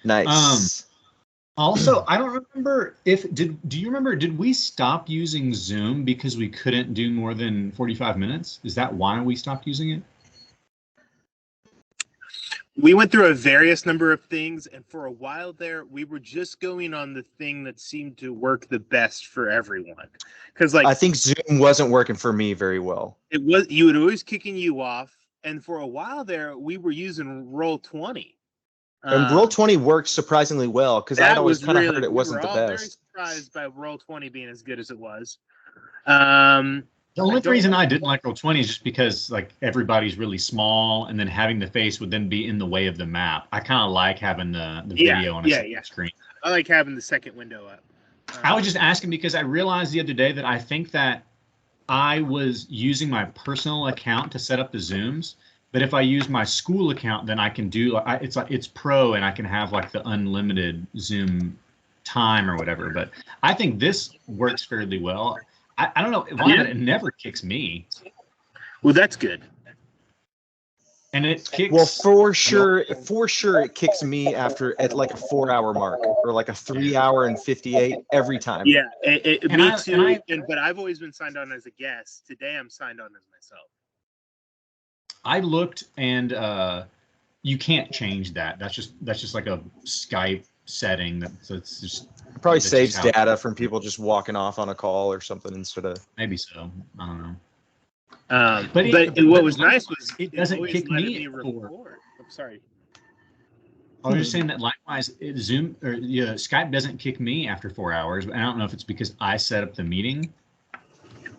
Nice. Also, I don't remember do you remember, did we stop using Zoom because we couldn't do more than 45 minutes? Is that why we stopped using it? We went through a various number of things, and for a while there, we were just going on the thing that seemed to work the best for everyone. Because, like, I think Zoom wasn't working for me very well. It was, you would always kicking you off, and for a while there, we were using Roll20. And Roll20 worked surprisingly well, because I'd always kind of heard it wasn't the best. We were all very surprised by Roll20 being as good as it was. The only reason I didn't like Roll20 is just because, like, everybody's really small, and then having the face would then be in the way of the map. I kind of like having the video on a second screen. I like having the second window up. I was just asking because I realized the other day that I think that I was using my personal account to set up the Zooms, but if I use my school account, then I can do it's pro, and I can have like the unlimited Zoom time or whatever. But I think this works fairly well. I don't know why, but it never kicks me. Well, that's good. And it kicks. Well, for sure, it kicks me at like a 4-hour mark, or like a 3-hour and 58 every time. Yeah, me too. But I've always been signed on as a guest. Today, I'm signed on as myself. I looked, and you can't change that. That's just like a Skype setting. So it's just. Probably saves data from people just walking off on a call or something instead of. Maybe so. I don't know. But what was nice was it doesn't kick me. I'm sorry. I was just saying that likewise, Zoom or Skype doesn't kick me after 4 hours. I don't know if it's because I set up the meeting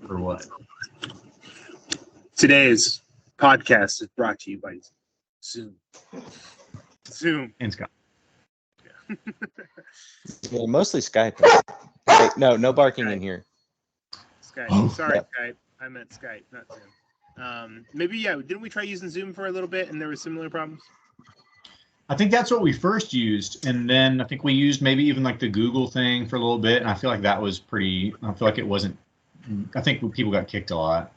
or what. Today's podcast is brought to you by Zoom. Zoom and Skype. Yeah, mostly Skype. Hey, no barking Skype. In here. Skype. Sorry, Skype. I meant Skype, not Zoom. Maybe, didn't we try using Zoom for a little bit and there were similar problems? I think that's what we first used, and then I think we used maybe even like the Google thing for a little bit, and I feel like that was I feel like it wasn't, I think people got kicked a lot.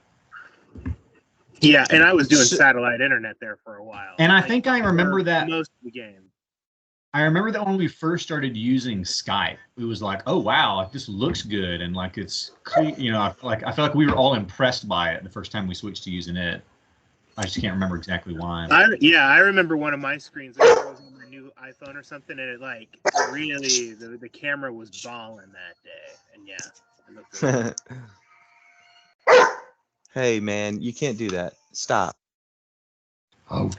Yeah, and I was doing satellite internet there for a while. And I think I remember that. Most of the game. I remember that when we first started using Skype, it was like, oh wow, like this looks good, and like it's clean. I feel like we were all impressed by it the first time we switched to using it. I just can't remember exactly why. I remember one of my screens. I was on my new iPhone or something, and it like really the camera was balling that day, and it looked Hey man, you can't do that. Stop. What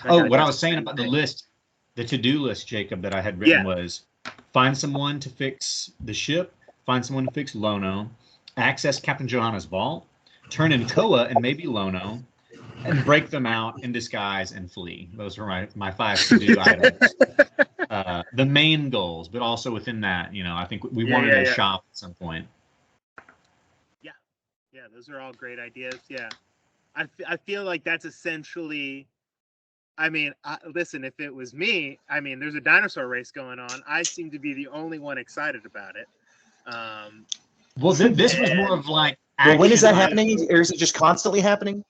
I was saying about the list. The to-do list, Jacob, that I had written was find someone to fix the ship, find someone to fix Lono, access Captain Johanna's vault, turn in Koa and maybe Lono, and break them out in disguise and flee. Those were my 5 to-do items. The main goals, but also within that, I think we wanted to shop at some point. Yeah, those are all great ideas. Yeah, I feel like that's essentially. I mean, listen, if it was me, I mean, there's a dinosaur race going on. I seem to be the only one excited about it. Well, this was more of like. Well, when is that happening? Or is it just constantly happening?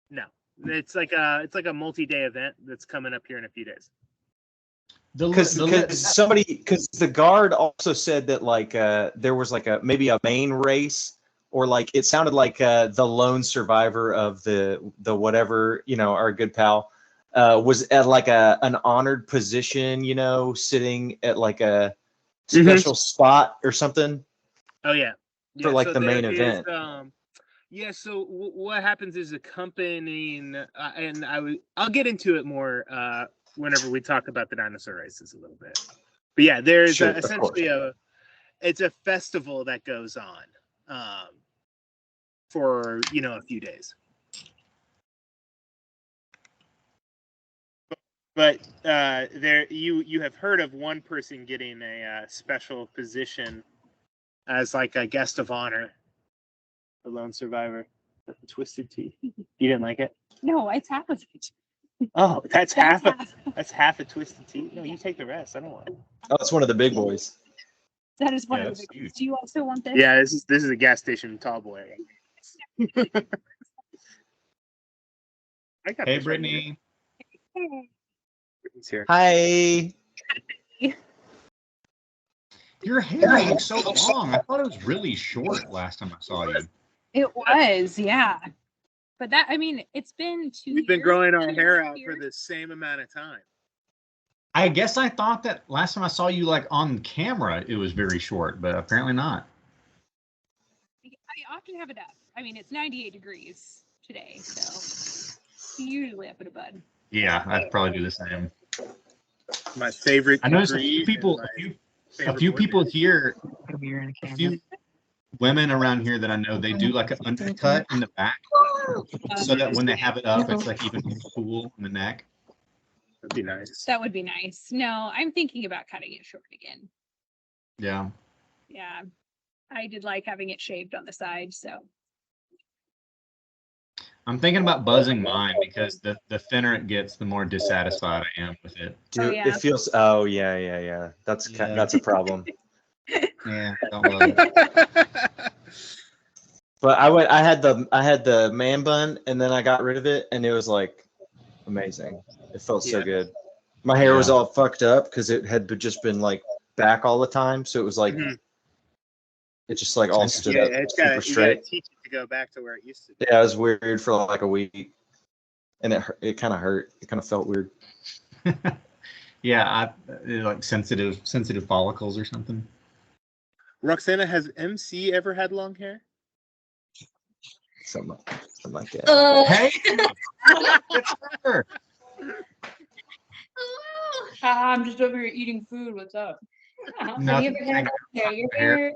No, it's like a multi-day event that's coming up here in a few days. Because the guard also said that like there was like maybe a main race. Or like it sounded like the lone survivor of the whatever, our good pal was at like an honored position, sitting at like a special spot or something. Oh yeah. For like the main event. So what happens is accompanying, and I'll get into it more whenever we talk about the dinosaur races a little bit. But yeah, there's essentially it's a festival that goes on. For a few days, but there you have heard of one person getting a special position as like a guest of honor, the lone survivor, the twisted teeth. You didn't like it? No, it's half of it. Oh, that's half a twisted teeth. No, you take the rest. I don't want it. Oh, it's one of the big boys. That is one of the big boys. Do you also want this? Yeah, this is a gas station tall boy. Hey, Brittany. Hey. He's here. Hi. Your hair looks so long. I thought it was really short last time I saw you. It was, yeah. But that, I mean, it's been 2 years. We've been growing our hair out for the same amount of time. I guess I thought that last time I saw you like on camera, it was very short, but apparently not. I often have it up. I mean, it's 98 degrees today, so usually up in a bud. Yeah, I'd probably do the same. My favorite. I noticed a few people here, a few women around here that I know, they do like an undercut in the back, so that when they have it up, it's like even more cool in the neck. That'd be nice. That would be nice. No, I'm thinking about cutting it short again. Yeah. Yeah, I did like having it shaved on the side, so. I'm thinking about buzzing mine because the thinner it gets, the more dissatisfied I am with it. Dude, yeah. it feels. Oh yeah. That's a problem. Yeah, don't love it. But I had the man bun, and then I got rid of it, and it was like amazing. It felt so good. My hair was all fucked up because it had just been like back all the time, so it was like it just like all stood up super straight. You gotta teach it to go back to where it used to be. Yeah, it was weird for like a week, and it kind of hurt. It kind of felt weird. Yeah, like sensitive follicles or something. Roxana, has MC ever had long hair? Something like that. Hey, it's her. I'm just over here eating food. What's up? Nothing. Have you ever had your hair?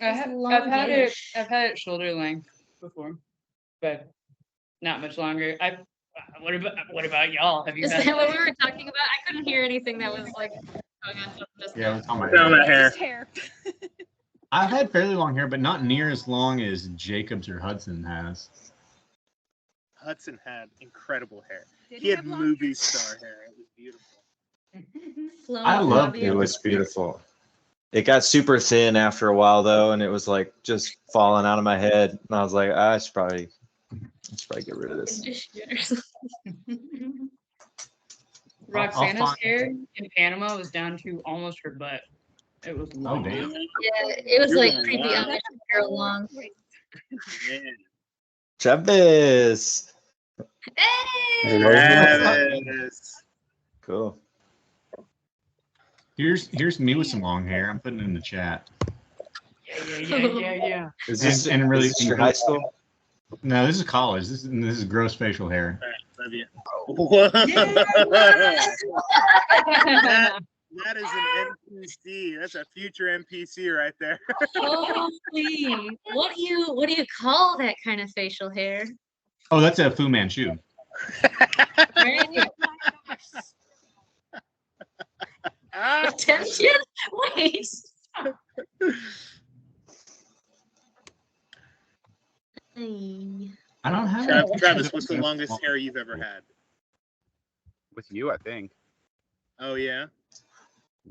I've had it shoulder length before, but not much longer. What about y'all? Have you? Is that what we were talking about? I couldn't hear anything that was like going on just Yeah, now. it's on my Down my hair. hair. I've had fairly long hair, but not near as long as Jacobs or Hudson has. Hudson had incredible hair. He had movie star hair. It was beautiful. I love it. It was beautiful. It got super thin after a while though, and it was like just falling out of my head. And I was like, I should probably get rid of this. Roxana's hair in Panama was down to almost her butt. It was long. Oh, damn. Yeah, it was like creepy Amish girl long. Man. Travis. Hey! Travis. Cool. Here's me with some long hair. I'm putting it in the chat. Yeah. Is this and really is this your high school? No, this is college. This is gross facial hair. Love you. That is an NPC. That's a future NPC right there. Holy, what do you call that kind of facial hair? Oh, that's a Fu Manchu. Attention? Wait. I don't have Travis, what's the longest hair you've ever had? With you, I think. Oh yeah.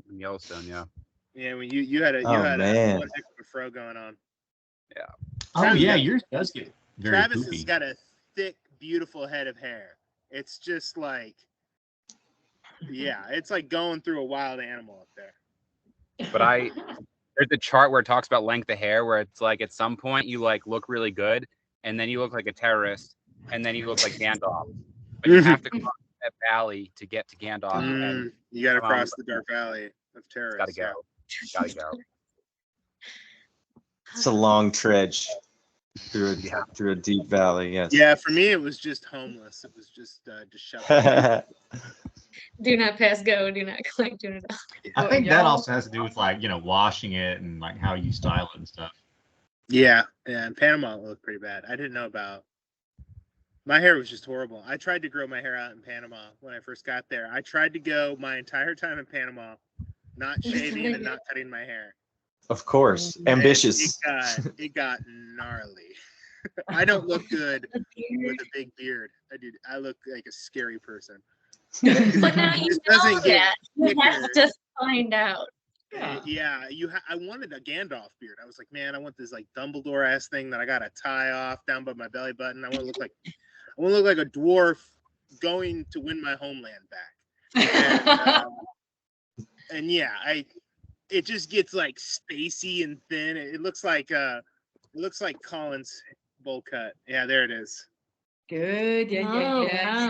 In Yellowstone, yeah. Yeah, when you had a Oh, man. a heck of a fro going on. Yeah. Oh yeah, yours does get very Travis poopy. has got a thick, beautiful head of hair. It's just like, yeah, it's like going through a wild animal up there. But there's a chart where it talks about length of hair, where it's like at some point you like look really good, and then you look like a terrorist, and then you look like Gandalf. But you have to cross that valley to get to Gandalf. And you got to cross the dark valley of terrorists. Gotta go. It's a long trudge through a deep valley. Yes. Yeah, for me it was just homeless. It was just shoved. Do not pass go. Do not collect. Do not. I think that also has to do with like washing it and like how you style it and stuff. Yeah, in Panama it looked pretty bad. I didn't know about. My hair was just horrible. I tried to grow my hair out in Panama when I first got there. I tried to go my entire time in Panama, not shaving and not cutting my hair. Of course, ambitious. It got gnarly. I don't look good with a big beard. I look like a scary person. But now you know that. You have to find out. Yeah, I wanted a Gandalf beard. I was like, man, I want this like Dumbledore ass thing that I got to tie off down by my belly button. I want to look like a dwarf going to win my homeland back. And yeah, it just gets like spacey and thin. It looks like Colin's bowl cut. Yeah, there it is. Good. Yeah.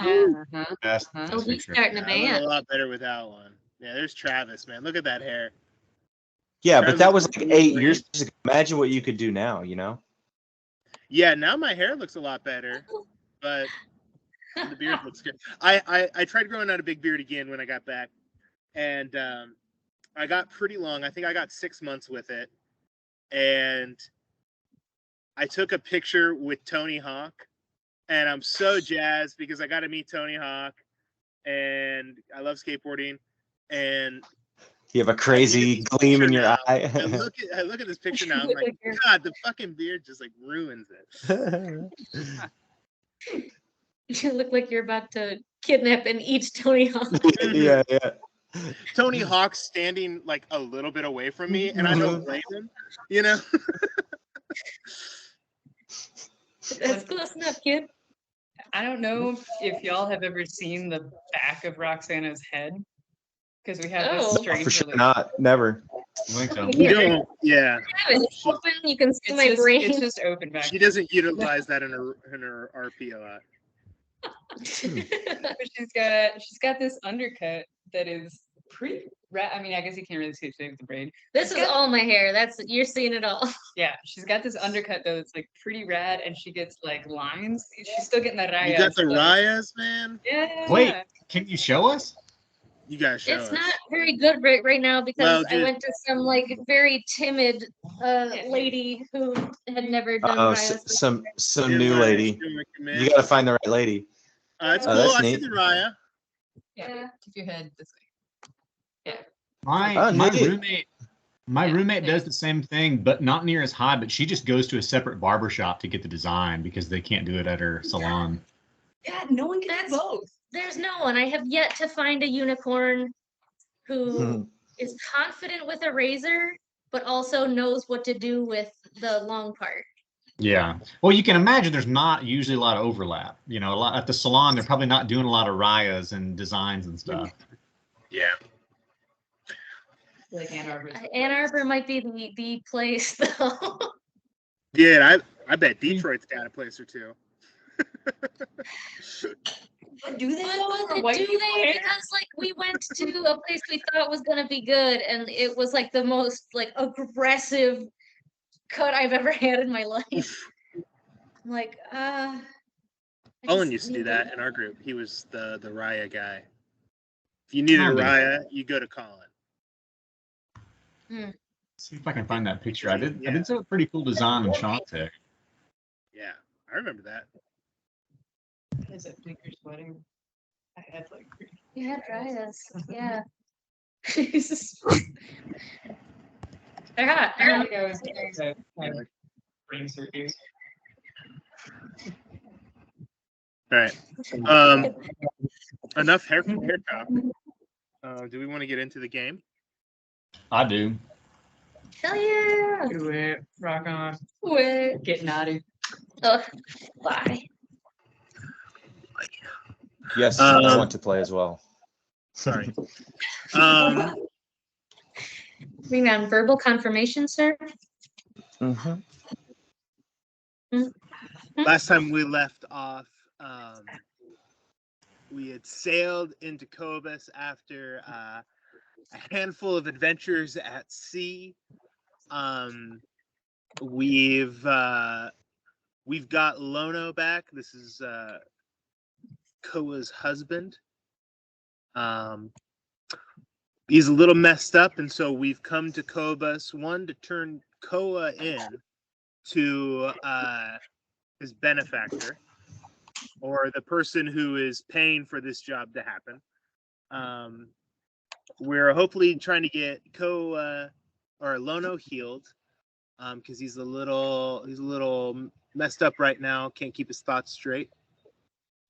Oh, wow. That's So he's picture. starting to I look man. a lot better without one. Yeah, there's Travis, man. Look at that hair. Yeah, but that Travis was is like 8 really- years ago. Imagine what you could do now, you know? Yeah, now my hair looks a lot better, but the beard looks good. I tried growing out a big beard again when I got back, and I got pretty long. I think I got 6 months with it, and I took a picture with Tony Hawk, and I'm so jazzed because I got to meet Tony Hawk, and I love skateboarding, and You have a crazy gleam in your now. eye. I look at this picture now. I'm like, God, the fucking beard just like ruins it. You look like you're about to kidnap and eat Tony Hawk. Yeah. Tony Hawk standing like a little bit away from me, and I don't blame him. You know. That's close enough, kid. I don't know if y'all have ever seen the back of Roxana's head, because we have this Oh. strange For sure relation- not. Never. I think so. You don't. Yeah. It's open. You can see It's my just, brain. it's just open back. She doesn't utilize that in her RP a lot. But she's got this undercut that is pretty I mean, I guess you can't really see it with the braid. This is all my hair. You're seeing it all. Yeah, she's got this undercut though that's like pretty rad, and she gets like lines. She's still getting the rayas. You got the but- rayas, man. Yeah. Wait, can you show us? You guys show It's us. not very good right now because Well, I went to some like very timid lady who had never done Oh, rayas. some new lady. You got to find the right lady. It's Oh, cool. that's I see neat. the raya. Yeah. Keep your head this way. My neat. roommate does the same thing, but not near as high. But she just goes to a separate barber shop to get the design because they can't do it at her salon. Yeah, no one can do both. There's no one. I have yet to find a unicorn who is confident with a razor, but also knows what to do with the long part. Yeah. Well, you can imagine there's not usually a lot of overlap. You know, at the salon, they're probably not doing a lot of rayas and designs and stuff. Yeah. Like Ann Arbor. Ann Arbor might be the place though. Yeah, I bet Detroit's got a place or two. Do they? But do they? Because like we went to a place we thought was gonna be good, and it was like the most like aggressive cut I've ever had in my life. I'm like, Owen used to do that in our group. He was the raya guy. If you needed a raya, you go to Colin. See if I can find that picture. I did some pretty cool design in Shawtech. Yeah, I remember that. Is it Baker's wedding? I had like. you had rayas. Yeah. Jesus. They're hot. I think I was doing the brain surgery. All right. Enough hair talk. Do we want to get into the game? I do. Hell yeah. Do it. Rock on. Wait. Get naughty. Bye. Yes, I want to play as well. Sorry. Bring on verbal confirmation, sir. Last time we left off, we had sailed into Cobus after a handful of adventures at sea. We've got Lono back. This is Koa's husband. He's a little messed up, and so we've come to Cobus, one, to turn Koa in to his benefactor, or the person who is paying for this job to happen. We're hopefully trying to get Koa or Lono healed, because he's a little messed up right now. Can't keep his thoughts straight.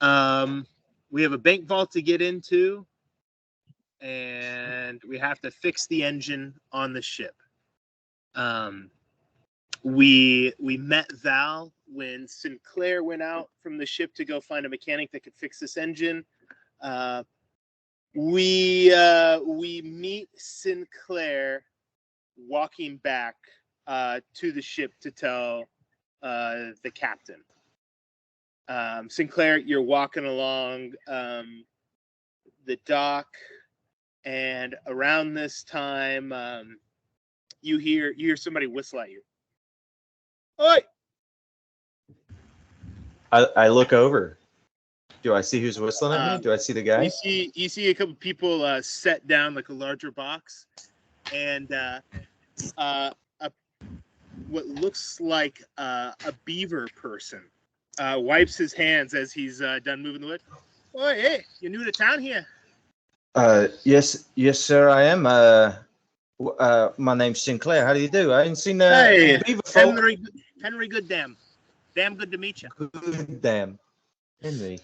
We have a bank vault to get into, and we have to fix the engine on the ship. We met Val when Sinclair went out from the ship to go find a mechanic that could fix this engine. We meet Sinclair walking back to the ship to tell the captain. Sinclair, you're walking along the dock, and around this time, you hear somebody whistle at you. Oi! I look over. Do I see who's whistling at me? Do I see the guy? You see a couple people set down like a larger box, and what looks like a beaver person wipes his hands as he's done moving the wood. Oh, hey, you're new to town here. Yes, sir, I am. My name's Sinclair. How do you do? I ain't seen beaver folk. Henry Gooddam. Damn good to meet you. Gooddam. Henry.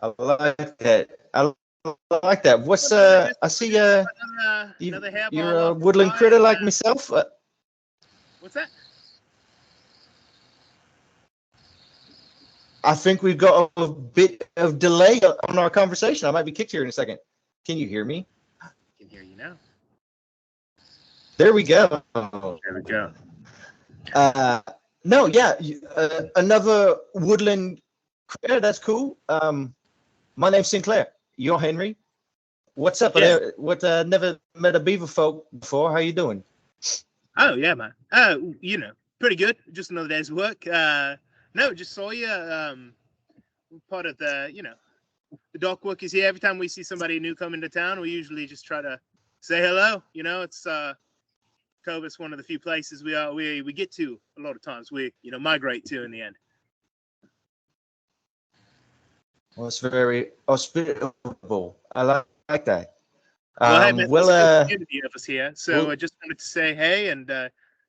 I like that. I like that. What's I see you're a woodland critter like myself. What's that? I think we've got a bit of delay on our conversation. I might be kicked here in a second. Can you hear me? I can hear you now. There we go. There we go. No, yeah, another woodland critter. That's cool. My name's Sinclair. You're Henry. What's up? Yeah. Never met a beaver folk before. How you doing? Oh yeah, man. Pretty good. Just another day's work. No, just saw you. Part of the dock workers here. Every time we see somebody new come into town, we usually just try to say hello. It's Cobus, one of the few places we get to a lot of times. We migrate to in the end. Well, it's very hospitable. I like that. Well, hey, man, there's a community of us here, so I just wanted to say hey, and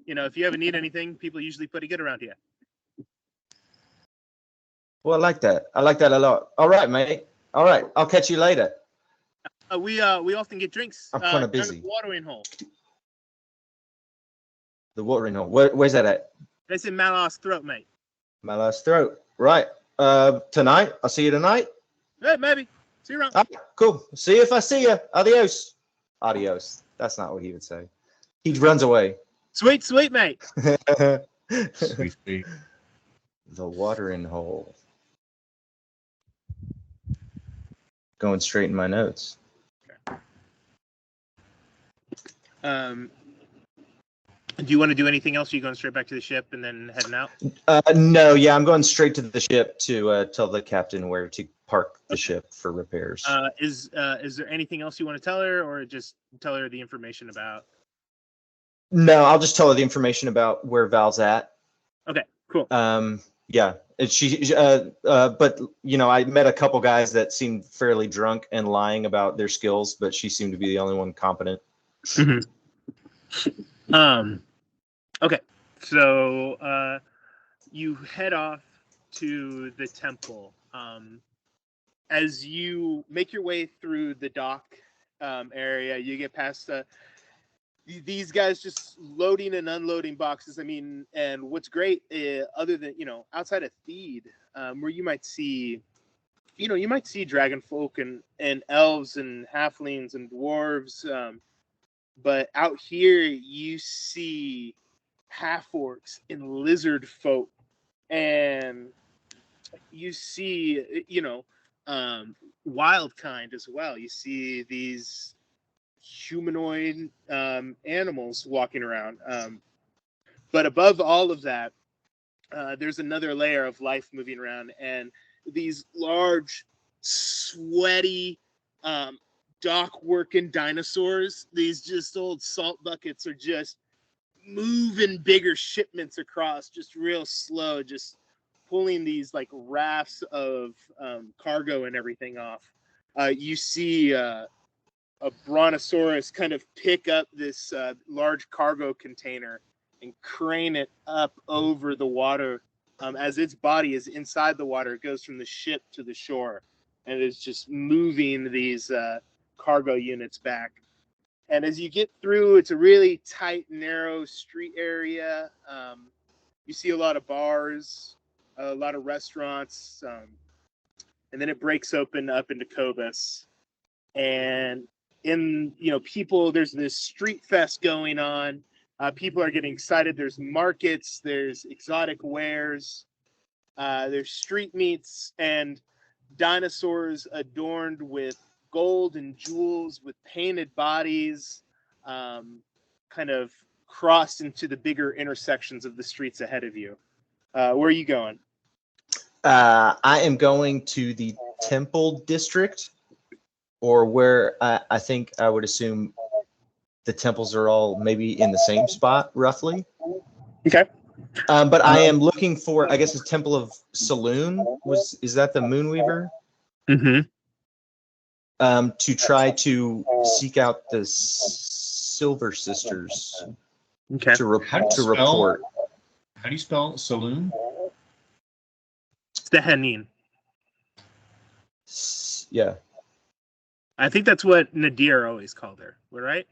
if you ever need anything, people are usually pretty good around here. Well, I like that. I like that a lot. All right, mate. All right, I'll catch you later. We often get drinks. I'm kind of busy. The watering hole. The watering hole. Where's that at? That's in Malar's throat, mate. Malar's throat. Right. Tonight. I'll see you tonight. Yeah, maybe. See you around. All right, cool. See you if I see you. Adios. Adios. That's not what he would say. He runs away. Sweet, mate. Sweet. The watering hole. Going straight in my notes. Do you want to do anything else? Are you going straight back to the ship and then heading out? No, yeah, I'm going straight to the ship to tell the captain where to park the ship for repairs. Is there anything else you want to tell her, or just tell her the information about? No, I'll just tell her the information about where Val's at. Okay, cool. Yeah, but I met a couple guys that seemed fairly drunk and lying about their skills, but she seemed to be the only one competent. Mm-hmm. Okay, so you head off to the temple. As you make your way through the dock area, you get past these guys just loading and unloading boxes. I mean, and what's great, other than outside of Theed, where you might see dragon folk and elves and halflings and dwarves. But out here, you see half-orcs and lizard folk, and you see, wild kind as well. You see these humanoid animals walking around. But above all of that, there's another layer of life moving around, and these large, sweaty, dock working dinosaurs, these just old salt buckets, are just moving bigger shipments across, just real slow, just pulling these like rafts of cargo and everything off. You see a brontosaurus kind of pick up this large cargo container and crane it up over the water. As its body is inside the water, it goes from the ship to the shore, and it's just moving these cargo units back. And as you get through, it's a really tight, narrow street area. You see a lot of bars, a lot of restaurants, and then it breaks open up into Cobus. and people, there's this street fest going on. People are getting excited. There's markets, there's exotic wares, there's street meets, and dinosaurs adorned with gold and jewels, with painted bodies, kind of crossed into the bigger intersections of the streets ahead of you. Where are you going? I am going to the Temple District, or where I think I would assume the temples are all maybe in the same spot, roughly. Okay. But I am looking for, I guess, the Temple of Saloon. Is that the Moonweaver? Mm-hmm. To try to seek out the Silver Sisters. Okay. To report. How do you spell saloon? It's the Henin. Yeah. I think that's what Nadir always called her, right?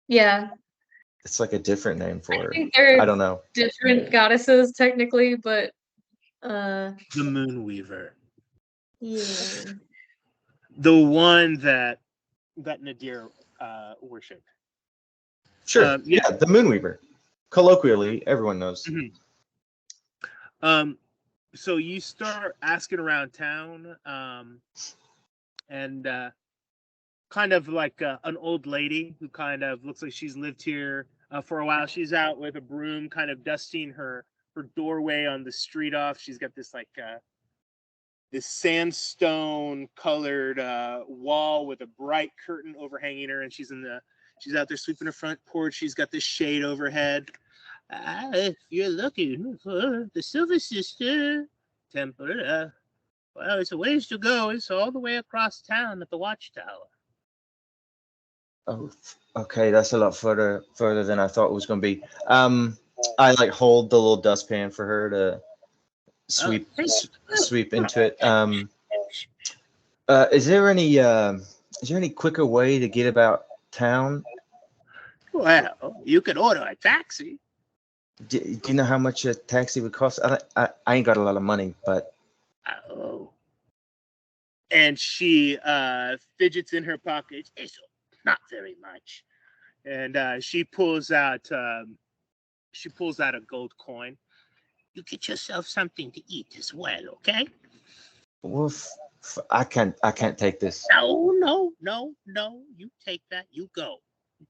Yeah. It's like a different name for her. I don't know. Different goddesses technically, but the Moonweaver. Yeah. The one that Nadir worshipped. Sure. Yeah, the Moonweaver. Colloquially, everyone knows. Mm-hmm. So you start asking around town, and kind of like an old lady who kind of looks like she's lived here for a while. She's out with a broom, kind of dusting her doorway on the street off. She's got this like this sandstone colored wall with a bright curtain overhanging her, and she's out there sweeping her front porch. She's got this shade overhead. If you're looking for the Silver Sister Temple, well, it's a ways to go. It's all the way across town at the Watchtower. Oh, okay, that's a lot further than I thought it was going to be. I like hold the little dustpan for her to sweep into it. Is there any quicker way to get about town? Well, you could order a taxi. Do you know how much a taxi would cost? I ain't got a lot of money, but. Oh. And she fidgets in her pocket. It's not very much. And she pulls out a gold coin. You get yourself something to eat as well, okay? Well, I can't take this. No. You take that. You go.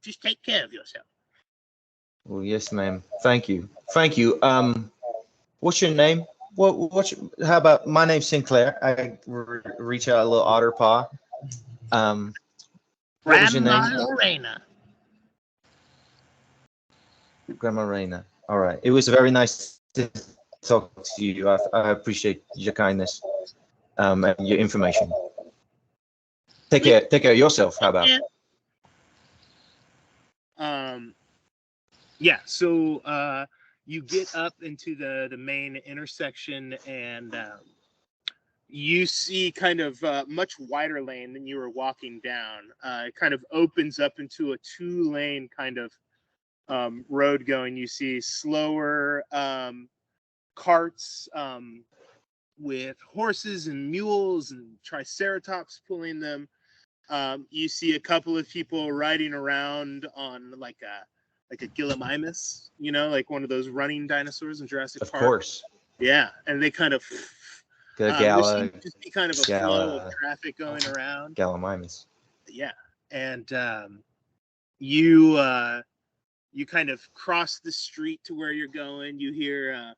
Just take care of yourself. Well, yes, ma'am. Thank you. What's your name? How about my name's Sinclair? I reach out a little otter paw. What was your name? Grandma Reina. All right. It was very nice to talk to you. I appreciate your kindness and your information. Take care of yourself. How about? Yeah. So you get up into the main intersection, and you see kind of much wider lane than you were walking down. It kind of opens up into a 2-lane kind of road going. You see slower carts with horses and mules and triceratops pulling them. You see a couple of people riding around on like a Gallimimus, like one of those running dinosaurs in Jurassic Park. Of course. Yeah, and they kind of there seems to just be kind of a flow of traffic going around. Gallimimus. Yeah, and you kind of cross the street to where you're going. You hear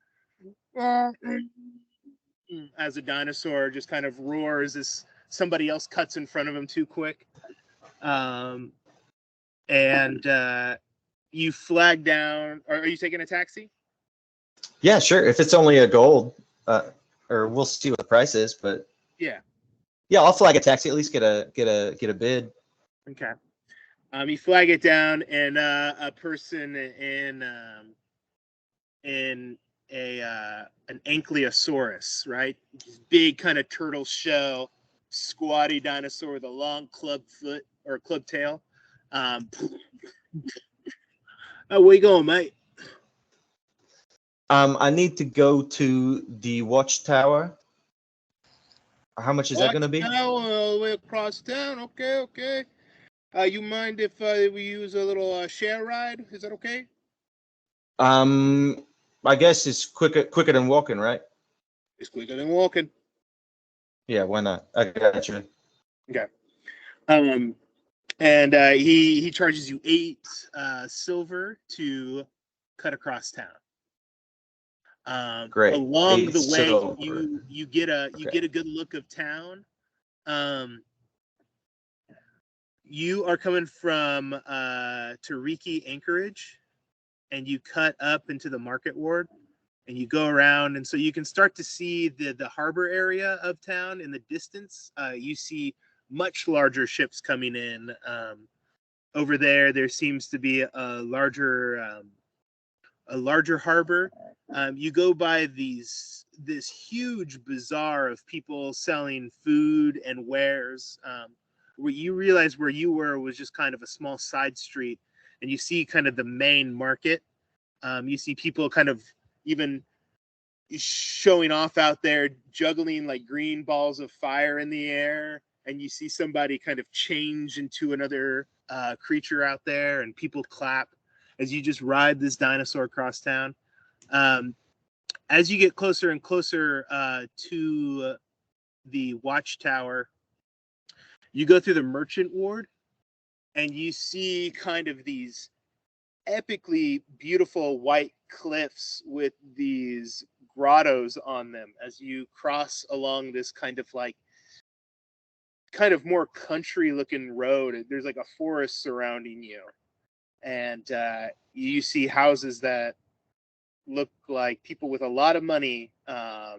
as a dinosaur just kind of roars as somebody else cuts in front of him too quick, and you flag down. Are you taking a taxi? Yeah, sure. If it's only a gold, or we'll see what the price is. But yeah, I'll flag a taxi. At least get a bid. Okay. You flag it down, and a person in an Ankylosaurus, right? This big kind of turtle shell, squatty dinosaur with a long club foot or club tail. Where you going, mate? I need to go to the Watchtower. How much is that going to be? All the way across town. Okay, okay. You mind if we use a little share ride? Is that okay? I guess it's quicker than walking, right? It's quicker than walking. Yeah, why not? I got you. Okay. And he charges you 8 silver to cut across town. Great. Along the way, silver. you get a good look of town. You are coming from Tariki Anchorage, and you cut up into the market ward, and you go around, and so you can start to see the harbor area of town in the distance. You see much larger ships coming in. Over there seems to be a larger harbor. You go by this huge bazaar of people selling food and wares. Where you realize where you were was just kind of a small side street, and you see kind of the main market. You see people kind of even showing off out there, juggling like green balls of fire in the air, and you see somebody kind of change into another creature out there, and people clap as you just ride this dinosaur across town. As you get closer and closer to the watchtower, you go through the merchant ward, and you see kind of these epically beautiful white cliffs with these grottos on them as you cross along this kind of more country looking road. There's like a forest surrounding you, and you see houses that look like people with a lot of money are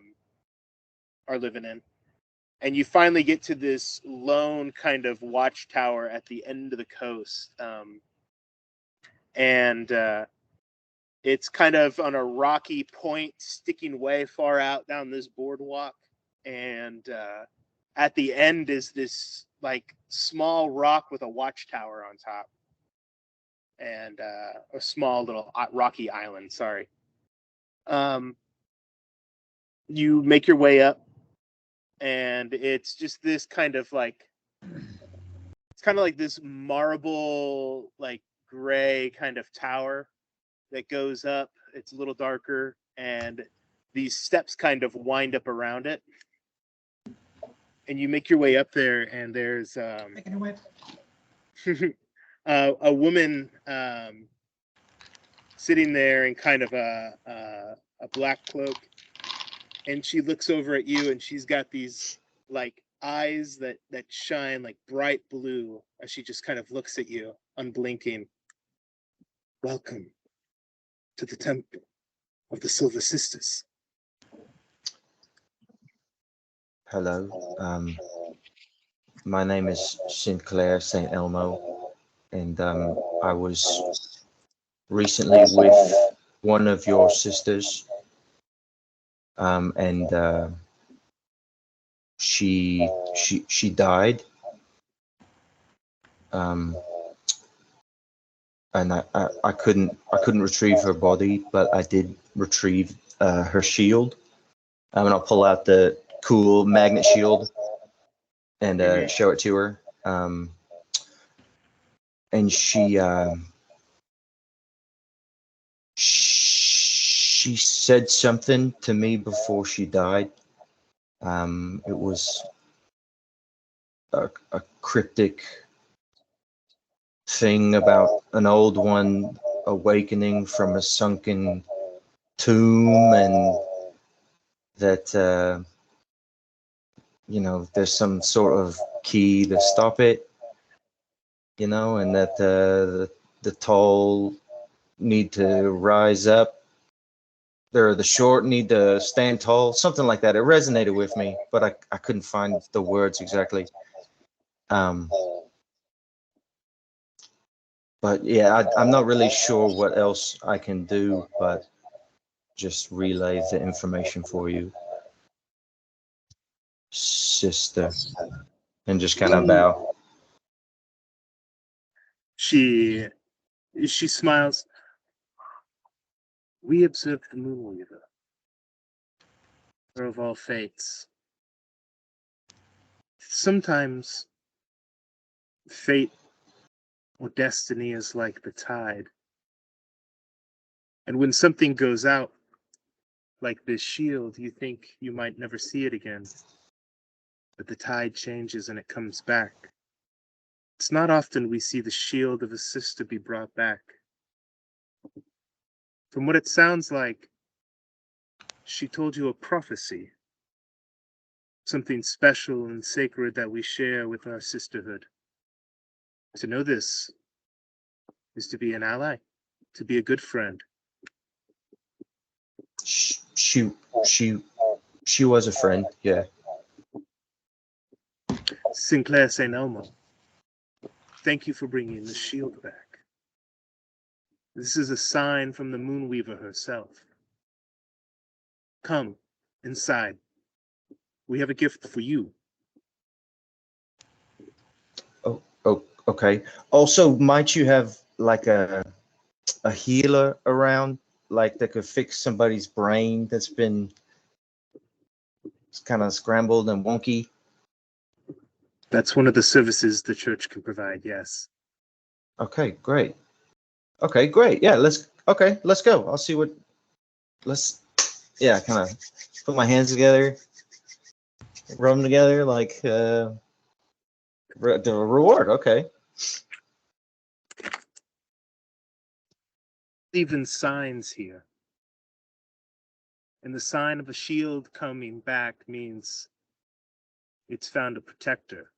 living in. And you finally get to this lone kind of watchtower at the end of the coast. And it's kind of on a rocky point sticking way far out down this boardwalk. And at the end is this like small rock with a watchtower on top. And a small little rocky island, sorry. You make your way up, and it's just this kind of like, it's kind of like this marble, like gray kind of tower that goes up. It's a little darker, and these steps kind of wind up around it. And you make your way up there, and there's a woman sitting there in kind of a black cloak. And she looks over at you, and she's got these like eyes that shine like bright blue as she just kind of looks at you, unblinking. Welcome to the Temple of the Silver Sisters. Hello. My name is Sinclair St. Elmo, and I was recently with one of your sisters. And she died. And I couldn't retrieve her body, but I did retrieve her shield. And I'll pull out the cool magnet shield and show it to her. And she said something to me before she died. It was a cryptic thing about an old one awakening from a sunken tomb, and that there's some sort of key to stop it, and that the tall need to rise up. The short need to stand tall, something like that. It resonated with me, but I couldn't find the words exactly. But yeah, I'm not really sure what else I can do, but just relay the information for you, sister, and just kind of bow. She smiles. We observe the moon weaver, of all fates. Sometimes fate or destiny is like the tide. And when something goes out, like this shield, you think you might never see it again. But the tide changes and it comes back. It's not often we see the shield of a sister be brought back. From what it sounds like, she told you a prophecy. Something special and sacred that we share with our sisterhood. To know this is to be an ally, to be a good friend. She was a friend, yeah. Sinclair St. Elmo, thank you for bringing the shield back. This is a sign from the Moonweaver herself. Come inside. We have a gift for you. Oh, okay. Also, might you have like a healer around, like that could fix somebody's brain that's been kind of scrambled and wonky? That's one of the services the church can provide, yes. Okay, great. Okay, great. Yeah, let's go. I'll see what, yeah, kind of put my hands together, rub them together, like the reward. Okay. Even signs here. And the sign of a shield coming back means it's found a protector.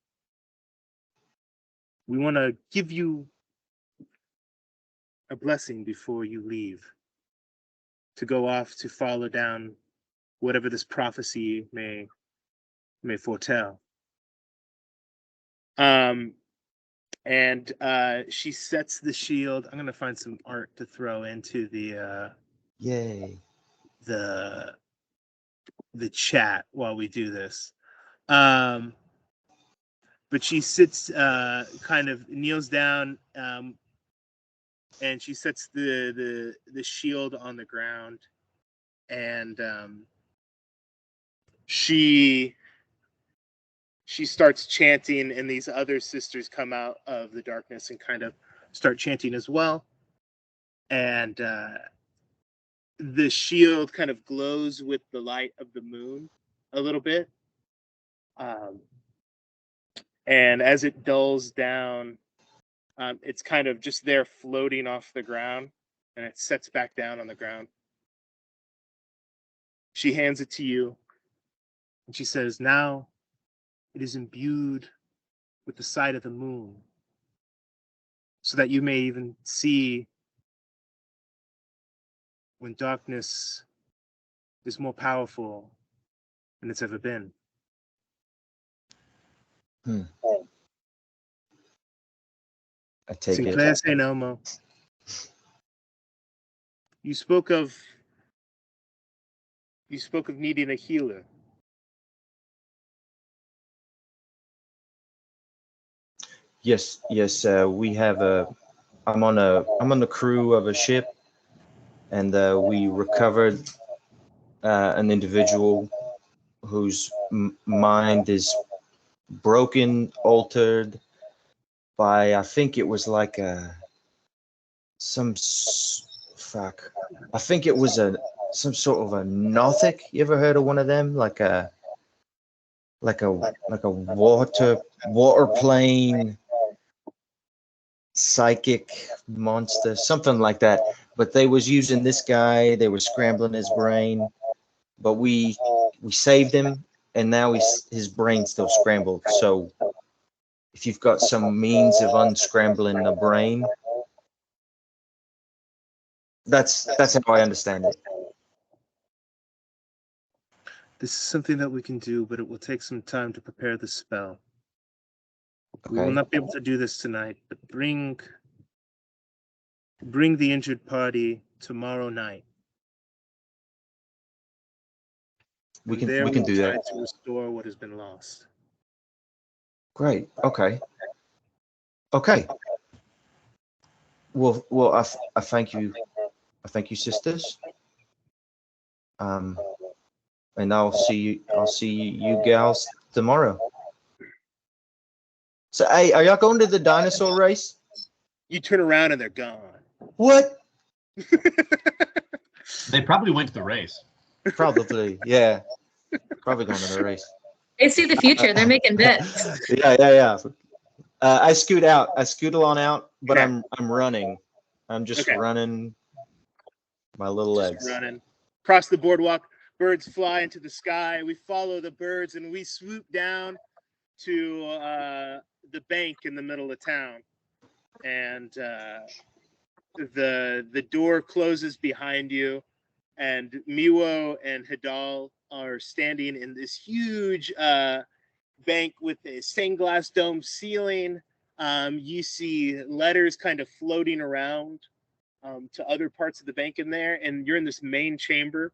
We want to give you a blessing before you leave, to go off to follow down whatever this prophecy may foretell. And she sets the shield. I'm gonna find some art to throw into the Yay. the chat while we do this. But she sits, kind of kneels down, and she sets the shield on the ground, and she starts chanting, and these other sisters come out of the darkness and kind of start chanting as well. And the shield kind of glows with the light of the moon a little bit. And as it dulls down, it's kind of just there floating off the ground, and it sets back down on the ground. She hands it to you, and she says, now it is imbued with the sight of the moon, so that you may even see when darkness is more powerful than it's ever been. I take Sinclair it. St. Elmo, you spoke of needing a healer. Yes. We have I'm on the crew of a ship, and we recovered an individual whose mind is broken, altered by, I think it was like I think it was some sort of a Nothic. You ever heard of one of them? Like a water plane psychic monster, something like that. But they was using this guy. They were scrambling his brain, but we saved him, and now his brain's still scrambled. So if you've got some means of unscrambling the brain, that's how I understand it. This is something that we can do, but it will take some time to prepare the spell. Okay. We will not be able to do this tonight, but bring the injured party tomorrow night. We can do do that. To restore what has been lost. Great. Okay. Well, I thank you. I thank you, sisters. And I'll see you gals tomorrow. So, hey, are y'all going to the dinosaur race? You turn around and they're gone. What? They probably went to the race. Probably, yeah. Probably going to the race. They see the future. They're making bets. Yeah. I scoot out. I scoot on out, but Okay. I'm running. I'm just running my little legs. Running across the boardwalk. Birds fly into the sky. We follow the birds and we swoop down to the bank in the middle of town. And the door closes behind you, and Miwo and Hidal are standing in this huge bank with a stained glass dome ceiling. You see letters kind of floating around to other parts of the bank in there, and you're in this main chamber,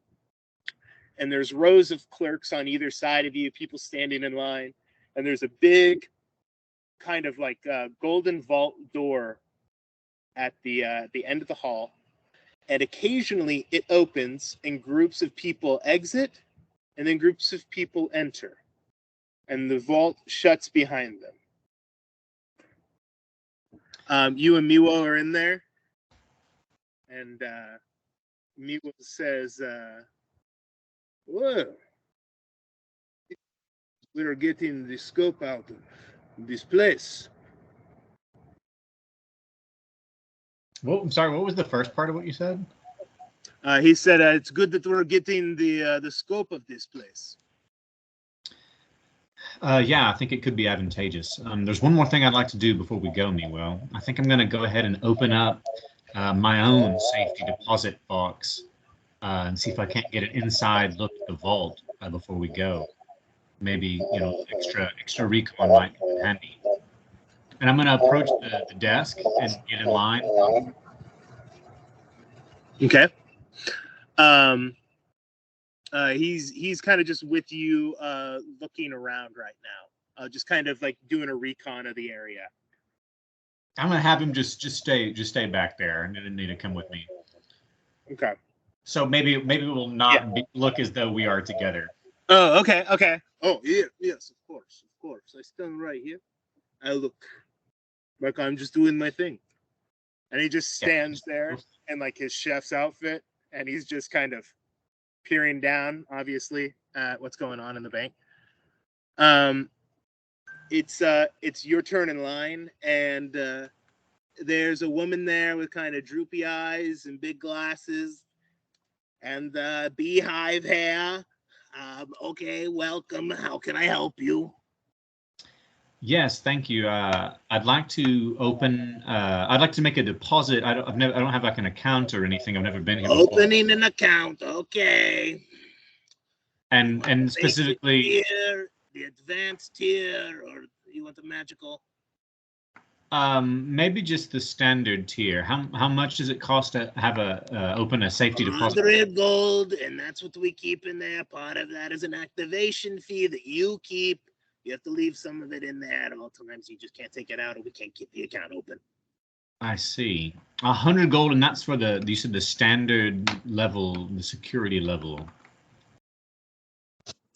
and there's rows of clerks on either side of you, people standing in line, and there's a big kind of like golden vault door at the end of the hall, and occasionally it opens and groups of people exit, and then groups of people enter, and the vault shuts behind them. You and Miwo are in there, and Miwo says, "Whoa, we're getting the scope out of this place." Well, I'm sorry. What was the first part of what you said? He said, "It's good that we're getting the scope of this place." Yeah, I think it could be advantageous. There's one more thing I'd like to do before we go, Miwo. I think I'm going to go ahead and open up my own safety deposit box and see if I can't get an inside look at the vault before we go. Maybe, extra recon might be handy. And I'm going to approach the desk and get in line. Okay. He's kind of just with you, looking around right now, just kind of like doing a recon of the area. I'm going to have him just stay back there, and didn't need to come with me. Okay. So maybe we'll not look as though we are together. Oh, okay. Oh, yeah, yes, of course. I stand right here. I look like I'm just doing my thing. And he just stands there in like his chef's outfit, and he's just kind of peering down, obviously, at what's going on in the bank. It's your turn in line, and there's a woman there with kind of droopy eyes and big glasses and beehive hair. Okay, welcome. How can I help you? Yes, thank you. I'd like to open. I'd like to make a deposit. I don't have like an account or anything. I've never been here before. Opening an account, okay. And specifically, tier, the advanced tier, or you want the magical? Maybe just the standard tier. How much does it cost to have open a safety deposit? 100 gold, and that's what we keep in there. Part of that is an activation fee that you keep. You have to leave some of it in there at all times. You just can't take it out, or we can't keep the account open. I see. 100 gold, and that's for you said the standard level, the security level.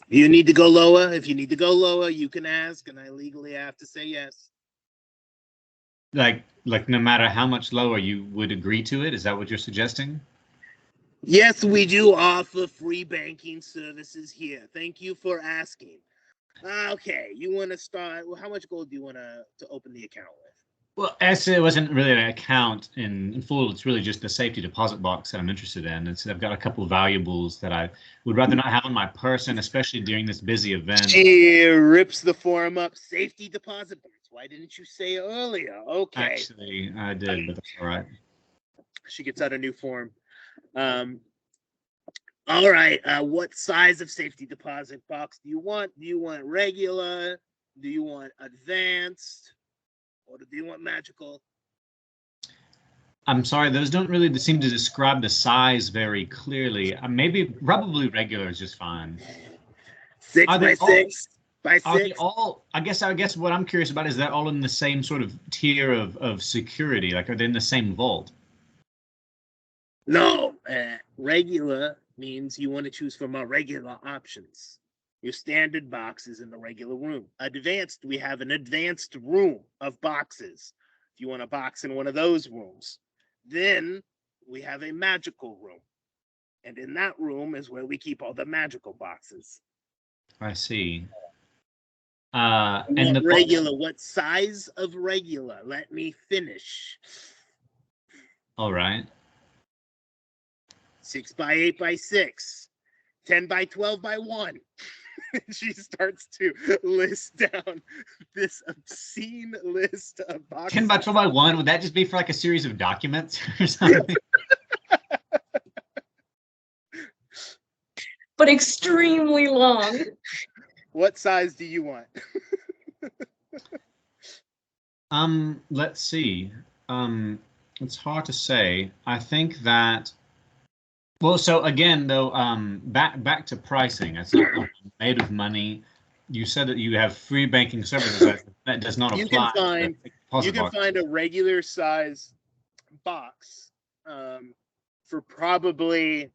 You need to go lower. If you need to go lower, you can ask, and I legally have to say yes. Like no matter how much lower, you would agree to it? Is that what you're suggesting? Yes, we do offer free banking services here. Thank you for asking. Okay, you want to start? Well, how much gold do you want to open the account with? Well, actually, it wasn't really an account in full. It's really just the safety deposit box that I'm interested in. And so I've got a couple of valuables that I would rather not have on my person, especially during this busy event. She rips the form up. Safety deposit box. Why didn't you say earlier? Okay. Actually, I did, but that's all right. She gets out a new form. All right. What size of safety deposit box do you want? Do you want regular? Do you want advanced? Or do you want magical? I'm sorry, those don't really seem to describe the size very clearly. Probably regular is just fine. 6 by 6 by 6. Are they all? I guess what I'm curious about is that all in the same sort of tier of security? Like, are they in the same vault? No, regular means you want to choose from our regular options. Your standard box is in the regular room. Advanced, we have an advanced room of boxes. If you want a box in one of those rooms, then we have a magical room. And in that room is where we keep all the magical boxes. I see. And the regular, what size of regular? Let me finish. All right. 6 by 8 by 6, 10 by 12 by 1. She starts to list down this obscene list of boxes. 10 by 12 by 1, would that just be for like a series of documents or something? But extremely long. What size do you want? Let's see. It's hard to say. I think that, well, so again though, back to pricing. It's not made of money. You said that you have free banking services. That does not apply. You can find a regular size box for probably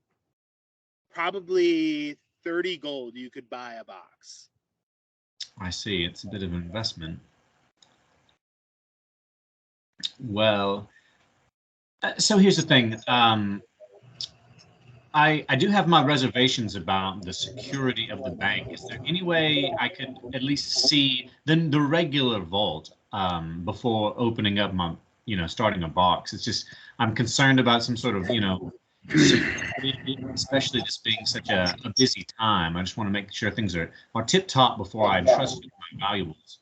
30 gold. You could buy a box. I see. It's a bit of an investment. Well, so here's the thing. I do have my reservations about the security of the bank. Is there any way I could at least see the regular vault before opening up my, starting a box? It's just, I'm concerned about some sort of, especially this being such a busy time. I just want to make sure things are tip top before I trust my valuables.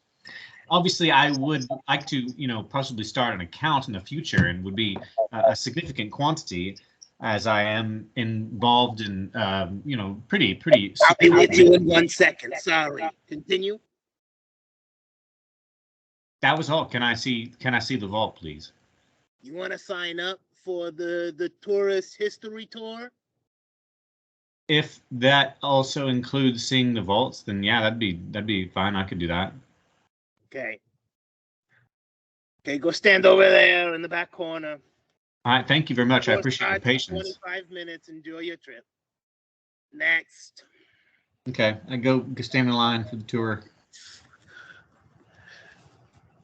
Obviously, I would like to, possibly start an account in the future, and would be a significant quantity, as I am involved in, pretty. I'll be with you in 1 second. Sorry. Continue. That was all. Can I see the vault, please? You want to sign up for the tourist history tour? If that also includes seeing the vaults, then yeah, that'd be fine. I could do that. Okay, go stand over there in the back corner. All right, thank you very much. I appreciate your patience. 25 minutes. Enjoy your trip. Next. Okay, I go stand in line for the tour.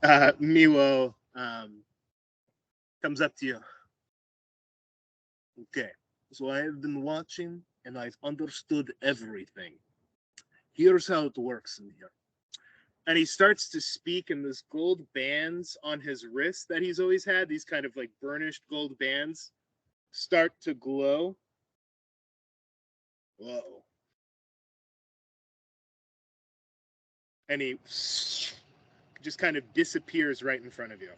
Miwo comes up to you. Okay, so I have been watching and I've understood everything. Here's how it works in here. And he starts to speak, and those gold bands on his wrist that he's always had, these kind of like burnished gold bands, start to glow. Whoa. And he just kind of disappears right in front of you.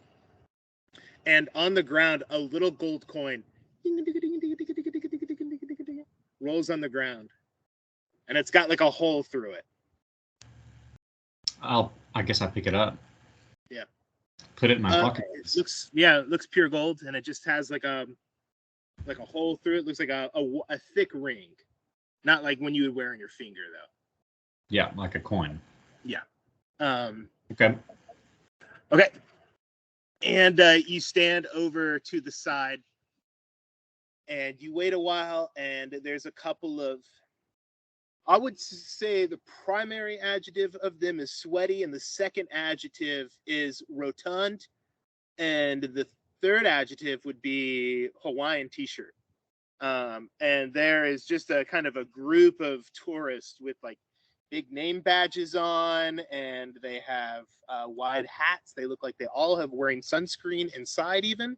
And on the ground, a little gold coin rolls on the ground. And it's got like a hole through it. I guess I pick it up. Yeah. Put it in my pocket. It looks pure gold, and it just has like a hole through it. It looks like a thick ring, not like when you would wear on your finger though. Yeah, like a coin. Yeah. Okay. Okay. And you stand over to the side, and you wait a while, and there's a couple of, I would say the primary adjective of them is sweaty, and the second adjective is rotund, and the third adjective would be Hawaiian t-shirt. And there is just a kind of a group of tourists with like big name badges on, and they have wide hats. They look like they all have wearing sunscreen inside even.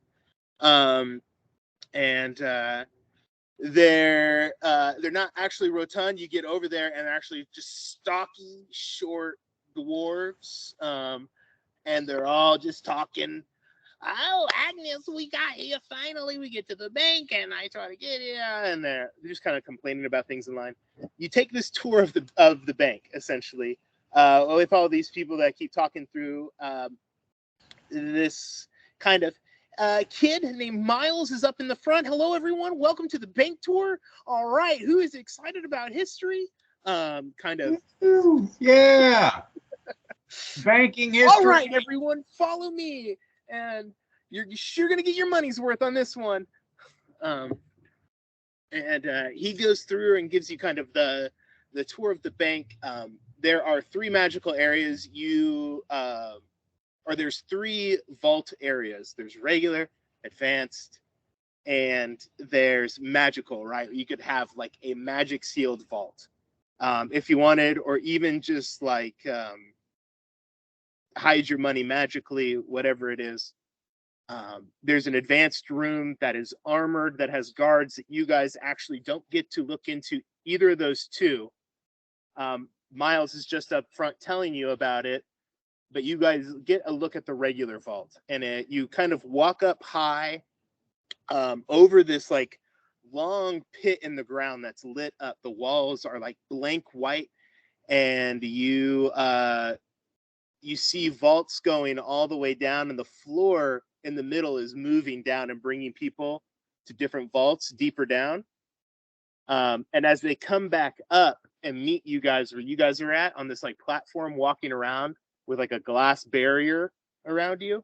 They're not actually rotund. You get over there and they're actually just stocky, short dwarves, and they're all just talking. Oh, Agnes, we got here. Finally, we get to the bank, and I try to get here, and they're just kind of complaining about things in line. You take this tour of the bank, essentially, with all these people that keep talking through. This kind of kid named Miles is up in the front. Hello, everyone. Welcome to the bank tour. All right. Who is excited about history? Kind of. Yeah. Banking history. All right, everyone. Follow me. And you're sure going to get your money's worth on this one. And he goes through and gives you kind of the the tour of the bank, there are 3 magical areas. There's 3 vault areas. There's regular, advanced, and there's magical, right? You could have like a magic sealed vault if you wanted, or even just like hide your money magically, whatever it is. There's an advanced room that is armored, that has guards that you guys actually don't get to look into either of those 2. Miles is just up front telling you about it, but you guys get a look at the regular vault, and you kind of walk up high over this like long pit in the ground that's lit up. The walls are like blank white, and you see vaults going all the way down, and the floor in the middle is moving down and bringing people to different vaults deeper down. And as they come back up and meet you guys where you guys are at on this like platform walking around with like a glass barrier around you,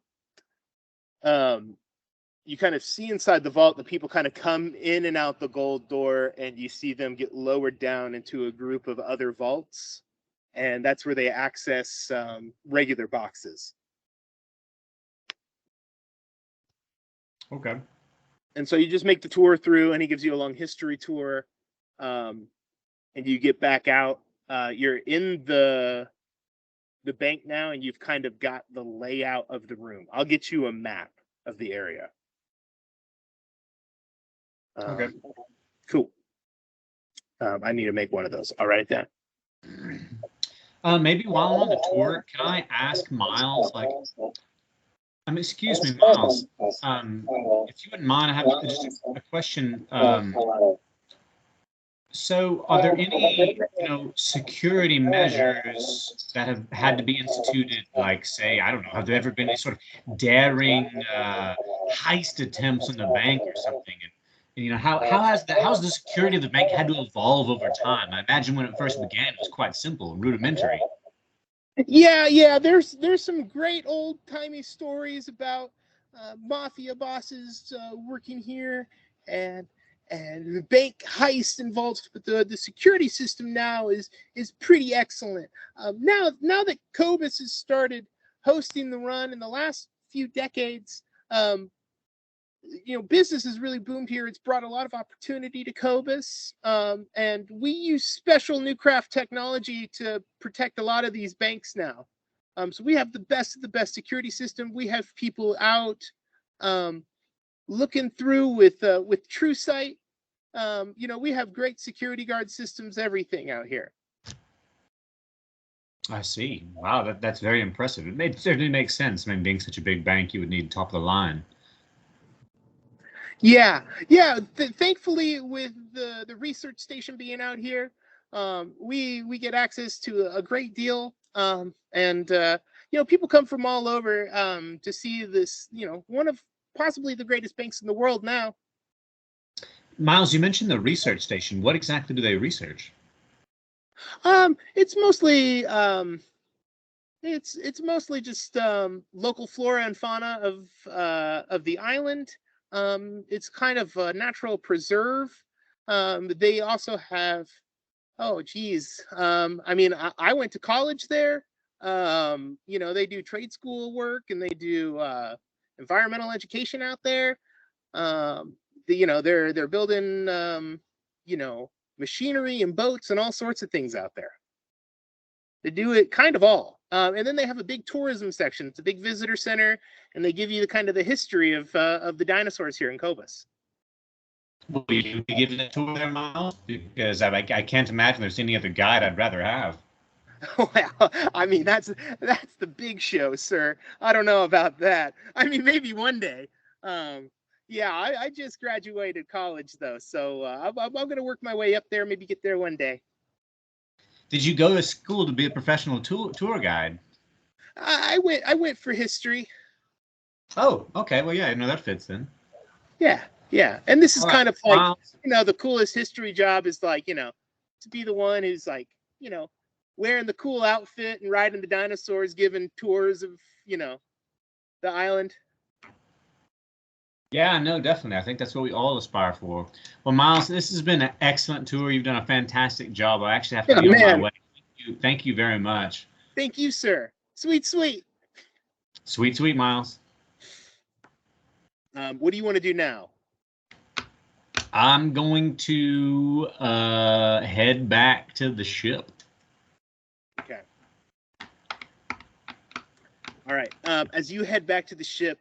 you kind of see inside the vault, the people kind of come in and out the gold door, and you see them get lowered down into a group of other vaults. And that's where they access regular boxes. Okay. And so you just make the tour through, and he gives you a long history tour. And you get back out. You're in the bank now, and you've kind of got the layout of the room. I'll get you a map of the area. Okay. Cool. I need to make one of those. I'll write it down. Maybe while I'm on the tour, can I ask Miles, like, excuse me, Miles, if you wouldn't mind, I have just a question. So are there any, security measures that have had to be instituted, like, say, I don't know, have there ever been any sort of daring heist attempts on the bank or something? And how's the security of the bank had to evolve over time? I imagine when it first began, it was quite simple and rudimentary. Yeah. There's some great old timey stories about mafia bosses working here, and the bank heist involved, but the security system now is pretty excellent. Now that Cobus has started hosting the run in the last few decades, business has really boomed here. It's brought a lot of opportunity to Cobus, and we use special new craft technology to protect a lot of these banks now. So we have the best of the best security system. We have people out looking through with TrueSight. We have great security guard systems, everything out here. I see. Wow, that's very impressive. It certainly makes sense. I mean, being such a big bank, you would need top of the line. Yeah. Thankfully, with the research station being out here, we get access to a great deal. And people come from all over to see this. One of possibly the greatest banks in the world now. Miles, you mentioned the research station. What exactly do they research? It's mostly it's mostly just local flora and fauna of the island. It's kind of a natural preserve. They also have, I went to college there. They do trade school work, and they do environmental education out there. They're building machinery and boats and all sorts of things out there. They do it kind of all. And then they have a big tourism section. It's a big visitor center, and they give you the history of the dinosaurs here in Cobus. Will you be giving a tour there, Miles? Because I can't imagine there's any other guide I'd rather have. Well, that's the big show, sir. I don't know about that. Maybe one day. I just graduated college, though, so I'm going to work my way up there, maybe get there one day. Did you go to school to be a professional tour guide? I went for history. Oh, okay. Well, yeah, that fits then. Yeah. And this is kind of like, wow. The coolest history job is like, to be the one who's like, wearing the cool outfit and riding the dinosaurs, giving tours of, the island. Yeah, no, definitely. I think that's what we all aspire for. Well, Miles, this has been an excellent tour. You've done a fantastic job. I actually have to be on my way. Thank you very much. Thank you, sir. Sweet, sweet. Sweet, sweet, Miles. What do you want to do now? I'm going to head back to the ship. Okay. All right. As you head back to the ship,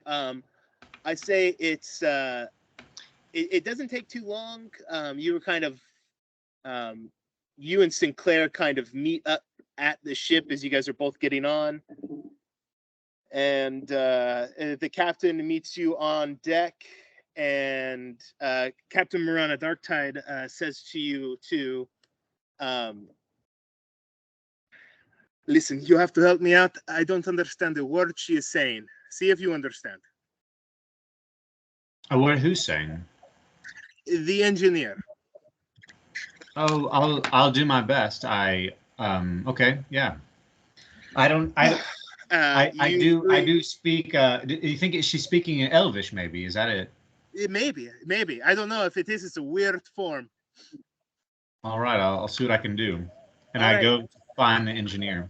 I say it's it doesn't take too long. You were kind of you and Sinclair kind of meet up at the ship as you guys are both getting on, and the captain meets you on deck, and Captain Marana Darktide says to you to listen, you have to help me out. I don't understand the word she is saying. See if you understand. Oh, what? Who's saying? The engineer. Oh, I'll do my best. Okay, yeah. I do speak. Do you think she's speaking in Elvish? Maybe is that it? Maybe. I don't know if it is. It's a weird form. All right, I'll see what I can do, and I go to find the engineer.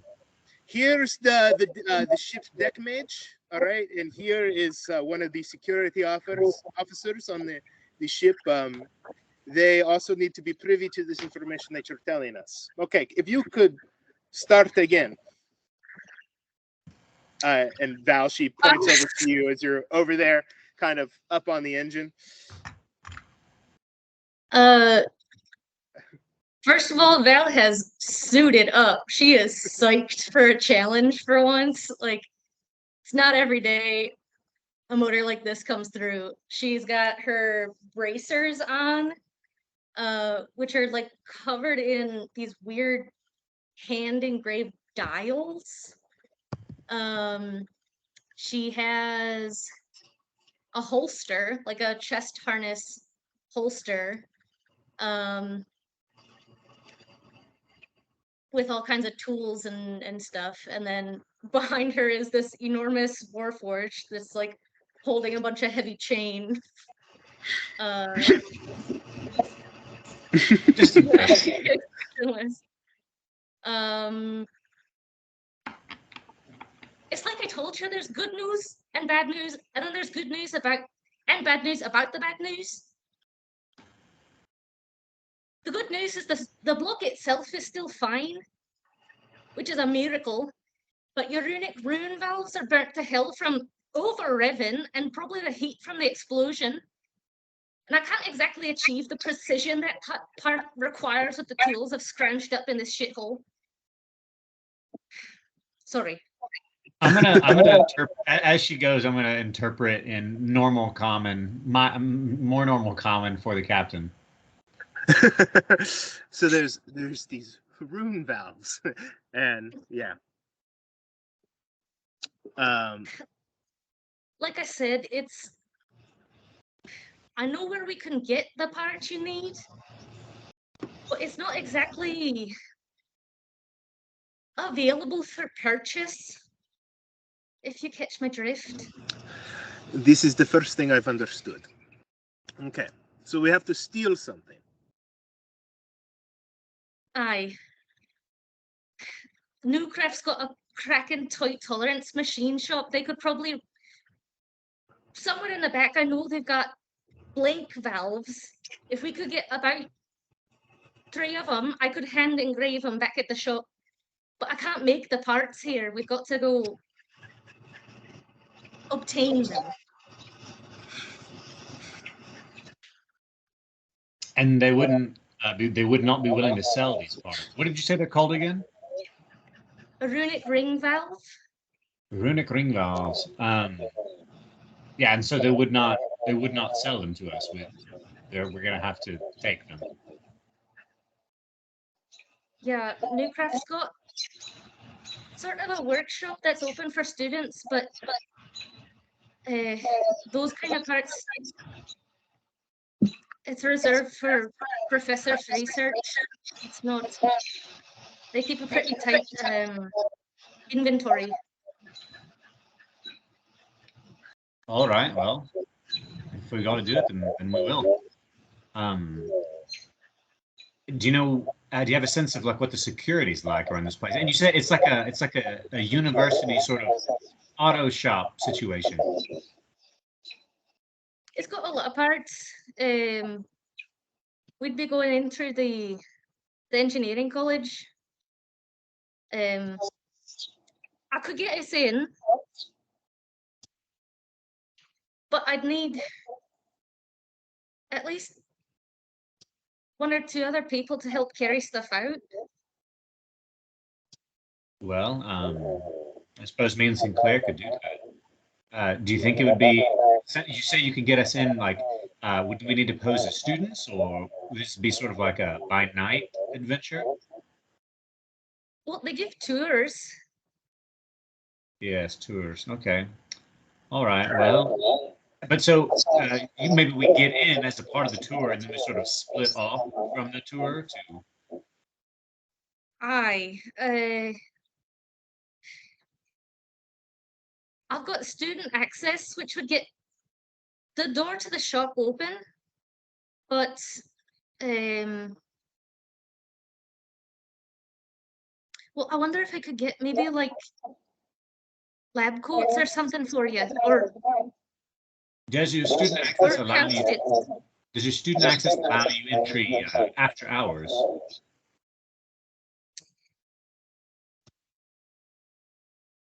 Here's the ship's deck mage. All right, and here is one of the security officers on the ship. They also need to be privy to this information that you're telling us. Okay, if you could start again. And Val, she points over to you as you're over there, kind of up on the engine. First of all, Val has suited up. She is psyched for a challenge for once. Like, it's not every day a motor like this comes through. She's got her bracers on, which are like covered in these weird hand engraved dials. She has a holster, like a chest harness holster, with all kinds of tools and stuff. And then behind her is this enormous warforge that's like holding a bunch of heavy chain. Just it's like I told you, there's good news and bad news, and then there's good news about and bad news about the bad news. The good news is the block itself is still fine, which is a miracle, but your runic rune valves are burnt to hell from over-revving and probably the heat from the explosion. And I can't exactly achieve the precision that part requires with the tools I've scrounged up in this shithole. Sorry. I'm gonna as she goes. I'm gonna interpret in normal common, more normal common for the captain. So there's these rune valves, and yeah. Like I said, I know where we can get the parts you need, but it's not exactly available for purchase, if you catch my drift. This is the first thing I've understood. Okay, so we have to steal something. Aye. Newcraft's got a cracking tight tolerance machine shop. They could probably, somewhere in the back, I know they've got blank valves. If we could get about 3 of them, I could hand engrave them back at the shop. But I can't make the parts here. We've got to go obtain them. And they wouldn't. They would not be willing to sell these parts. What did you say they're called again? A runic ring valve. Runic ring valves. Yeah, and so they would not sell them to us. We're gonna have to take them. Yeah, Newcraft's got sort of a workshop that's open for students, but those kind of parts, it's reserved for professors' research. It's not. They keep a pretty tight inventory. All right. Well, if we got to do it, then we will. Do you know? Do you have a sense of like what the security's like around this place? And you said it's like a university sort of auto shop situation. It's got a lot of parts. We'd be going in through the engineering college. I could get us in, but I'd need at least 1 or 2 other people to help carry stuff out. Well, I suppose me and Sinclair could do that. Do you think it would be? You say you could get us in. Like, would we need to pose as students, or would this be sort of like a by night adventure? Well, they give tours. Yes, tours. Okay. All right. Well, but so maybe we get in as a part of the tour, and then we sort of split off from the tour to. Aye. I've got student access, which would get the door to the shop open, but well, I wonder if I could get maybe like lab coats or something for you, or Does your student access allow you? Does your student access allow you entry after hours?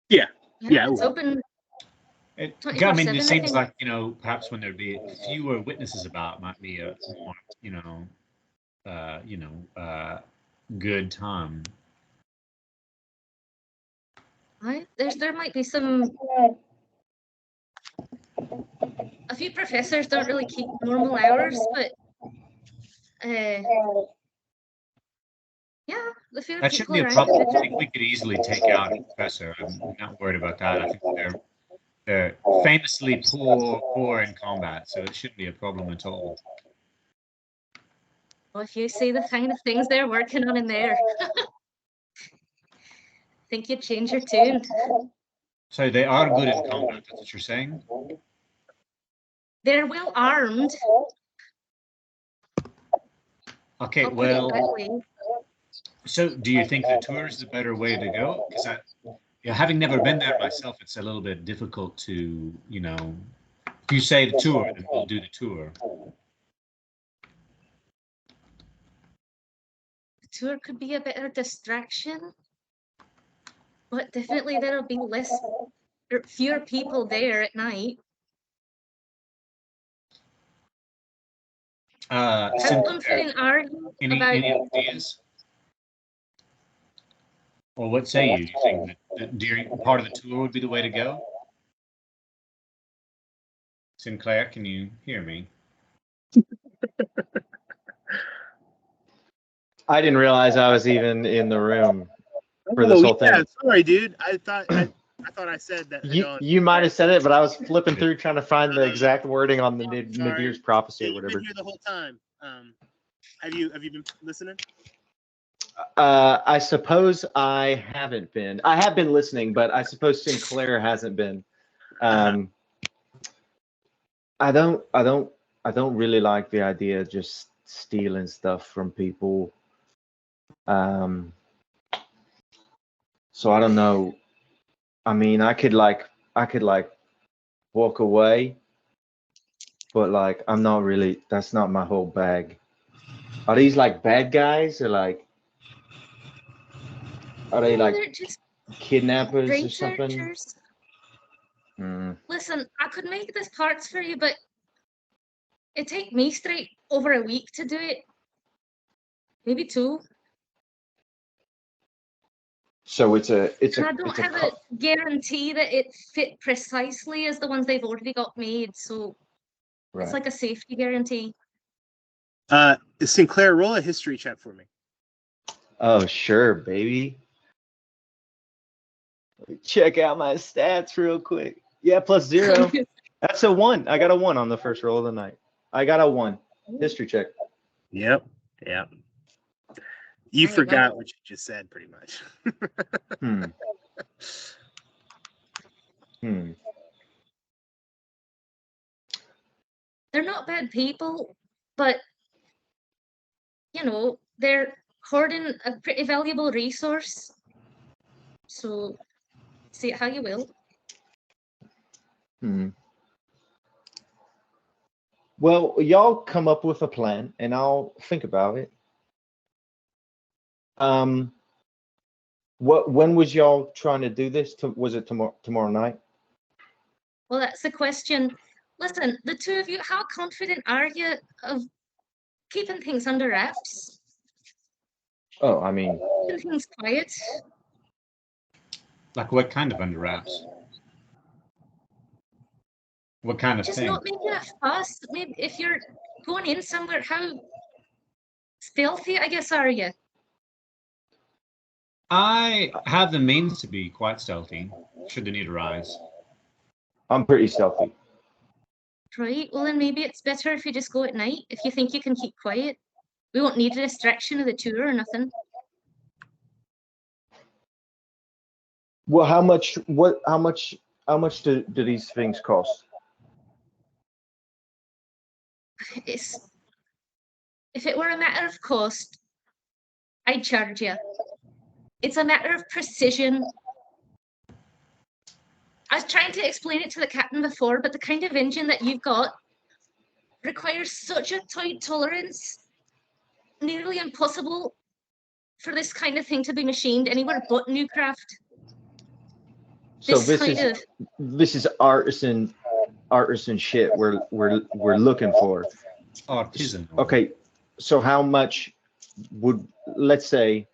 Yeah. It's open. I mean, it seems like, perhaps when there'd be fewer witnesses about, it might be a more, good time. There might be some. A few professors don't really keep normal hours, but yeah, the fewer that shouldn't be a problem. I think we could easily take out a professor. I'm not worried about that. I think they're famously poor in combat, so it shouldn't be a problem at all. Well, if you see the kind of things they're working on in there, think you'd change your tune. So they are good in combat, that's what you're saying? They're well armed. Okay, well, so do you think the tour is the better way to go? Because having never been there myself, it's a little bit difficult to, if you say the tour, then we'll do the tour. The tour could be a better distraction, but definitely there'll be fewer people there at night. Any ideas? Or what say you? You think that during part of the tour would be the way to go? Sinclair, can you hear me? I didn't realize I was even in the room for this whole thing. Sorry, dude. I thought I said that. You might have said it, but I was flipping through trying to find the exact wording on the Nadir's prophecy or whatever. You've been here the whole time. Have you been listening? I suppose I haven't been. I have been listening, but I suppose Sinclair hasn't been. I don't really like the idea of just stealing stuff from people. So I don't know. I mean, I could walk away, but like I'm not really. That's not my whole bag. Are these like bad guys or like? Are they like kidnappers or something? Listen, I could make this parts for you, but it'd take me straight over a week to do it. Maybe 2. So it's a. I don't have a guarantee that it fit precisely as the ones they've already got made, so it's like a safety guarantee. Sinclair, roll a history check for me. Oh, sure, baby. Check out my stats real quick. Yeah, +0. That's a 1. I got a 1 on the first roll of the night. I got a 1. History check. Yep. You forgot what you just said, pretty much. they're not bad people, but you know, they're hoarding a pretty valuable resource. So see it how you will. Well, y'all come up with a plan, and I'll think about it. When was y'all trying to do this? Was it tomorrow night? Well, that's the question. Listen, the two of you, how confident are you of keeping things under wraps? Oh, I mean, Keeping things quiet? Like what kind of under wraps? What kind of Just thing? not making a fuss. Maybe if you're going in somewhere, how stealthy, I guess, are you? I have the means to be quite stealthy, should the need arise. I'm pretty stealthy. Right, well then maybe it's better if you just go at night, if you think you can keep quiet. We won't need a distraction of the tour or nothing. Well, how much do these things cost? If it were a matter of cost, I'd charge you. It's a matter of precision. I was trying to explain it to the captain before, but the kind of engine that you've got requires such a tight tolerance, nearly impossible for this kind of thing to be machined anywhere but Newcraft. So this is artisan shit we're looking for. Artisan. Okay, so how much would, let's say,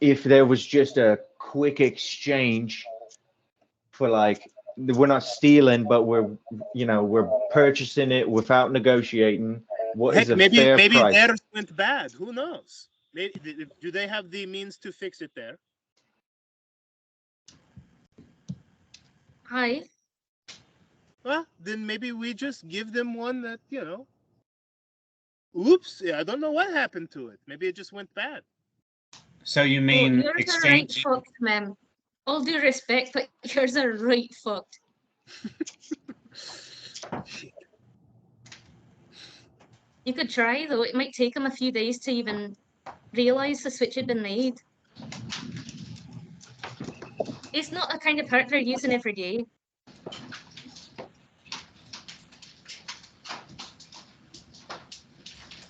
if there was just a quick exchange for, like, we're not stealing, but we're purchasing it without negotiating. What is a fair maybe price? theirs went bad. Who knows? Maybe, do they have the means to fix it there? Hi. Well, then maybe we just give them one that, oops, I don't know what happened to it. Maybe it just went bad. So you mean yours exchange? are right fucked, ma'am. All due respect, but yours are right fucked. You could try, though. It might take them a few days to even realize the switch had been made. It's not a kind of part they're using every day.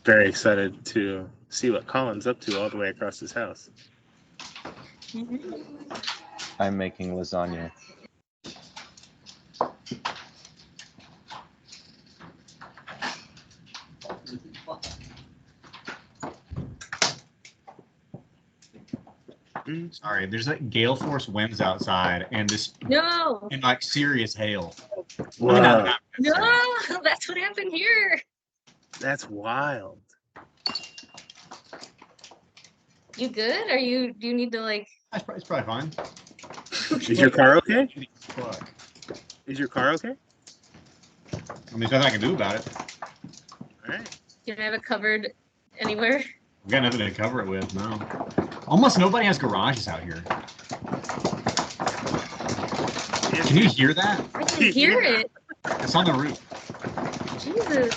Very excited to see what Colin's up to all the way across his house. I'm making lasagna. Sorry, there's like gale force winds outside and like serious hail. Wow. No, that's what happened here. That's wild. You good? Do you need to, like? It's probably fine. Is your car okay? Is your car okay? I mean, there's nothing I can do about it. All right. You don't have it covered anywhere? I've got nothing to cover it with, no. Almost nobody has garages out here. Can you hear that? I can hear it. It's on the roof. Jesus.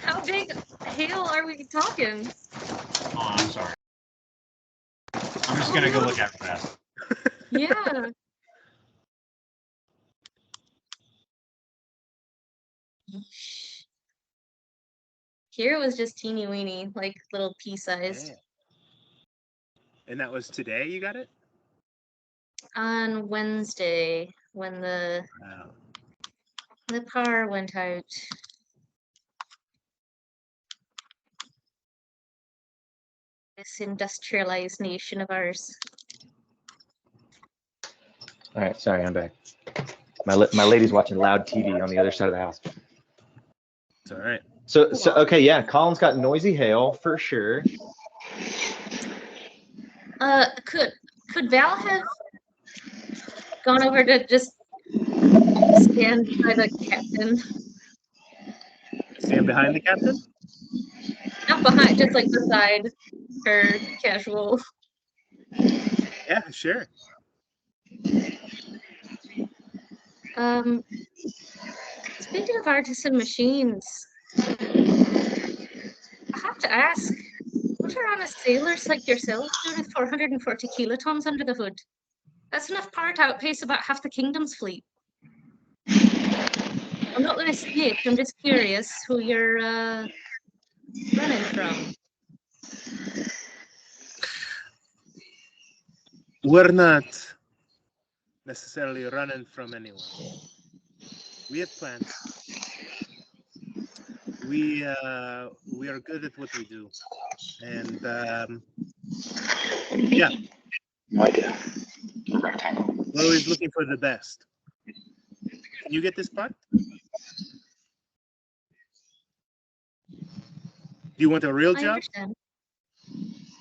How big hail are we talking? Oh, I'm sorry. I'm just gonna go look after that. Yeah. Here was just teeny weeny, like little pea-sized. Yeah. And that was today you got it? On Wednesday, when the power went out. This industrialized nation of ours. All right, sorry, I'm back. My lady's watching loud TV on the other side of the house. It's all right. So okay, yeah, Colin's got noisy hail for sure. Could Val have gone over to just stand by the captain? Stand behind the captain? Not behind, just like beside her, casual. Yeah, sure. Speaking of artisan machines, I have to ask, what are honest sailors like yourself doing with 440 kilotons under the hood? That's enough power to outpace about half the kingdom's fleet. I'm not going to snitch, I'm just curious who you're running from. We're not necessarily running from anyone. We have plans. We are good at what we do, and yeah, No idea. A rectangle. we're always looking for the best. Can you get this part? Do you want a real I job? understand.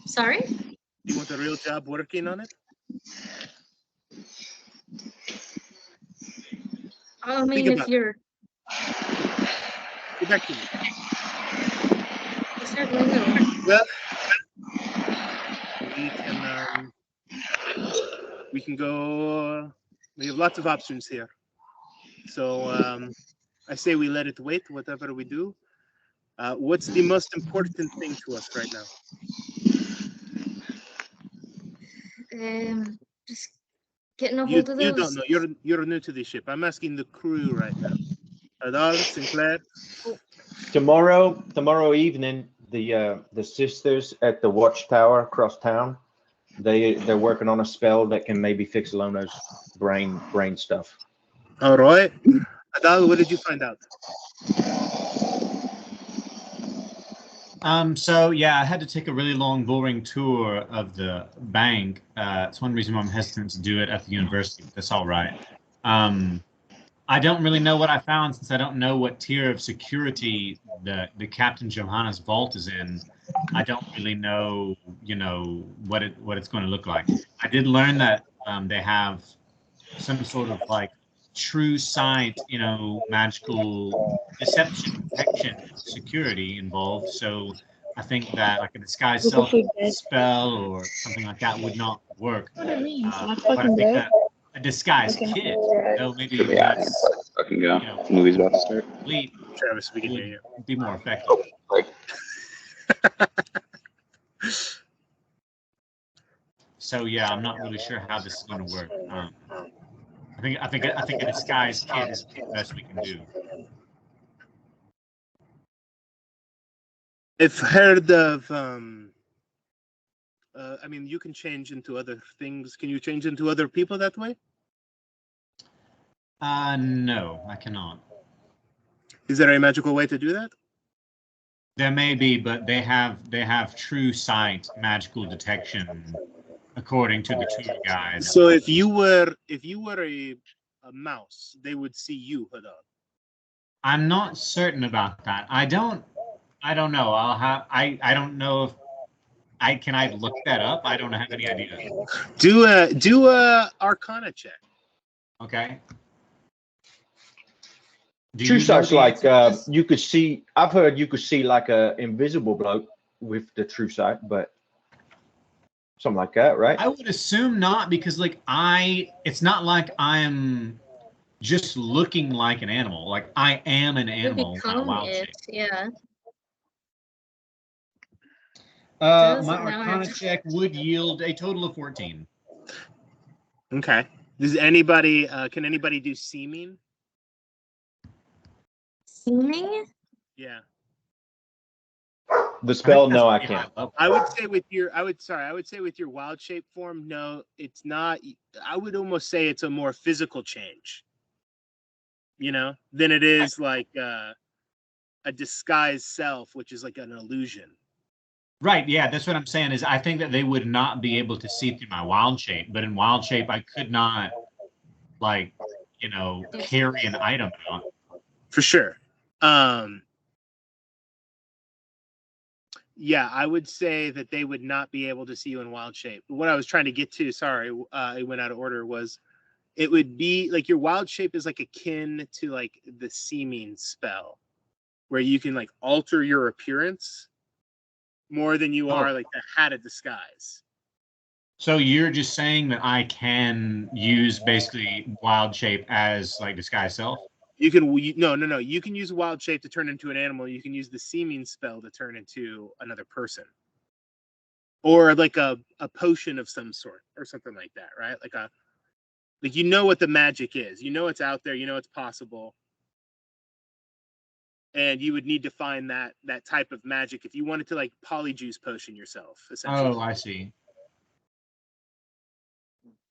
Sorry? Do you want a real job working on it? I mean, Think if about you're... Get back to me. I certainly will. Well, we can go. We have lots of options here. So I say we let it wait. Whatever we do. What's the most important thing to us right now? Just getting a hold of those. You don't know. You're new to this ship. I'm asking the crew right now. Adal, Sinclair. Tomorrow evening, the sisters at the watchtower across town, they're working on a spell that can maybe fix Lono's brain stuff. All right. Adal, what did you find out? So yeah, I had to take a really long, boring tour of the bank. It's one reason why I'm hesitant to do it at the university. That's all right. I don't really know what I found since I don't know what tier of security the Captain Johanna's vault is in. I don't really know, what it's going to look like. I did learn that they have some sort of like true sight, magical deception, protection, security involved. So I think that like a disguise self spell or something like that would not work. But I think that a disguise kit, though maybe less, Fucking go. Movie's about to start. Travis, we can hear you. Be more effective. So yeah, I'm not really sure how this is going to work. I think a disguise kit is the best we can do. I've heard of. I mean, you can change into other things. Can you change into other people that way? No, I cannot. Is there a magical way to do that? There may be, but they have true sight, magical detection, according to the tour guide. So if you were a mouse, they would see you, Hadad. I'm not certain about that. I don't know. I don't know if can I look that up? I don't have any idea. Do a Arcana check. Okay. True sight's like you could see. I've heard you could see like a invisible bloke with the true sight, but something like that, right? I would assume not, because like it's not like I'm just looking like an animal. Like I am an animal. Wild shape. Yeah. My Arcana check would yield a total of 14. Okay. Does anybody? Can anybody do seeming? Seeming? Yeah. The spell, no, I can't. I would say with your, I would say with your wild shape form, no, it's not. I would almost say it's a more physical change, than it is like a disguised self, which is like an illusion. Right, yeah, that's what I'm saying. Is I think that they would not be able to see through my wild shape, but in wild shape, I could not, like, carry an item out. For sure. Yeah, I would say that they would not be able to see you in wild shape. What I was trying to get to, sorry, it went out of order, was it would be like your wild shape is like akin to like the seeming spell, where you can like alter your appearance more than you are like the hat of disguise. So you're just saying that I can use basically wild shape as like disguise self? You can no. You can use wild shape to turn into an animal. You can use the seeming spell to turn into another person, or like a potion of some sort, or something like that, right? Like you know what the magic is. You know it's out there. You know it's possible, and you would need to find that type of magic if you wanted to like polyjuice potion yourself. Essentially. Oh, I see.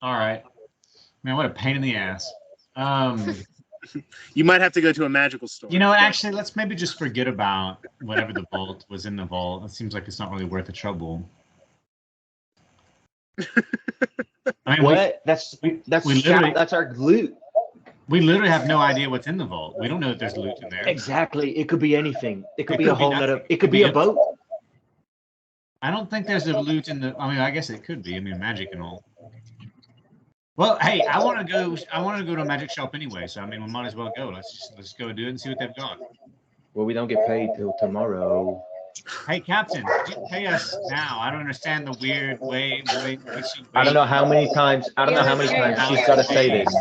All right. Man, what a pain in the ass. You might have to go to a magical store. You know, actually, let's maybe just forget about whatever the vault was in the vault. It seems like it's not really worth the trouble. I mean, what? That's our loot. We literally have no idea what's in the vault. We don't know that there's loot in there. Exactly. It could be anything. It could be a whole nother. It could be a boat. I don't think there's a loot in the. I mean, I guess it could be. I mean, magic and all. Well, hey, I want to go to a magic shop anyway. So I mean, we might as well go. Let's go do it and see what they've got. Well, we don't get paid till tomorrow. Hey, Captain, you pay us now. I don't understand the weird way. I don't know how many times. She's got to say this.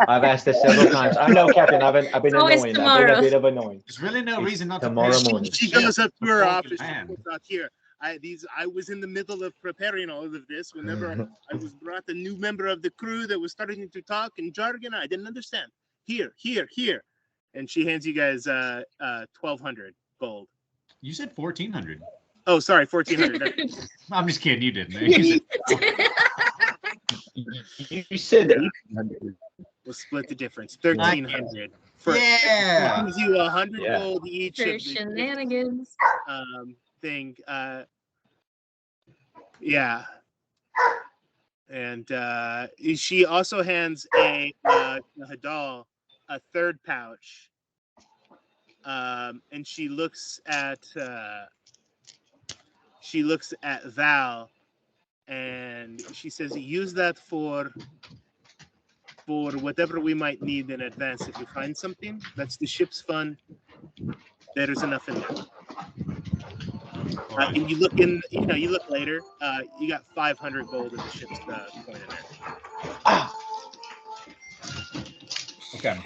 I've asked this several times. I know, Captain. I've been annoying. I've been a bit of annoying. There's really no reason not tomorrow to pay. morning. She goes up to her office. She puts out here. I was in the middle of preparing all of this whenever I was brought a new member of the crew that was starting to talk in jargon. I didn't understand. Here. And she hands you guys 1,200 gold. You said 1,400. Oh, sorry, 1,400. I'm just kidding. You didn't. You said 1,800. We'll split the difference. 1,300. Yeah. Gives you 100 gold each. For shenanigans. Thing. Yeah. And she also hands a Hadal a third pouch. And she looks at Val, and she says, "Use that for whatever we might need in advance. If you find something, that's the ship's fund. There is enough in there." And you look later. You got 500 gold in the ship's coin in there. Okay.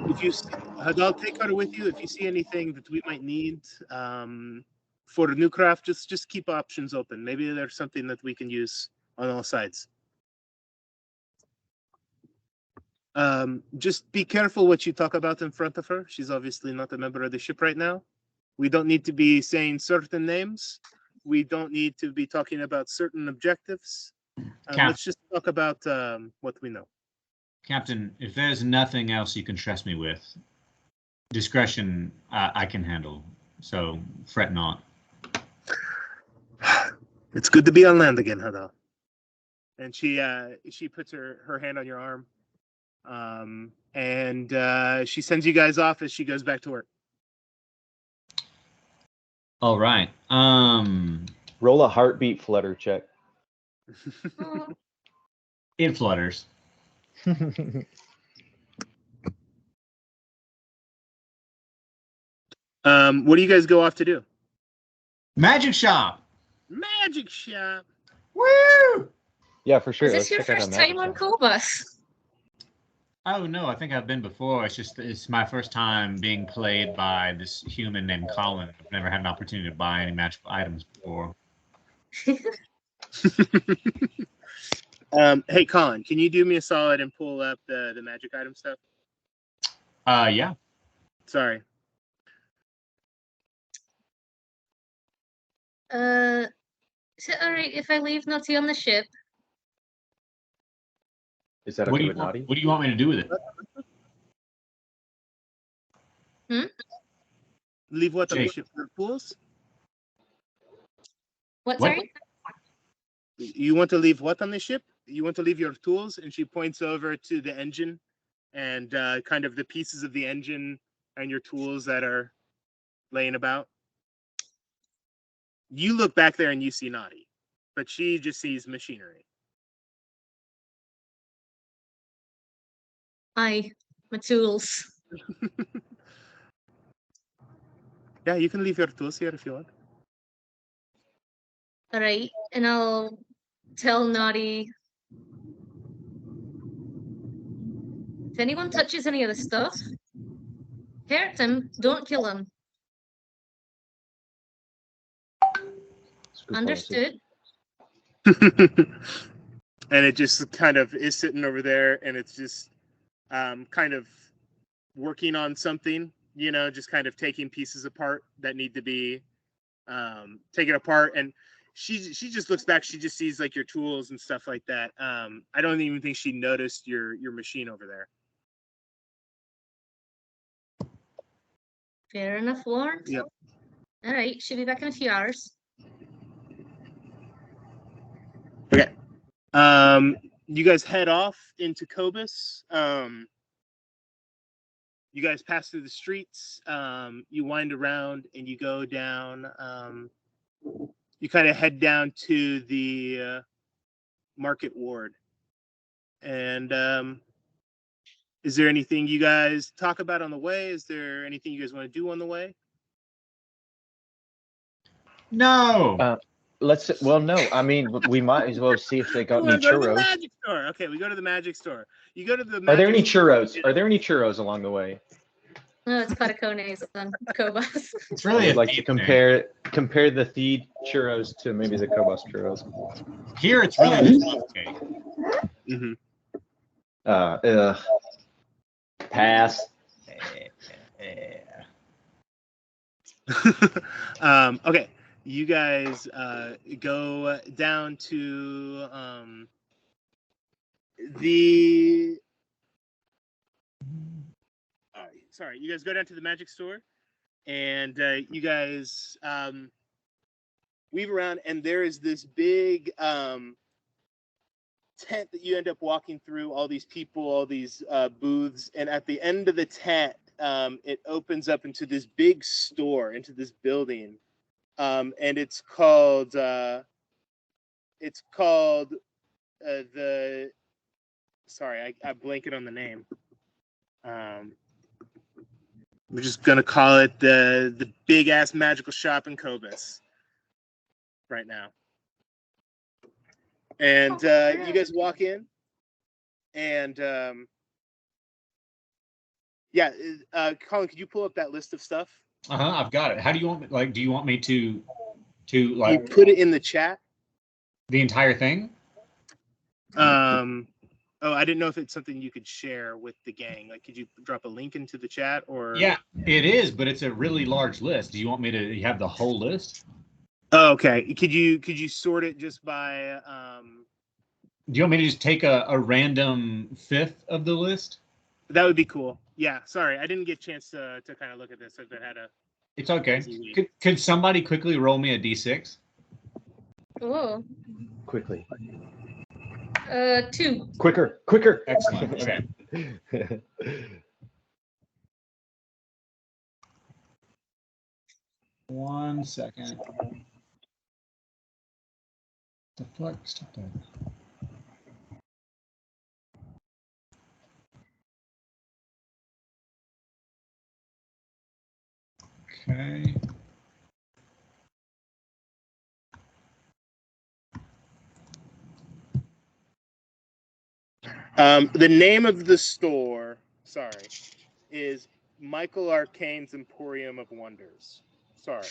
If you, Hadal, take her with you. If you see anything that we might need for a new craft, just keep options open. Maybe there's something that we can use on all sides. Just be careful what you talk about in front of her. She's obviously not a member of the ship right now. We don't need to be saying certain names. We don't need to be talking about certain objectives. Let's just talk about what we know. Captain, if there's nothing else you can trust me with, discretion I can handle. So fret not. It's good to be on land again, Hadal. And she puts her hand on your arm. And she sends you guys off as she goes back to work. All right. Roll a heartbeat flutter check. It flutters. What do you guys go off to do? Magic shop. Magic shop. Woo! Yeah, for sure. Is this your first time on Cobus? Oh no, I think I've been before. It's my first time being played by this human named Colin. I've never had an opportunity to buy any magical items before. Hey Colin, can you do me a solid and pull up the magic item stuff? Yeah. Sorry. Is it all right if I leave Nutty on the ship? Is that okay with Naughty? What do you want me to do with it? Leave what on the ship? Your tools? What, sorry? You want to leave what on the ship? You want to leave your tools? And she points over to the engine and kind of the pieces of the engine and your tools that are laying about. You look back there and you see Naughty, but she just sees machinery. Aye, my tools. Yeah, you can leave your tools here if you want. All right, and I'll tell Naughty. If anyone touches any of the stuff, hurt him, don't kill him. Understood? And it just kind of is sitting over there, and it's just kind of working on something, you know, just kind of taking pieces apart that need to be taken apart. And she just looks back. She just sees like your tools and stuff like that. I don't even think she noticed your machine over there. Fair enough, Lawrence. Yep. All right, she'll be back in a few hours. Okay. You guys head off into Cobus. You guys pass through the streets. You wind around and you go down. You kind of head down to the market ward. And is there anything you guys talk about on the way? Is there anything you guys want to do on the way? No. Well, no. I mean, we might as well see if they got any Go to the churros. magic store. Okay, we go to the magic store. You go to the. Are there any magic store. churros? Are there any churros along the way? No, it's patacones on Cobas. It's really I'd like to compare the Theed churros to maybe the Cobos churros. Here it's really okay. Mm-hmm. Pass. Okay, you guys go down to the. Sorry, you guys go down to the magic store, and you guys weave around, and there is this big tent that you end up walking through. All these people, all these booths, and at the end of the tent, it opens up into this big store, into this building, and it's called the. Sorry, I blanket on the name. We're just gonna call it the big ass magical shop in Cobus right now. And you guys walk in, and yeah, Colin, could you pull up that list of stuff? I've got it. How do you want me? Like, do you want me to like? You put it in the chat. The entire thing. Oh, I didn't know if it's something you could share with the gang. Like, could you drop a link into the chat or? Yeah, it is, but it's a really large list. Do you want me to have the whole list? Oh, okay. Could you sort it just by? Do you want me to just take a random fifth of the list? That would be cool. Yeah. Sorry, I didn't get a chance to kind of look at this. I've had a. It's okay. Could somebody quickly roll me a d6? Oh. Quickly. 2. Quicker. Excellent. Okay. 1 second. The fuck? Stop that. Okay. The name of the store, is Michael Arcane's Emporium of Wonders. Sorry.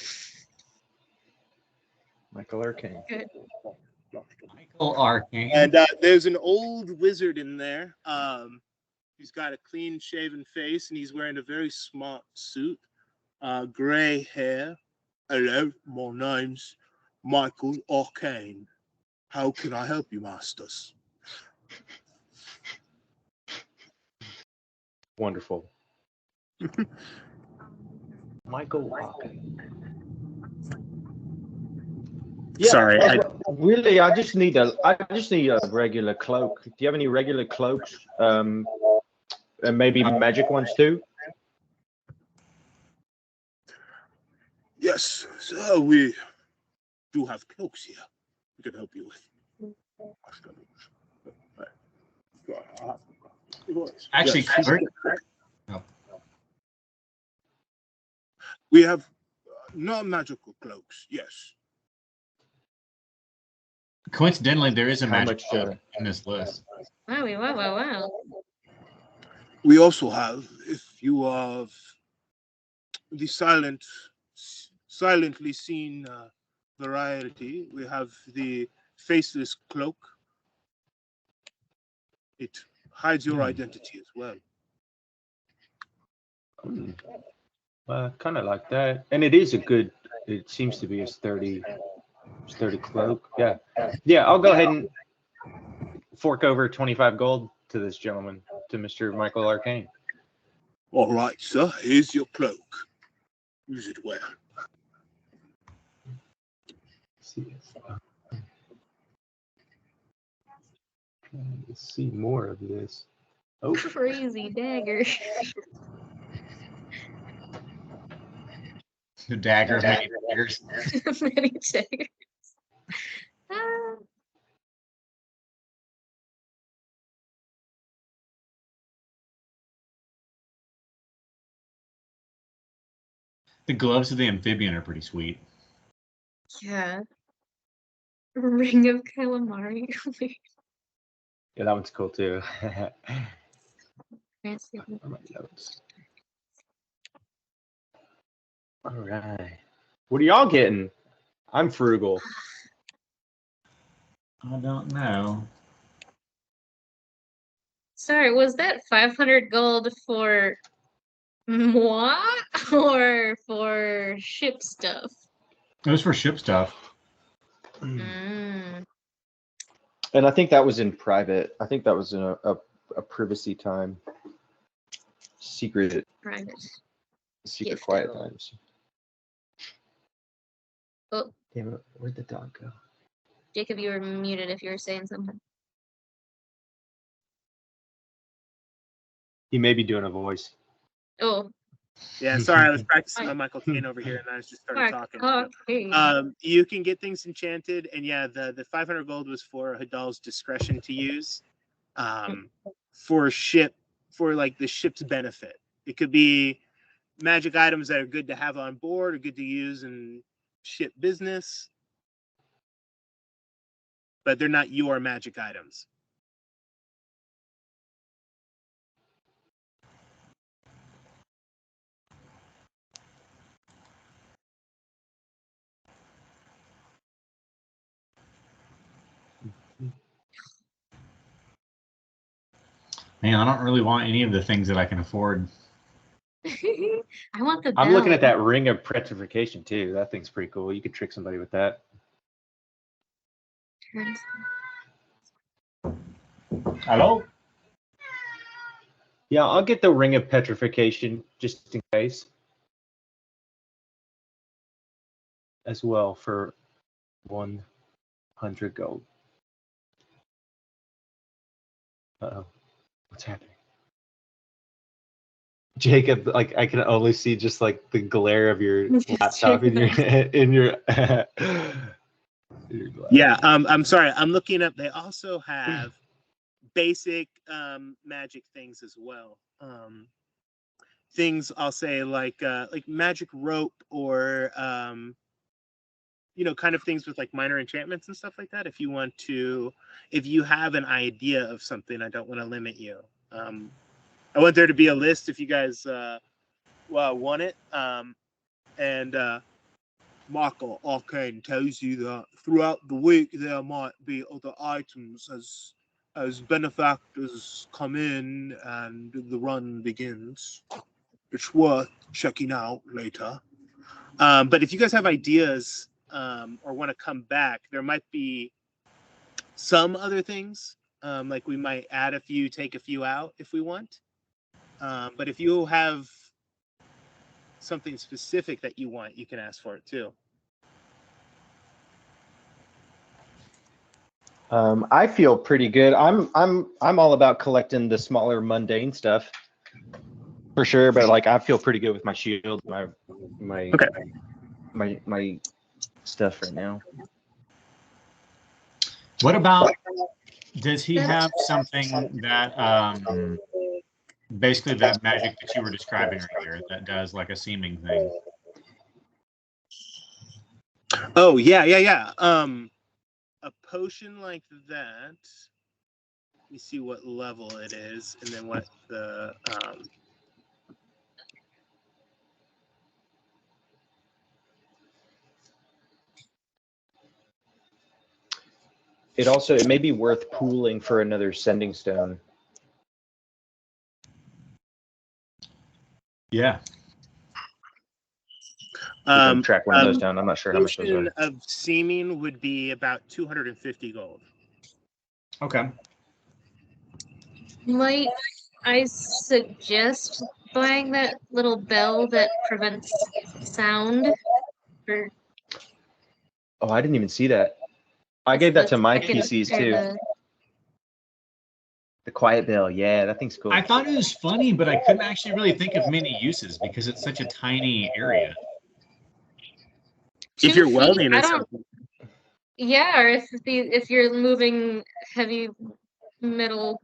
Michael Arcane. Good. Michael Arcane. And there's an old wizard in there. He's got a clean-shaven face, and he's wearing a very smart suit. Gray hair. Hello, my name's Michael Arcane. How can I help you, masters? Wonderful. Michael Arcane. Yeah, sorry. I just need a regular cloak. Do you have any regular cloaks? And maybe magic ones too? Yes, sir, we do have cloaks here. We can help you with. Actually, yes. We have Not magical cloaks, yes. Coincidentally, there is a How magic much, cloak in this list. Wow. We also have, if you have the silently seen variety, we have the faceless cloak. It hides your identity as well. Kind of like that, and it is a good. It seems to be a sturdy cloak. Yeah. I'll go ahead and fork over 25 gold to this gentleman, to Mr. Michael Arcane. All right, sir. Here's your cloak. Use it well. Let's see more of this. Oh, Crazy dagger. The dagger of many daggers. Many daggers. Ah. The gloves of the amphibian are pretty sweet. Yeah. Ring of calamari. yeah, that one's cool too. Fancy. My notes. All right. What are y'all getting? I'm frugal. I don't know. Sorry, was that 500 gold for moi or for ship stuff? It was for ship stuff. Mm. And I think that was in private. I think that was in a privacy time. Secret Gift. quiet times. Oh, Damn it, where'd the dog go? Jacob, you were muted if you were saying something. He may be doing a voice. Oh. Yeah, sorry, I was practicing my Michael Caine over here, and I just started talking. Okay. You can get things enchanted, and yeah, the 500 gold was for Hadal's discretion to use, for like the ship's benefit. It could be magic items that are good to have on board or good to use in ship business, but they're not your magic items. Man, I don't really want any of the things that I can afford. I want the bell. I'm looking at that ring of petrification too. That thing's pretty cool. You could trick somebody with that. Hello? Yeah, I'll get the ring of petrification just in case. As well for 100 gold. Uh-oh. What's happening? Jacob, like I can only see just like the glare of your laptop in your Yeah, I'm sorry. I'm looking up. They also have basic magic things as well. Things I'll say like magic rope or kind of things with like minor enchantments and stuff like that. If you have an idea of something, I don't want to limit you. I want there to be a list if you guys want it. And Michael Arcane tells you that throughout the week there might be other items as benefactors come in and the run begins. It's worth checking out later. But if you guys have ideas or want to come back, there might be some other things. Like we might add a few, take a few out if we want. But if you have something specific that you want, you can ask for it too. I feel pretty good. I'm all about collecting the smaller mundane stuff for sure, but like I feel pretty good with my shield, my stuff right now. What about, does he have something that basically that magic that you were describing earlier that does like a seeming thing? Oh yeah. A potion like that. Let me see what level it is, and then what the It may be worth pooling for another sending stone. Yeah. Track one of those down. I'm not sure how much those potion are. of seeming would be about 250 gold. Okay. Might I suggest buying that little bell that prevents sound? Or Oh, I didn't even see that. I gave that to my I could- PCs or too. The quiet bell, yeah, that thing's cool. I thought it was funny, but I couldn't actually really think of many uses because it's such a tiny area. If you're 2 feet? welding I or don't. something. Yeah, or if you're moving heavy metal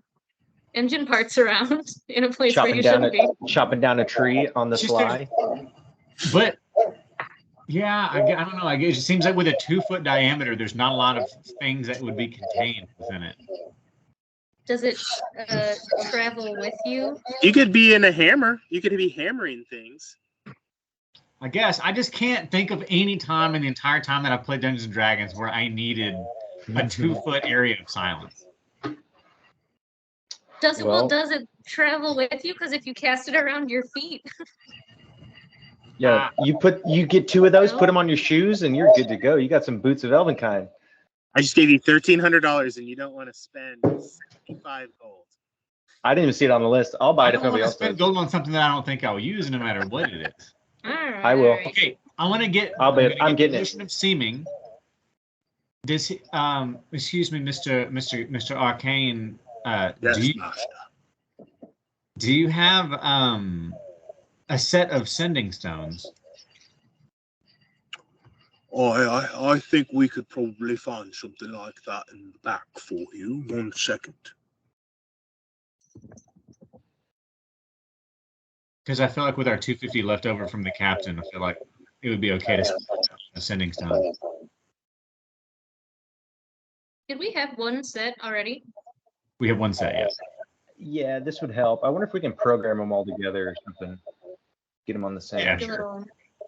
engine parts around in a place where you shouldn't be. Chopping down a tree on the fly. But yeah, I don't know. I guess it seems like with a 2-foot diameter, there's not a lot of things that would be contained within it. Does it travel with you? You could be in a hammer. You could be hammering things. I guess I just can't think of any time in the entire time that I played Dungeons and Dragons where I needed a 2-foot area of silence. Does it travel with you? Because if you cast it around your feet. Yeah, you get 2 of those, put them on your shoes, and you're good to go. You got some boots of Elvenkind. I just gave you $1,300, and you don't want to spend 75 gold. I didn't even see it on the list. I'll buy it if nobody else does. I don't want to spend gold on something that I don't think I'll use, no matter what it is. I will. Okay, I want to get. I'm getting it. Potion of seeming. Does excuse me, Mr. Arcane? Yes, do you have a set of sending stones? I think we could probably find something like that in the back for you. 1 second. Because I feel like with our 250 left over from the captain, I feel like it would be okay to spend a sending stone. Did we have 1 set already? We have 1 set, yes. Yeah, this would help. I wonder if we can program them all together or something. Get them on the same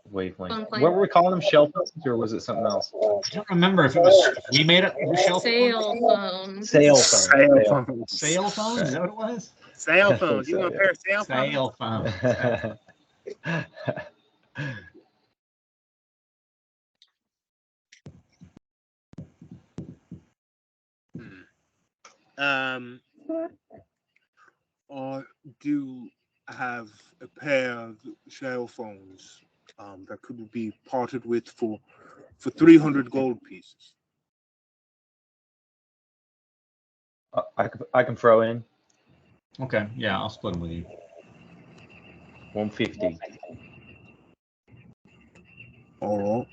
wavelength. What were we calling them? Shell phones, or was it something else? I don't remember if it was if we made it shell Sail phones. Sail phones. Sail phones? Is that what it was? Sail phones. You want a pair of sail phones? Sail phones. I do have a pair of shell phones that could be parted with for 300 gold pieces. I can throw in. Okay, yeah, I'll split them with you. 150. All right.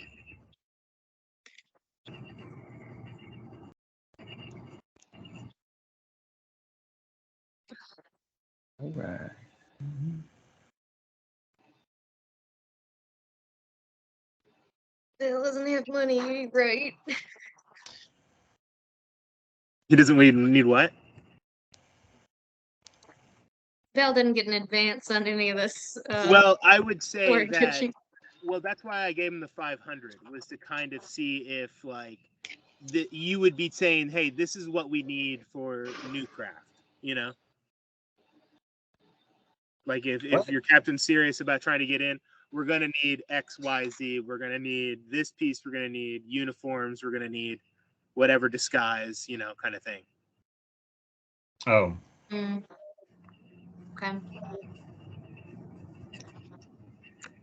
All right. Bill doesn't have money, right? He doesn't need what? Val didn't get an advance on any of this. Well, I would say that. Kitchen. Well, that's why I gave him the 500, was to kind of see if like you would be saying, "Hey, this is what we need for new craft," you know. Like if your captain's serious about trying to get in, we're gonna need X, Y, Z. We're gonna need this piece. We're gonna need uniforms. We're gonna need whatever disguise, you know, kind of thing. Oh. Okay.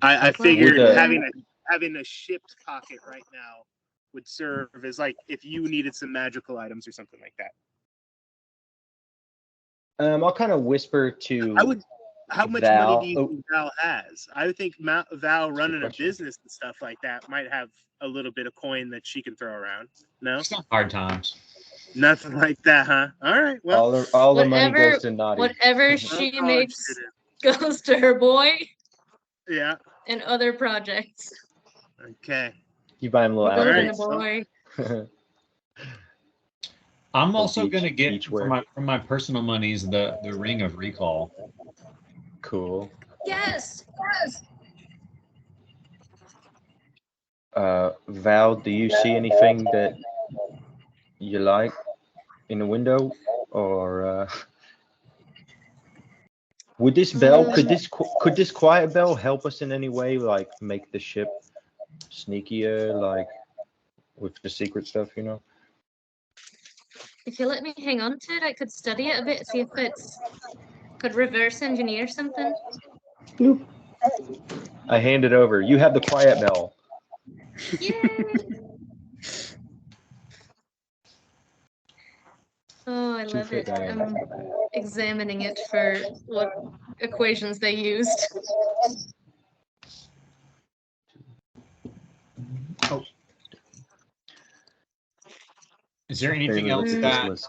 I figured having a shipped pocket right now would serve as like if you needed some magical items or something like that. I'll kind of whisper to. How much Val. money do you think Val has? I would think Val running a business and stuff like that might have a little bit of coin that she can throw around. No? It's not hard times. Nothing like that, huh? All right. Well, all the money goes to Naughty. Whatever she makes goes to her boy. Yeah. And other projects. Okay. You buy him little Golden outfits. boy. I'm also gonna get beachwear. from my personal monies the Ring of Recall. Cool. Yes. Val, do you see anything that you like in the window, or would this bell? Could this quiet bell help us in any way? Like make the ship sneakier, like with the secret stuff, you know? If you let me hang on to it, I could study it a bit, see if it's could reverse engineer something. Bloop. I hand it over. You have the quiet bell. Yay! Oh, I love it. I'm examining it for what equations they used. Oh. Is there anything else that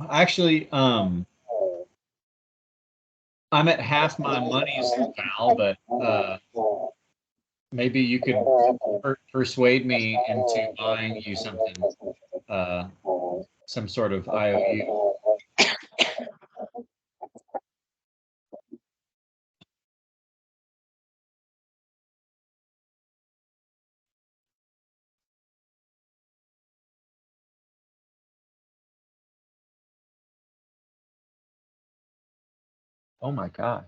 actually I'm at half my monies, Val, but maybe you could persuade me into buying you something, some sort of IOU. Oh my gosh.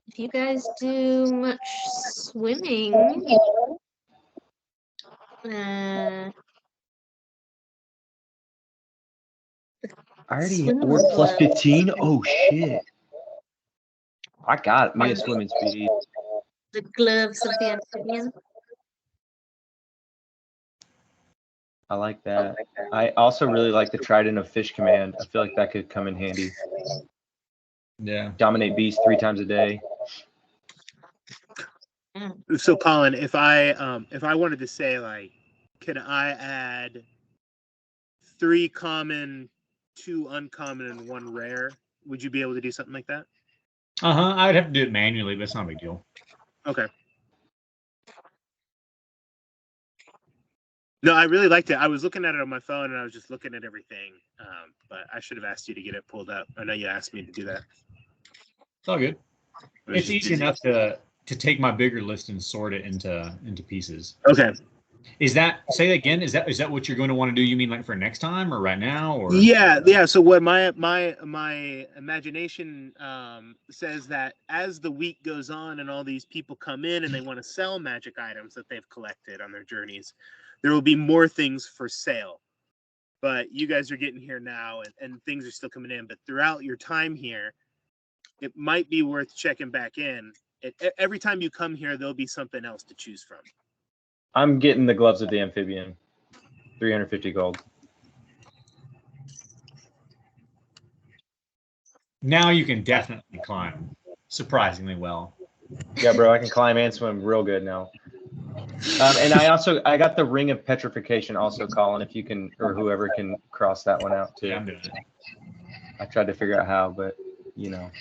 If you guys do much swimming, we're plus 15. Oh shit! I got me a swimming speed. The gloves of the amphibian. I like that. I also really like the Trident of Fish Command. I feel like that could come in handy. Yeah. Dominate beasts 3 times a day. So Colin, if I wanted to say, like, can I add 3 common, 2 uncommon, and 1 rare? Would you be able to do something like that? I'd have to do it manually, but it's not a big deal. Okay. No, I really liked it. I was looking at it on my phone, and I was just looking at everything. But I should have asked you to get it pulled up. I know you asked me to do that. It's all good. It's easy enough to take my bigger list and sort it into pieces. Okay. Is that, say that again? Is that what you're going to want to do? You mean like for next time or right now? Or yeah. So what my imagination says that as the week goes on and all these people come in and they want to sell magic items that they've collected on their journeys, there will be more things for sale. But you guys are getting here now, and things are still coming in. But throughout your time here, it might be worth checking back in. Every time you come here, there'll be something else to choose from. I'm getting the gloves of the amphibian. 350 gold. Now you can definitely climb surprisingly well. Yeah, bro, I can climb and swim real good now. And I got the Ring of Petrification also, Colin, if you can, or whoever can cross that one out too. Yeah, I'm doing it. I tried to figure out how, but you know.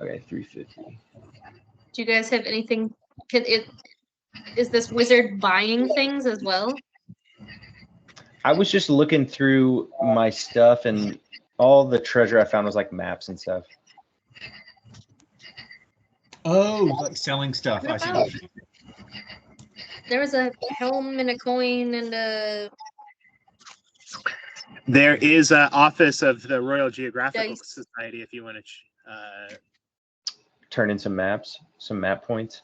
Okay, 350. Do you guys have anything? Is this wizard buying things as well? I was just looking through my stuff, and all the treasure I found was like maps and stuff. Oh, like selling stuff. I see. There was a helm and a coin and a. There is an office of the Royal Geographical Society if you want to turn in some maps, some map points.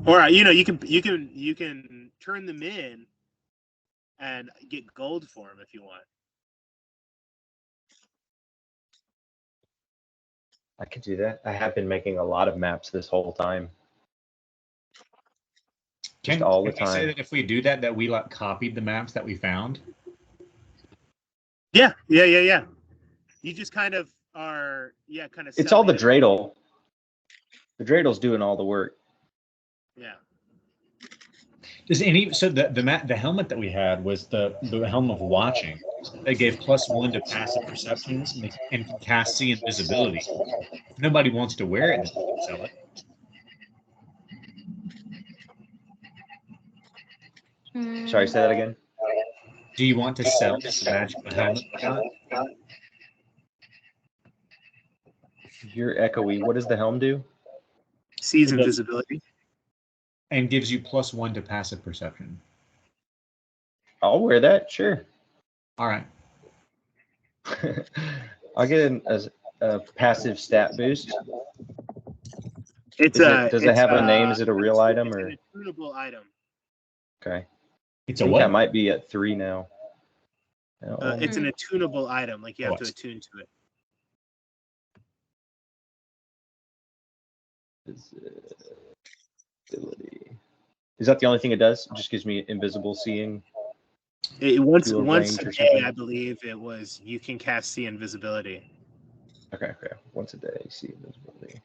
Or you can turn them in and get gold for them if you want. I could do that. I have been making a lot of maps this whole time. Just all the time. Can you say that if we do that, that we like copied the maps that we found? Yeah. You just kind of are, kind of. It's all the dreidel. The dreidels doing all the work. Yeah. Does any so the helmet that we had was the helm of watching. They gave +1 to passive perceptions and can cast see invisibility. If nobody wants to wear it, then we can sell it. Sorry, say that again. Do you want to sell this magical helmet we got? You're echoey. What does the helm do? Sees invisibility. And gives you +1 to passive perception. I'll wear that, sure. All right. I'll get a passive stat boost. Does it have a name? Is it a real item or? It's an attunable item. Okay. It's I a think what? I might be at 3 now. It's an attunable item, like you have to attune to it. Ability. Is that the only thing it does? It just gives me invisible seeing. Once a day, I believe it was. You can cast see invisibility. Okay. Once a day, see invisibility.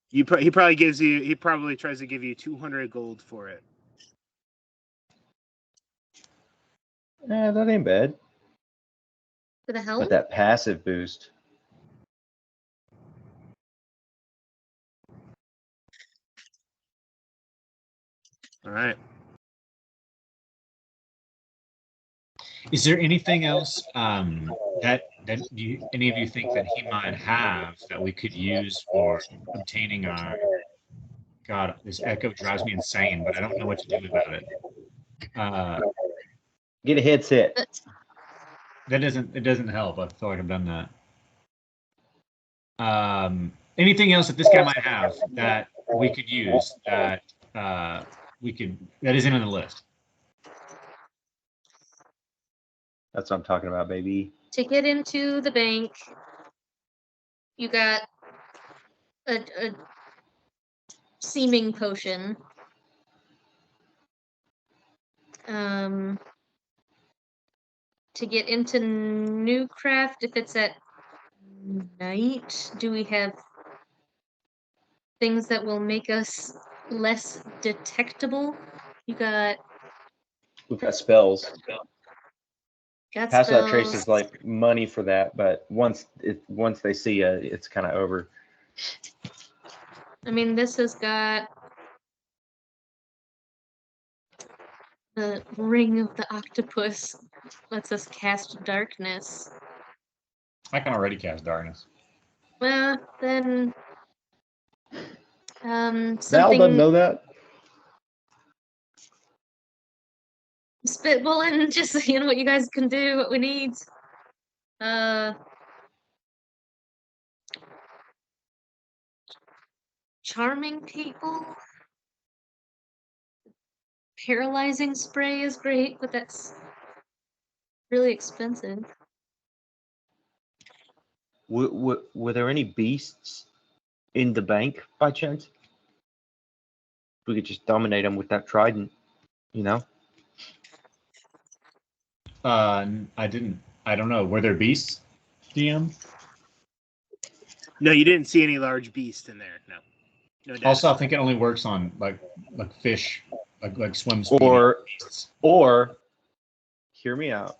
He probably gives you. He probably tries to give you 200 gold for it. That ain't bad. For the helm? But that passive boost. All right. Is there anything else that any of you think that he might have that we could use for obtaining our? God, this echo drives me insane, but I don't know what to do about it. Get a headset. It doesn't help. I feel like I've done that. Anything else that this guy might have that we could use that that isn't on the list? That's what I'm talking about, baby. To get into the bank, you got a seeming potion. To get into Newcraft, if it's at night, do we have things that will make us less detectable? We've got spells. Pass spells. Without Trace is like money for that, but once they see you, it's kind of over. I mean, this has got the Ring of the Octopus. Lets us cast darkness. I can already cast darkness. Well, then, Val something. doesn't know that. Spitballing, just what you guys can do, what we need. Charming people. Paralyzing spray is great, but that's really expensive. Were there any beasts in the bank by chance? We could just dominate them with that trident, you know? I didn't. I don't know. Were there beasts, DM? No, you didn't see any large beast in there. No. Also, I think it only works on like fish, like swim speed. Or, hear me out.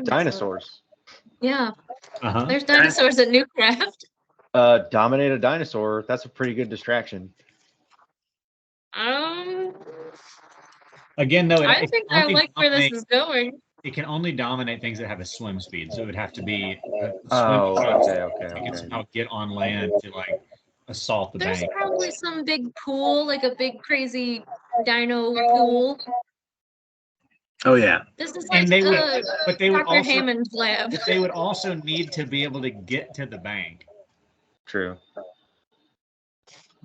Dinosaurs. Yeah. Uh-huh. There's dinosaurs at Newcraft. Dominate a dinosaur. That's a pretty good distraction. Again, though, I think I like where this is going. It can only dominate things that have a swim speed, so it would have to be a okay. You can somehow get on land to like assault the bank. There's probably some big pool, like a big crazy dino pool. Oh yeah. This is like Dr. Hammond's lab. But they would also need to be able to get to the bank. True.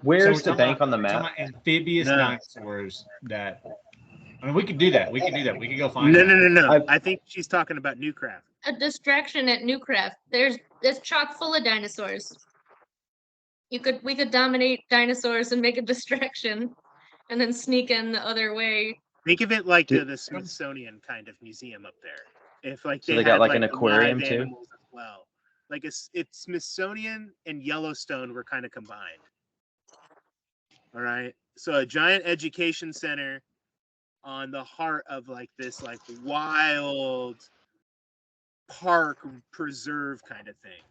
Where's the bank on the map? Amphibious dinosaurs that. I mean, we could do that. We could go find. No. I think she's talking about Newcraft. A distraction at Newcraft. It's chock full of dinosaurs. We could dominate dinosaurs and make a distraction, and then sneak in the other way. Think of it like the Smithsonian kind of museum up there. If like they got like an aquarium too. As well, like it's Smithsonian and Yellowstone were kind of combined. All right. So a giant education center on the heart of like this like wild park preserve kind of thing.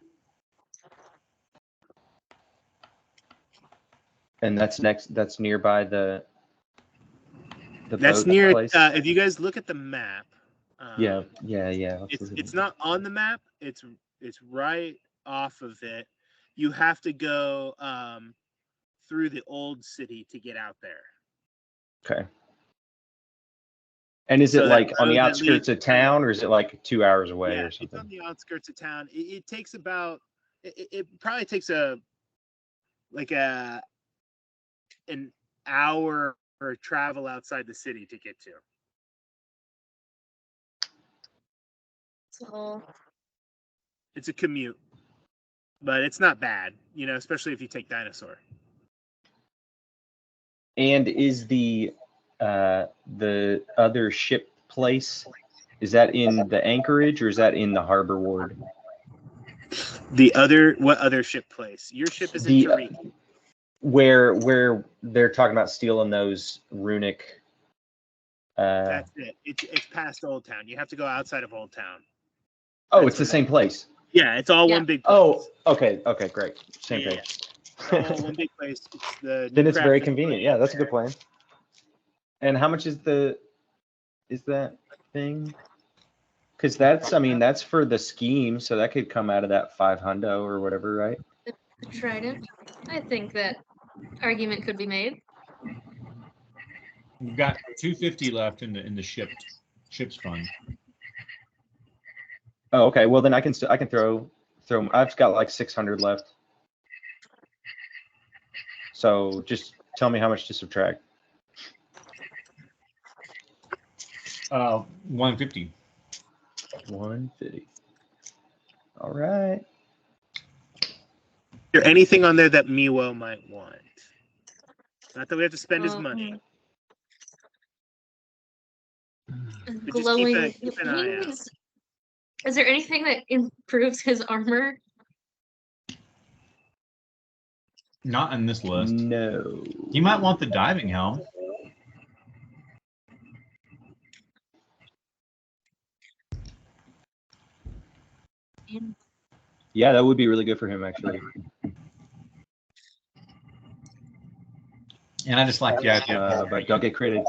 And that's nearby the that's boat near place? if you guys look at the map, yeah. It's not on the map. It's right off of it. You have to go through the old city to get out there. Okay. And is So it like on the that outskirts of town, or is it like 2 hours away or It's something? on the outskirts of town. It takes about it probably takes an hour or travel outside the city to get to. So It's a commute, but it's not bad, you know, especially if you take dinosaur. And is the other ship place, is that in the anchorage or is that in the harbor ward? What other ship place? Your ship is in Tariki. Where they're talking about stealing those runic. That's it. It's past Old Town. You have to go outside of Old Town. Oh, it's the same place. Yeah, it's all one big place. Oh, okay, great. Same page. All one big place. It's the Then it's very convenient. Yeah, that's a good plan. And how much is that thing? Because that's for the scheme, so that could come out of that 500 or whatever, right? the trident. I think that argument could be made. We've got 250 left in the ship's fund. Oh, okay. Well, then I can throw. I've got like 600 left. So just tell me how much to subtract. 150. 150. All right. Is there anything on there that Miwo might want? Not that we have to spend his money. Glowing. Keep an eye out. Is there anything that improves his armor? Not in this list. No. You might want the diving helm. Yeah, that would be really good for him, actually. And I just like the idea. But don't get critted.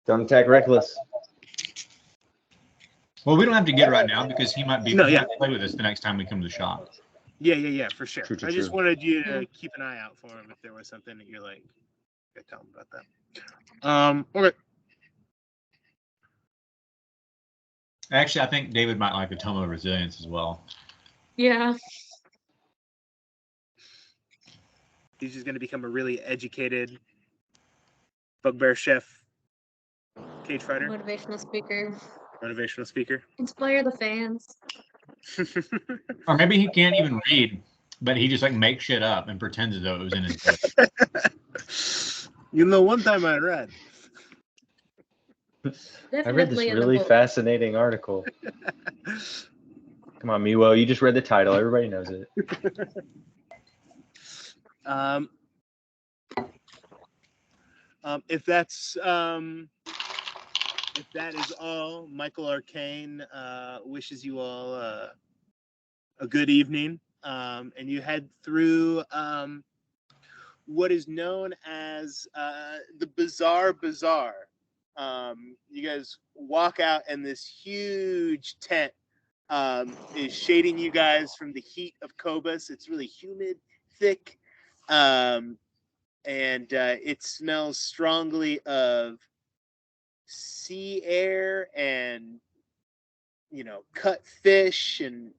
Don't attack reckless. Well, we don't have to get it right now because he might be play with us the next time we come to the shop. Yeah, for sure. True, I just wanted you to keep an eye out for him if there was something that you're like, tell him about that. Okay. Actually, I think David might like the Tome of Resilience as well. Yeah. He's just going to become a really educated bugbear chef, cage fighter. Motivational speaker. Motivational speaker. Inspire the fans. Or maybe he can't even read, but he just like makes shit up and pretends as though it was in his book. You know, one time I read. I read this really fascinating article. Come on, Miwo, you just read the title. Everybody knows it. If that is all, Michael Arcane wishes you all a good evening, and you head through what is known as the Bizarre Bazaar. You guys walk out, and this huge tent is shading you guys from the heat of Cobus. It's really humid, thick, and it smells strongly of sea air and, cut fish and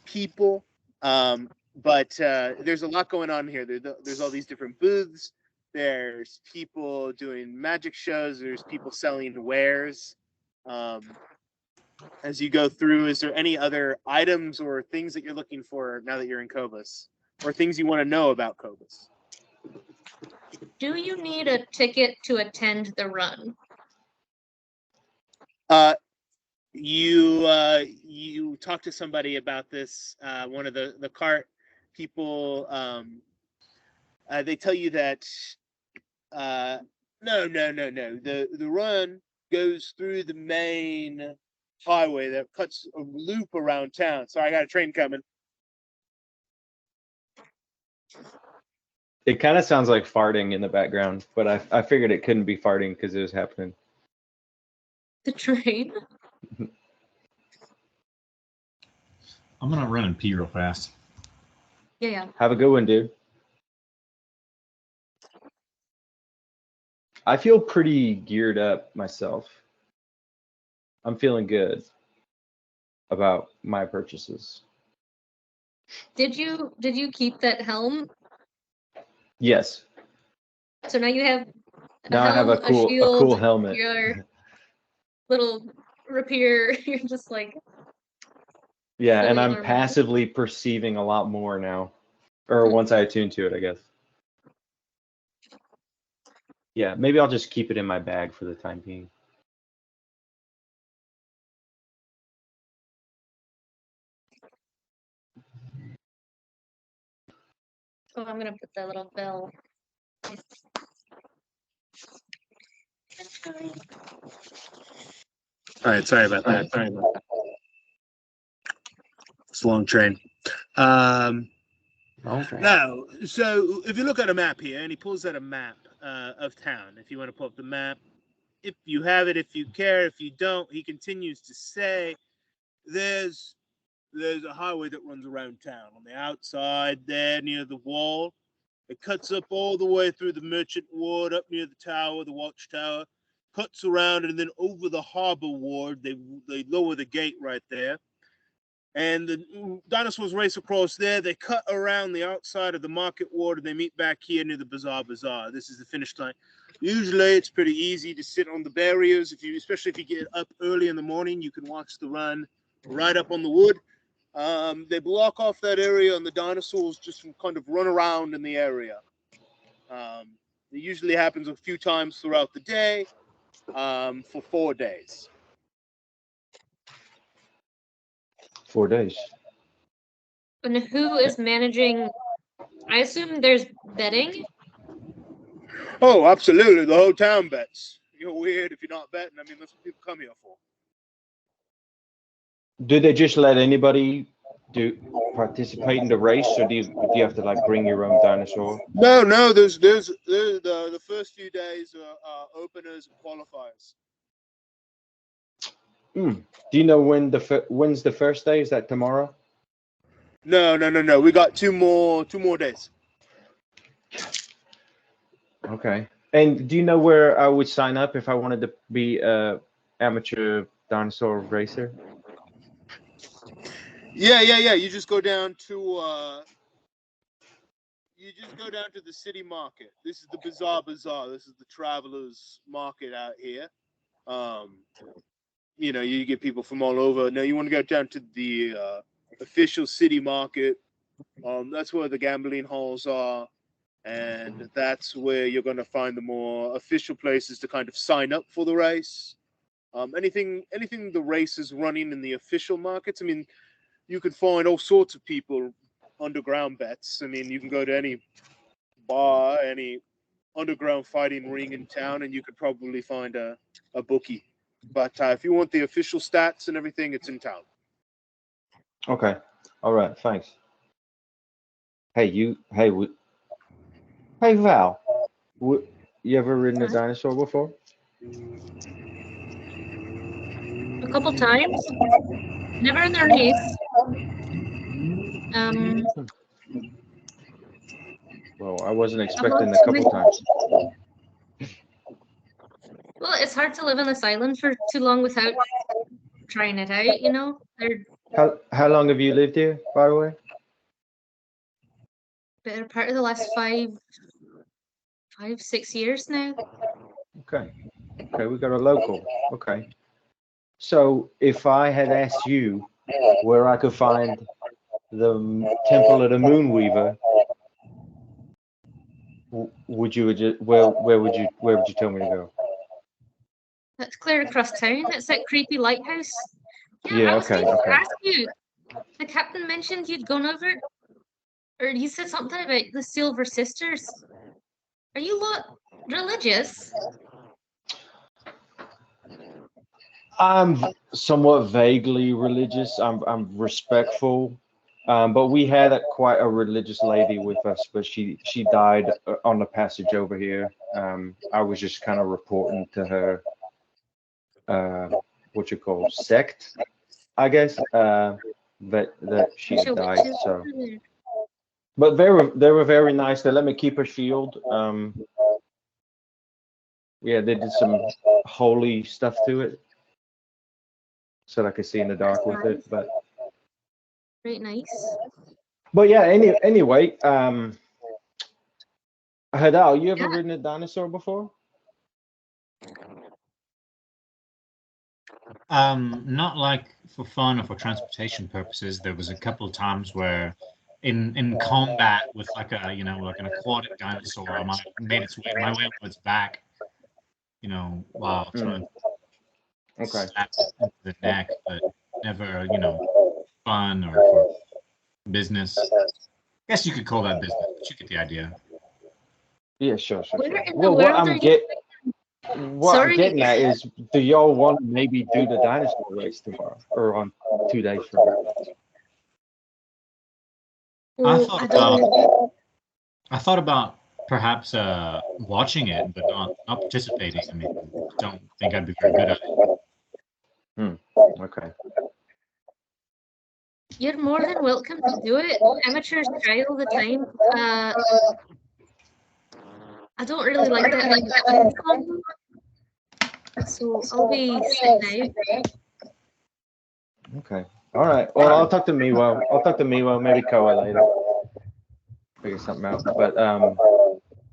people. But there's a lot going on here. There's all these different booths. There's people doing magic shows. There's people selling wares. As you go through, is there any other items or things that you're looking for now that you're in Cobus, or things you want to know about Cobus? Do you need a ticket to attend the run? You talk to somebody about this. One of the cart people they tell you that no. The run goes through the main highway that cuts a loop around town. Sorry, I got a train coming. It kind of sounds like farting in the background, but I figured it couldn't be farting because it was happening. The train? I'm gonna run and pee real fast. Yeah. Have a good one, dude. I feel pretty geared up myself. I'm feeling good about my purchases. Did you keep that helm? Yes. So now you have Now I have a cool helmet. Your little rapier. You're just like. Yeah, and fully I'm armored. passively perceiving a lot more now. Or once I attune to it, I guess. Yeah, maybe I'll just keep it in my bag for the time being. Oh, I'm gonna put that little bell. All right, sorry about that. It's a long train. Okay. Now, so if you look at a map here, and he pulls out a map of town, if you want to pull up the map, if you have it, if you care, if you don't, he continues to say, there's a highway that runs around town on the outside there near the wall. It cuts up all the way through the Merchant Ward, up near the tower, the watchtower, cuts around, and then over the Harbor Ward, they lower the gate right there. And the dinosaurs race across there. They cut around the outside of the Market Ward, and they meet back here near the Bazaar. This is the finish line. Usually, it's pretty easy to sit on the barriers. Especially if you get up early in the morning, you can watch the run right up on the wood. They block off that area, and the dinosaurs just kind of run around in the area. It usually happens a few times throughout the day for 4 days. 4 days. And who is managing? I assume there's betting. Oh, absolutely. The whole town bets. You're weird if you're not betting. I mean, that's what people come here for. Do they just let anybody participate in the race, or do you have to like bring your own dinosaur? No. There's the first few days are openers and qualifiers. Do you know when's the first day? Is that tomorrow? No. We got two more days. Okay. And do you know where I would sign up if I wanted to be a amateur dinosaur racer? Yeah. You just go down to the city market. This is the Bazaar. This is the travelers market out here. You get people from all over. Now you want to go down to the official city market. That's where the gambling halls are, and that's where you're going to find the more official places to kind of sign up for the race. Anything the race is running in the official markets. I mean, you could find all sorts of people underground bets. I mean, you can go to any bar, any underground fighting ring in town, and you could probably find a bookie. But if you want the official stats and everything, it's in town. Okay. All right. Thanks. Hey, Val. You ever ridden a dinosaur before? A couple times. Never in the race. Well, I wasn't expecting a couple times. Well, it's hard to live on this island for too long without trying it out, you know? How long have you lived here, by the way? Better part of the last 6 years now. Okay, we got a local. Okay. So if I had asked you where I could find the Temple of the Moonweaver, would you where would you tell me to go? That's clear across town. It's that creepy lighthouse. Yeah, I was okay. going to ask you. The captain mentioned you'd gone over. Or you said something about the Silver Sisters. Are you lot religious? I'm somewhat vaguely religious. I'm respectful, but we had quite a religious lady with us, but she died on the passage over here. I was just kind of reporting to her, what you call sect, I guess. That she had died. So, but they were very nice. They let me keep a shield. Yeah, they did some holy stuff to it, so that I could see in the dark with it. But very nice. But yeah, anyway, Hadal, you ever ridden a dinosaur before? Not like for fun or for transportation purposes. There was a couple of times where in combat with like a like an aquatic dinosaur, I might have made my way on its back, while trying to slap it into the neck, but never, fun or for business. I guess you could call that business, but you get the idea. Yeah, sure. Well, what I'm getting at is, do y'all want to maybe do the dinosaur race tomorrow or on 2 days from now? I thought about perhaps watching it, but not participating. I mean, don't think I'd be very good at it. Okay. You're more than welcome to do it. Amateurs try all the time. I don't really like that combo, so I'll be sitting out. Okay. All right. Well, I'll talk to Miwo. Maybe Koa later. Figure something out. But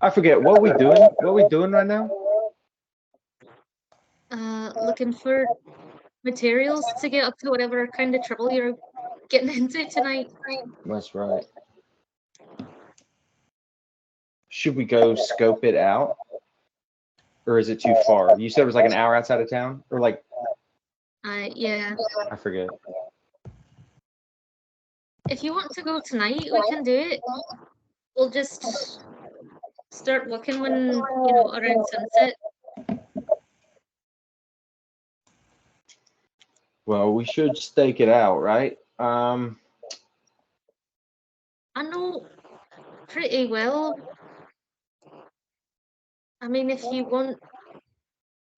I forget what we doing. What we doing right now? Looking for materials to get up to whatever kind of trouble you're getting into tonight. That's right. Should we go scope it out, or is it too far? You said it was like an hour outside of town, or like? Yeah. I forget. If you want to go tonight, we can do it. We'll just start looking when around sunset. Well, we should stake it out, right? I know pretty well. I mean, if you want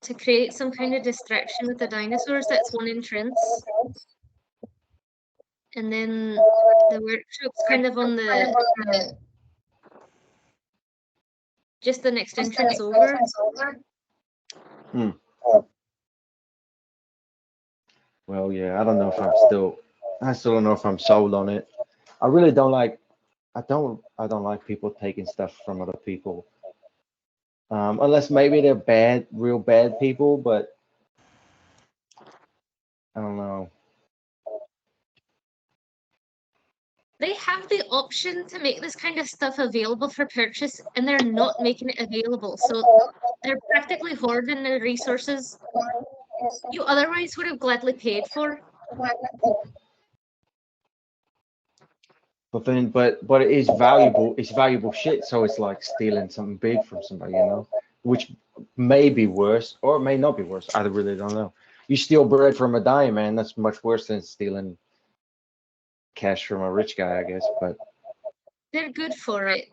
to create some kind of distraction with the dinosaurs, that's one entrance. And then the workshop's kind of on the just the next entrance over. Well, yeah, I don't know if I still don't know if I'm sold on it. I really don't like, I don't like people taking stuff from other people. Unless maybe they're real bad people, but I don't know. They have the option to make this kind of stuff available for purchase, and they're not making it available. So they're practically hoarding their resources you otherwise would have gladly paid for. But then, but it is valuable. It's valuable shit. So it's like stealing something big from somebody, which may be worse or it may not be worse. I really don't know. You steal bread from a dying man, that's much worse than stealing cash from a rich guy, I guess. But they're good for it.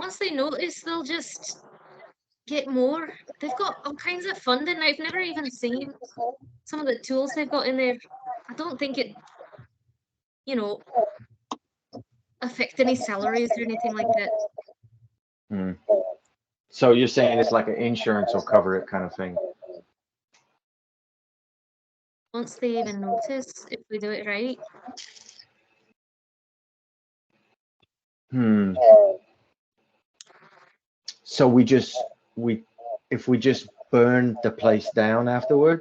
Once they notice, they'll just get more. They've got all kinds of funding. I've never even seen some of the tools they've got in there. I don't think it, affect any salaries or anything like that. So you're saying it's like an insurance will cover it kind of thing? Once they even notice, if we do it right. So if we just burn the place down afterward,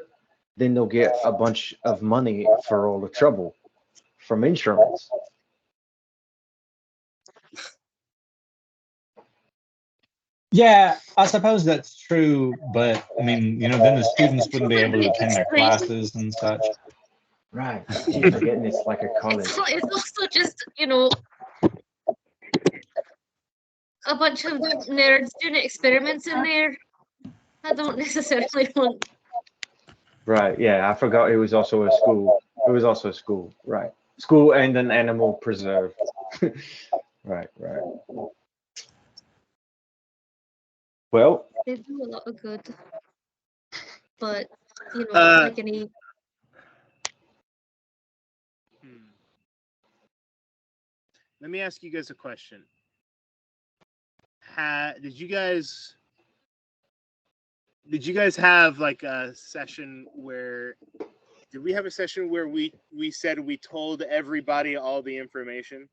then they'll get a bunch of money for all the trouble from insurance. Yeah, I suppose that's true, but I mean, then the students wouldn't be able to attend their classes and such. Right. I keep forgetting it's like a college. It's also just, a bunch of nerds doing experiments in there. I don't necessarily want. Right. Yeah, I forgot it was also a school. It was also a school. Right. School and an animal preserve. Right. Well, They do a lot of good, but like any. Let me ask you guys a question. Did you guys have like a session where? Did we have a session where we said we told everybody all the information?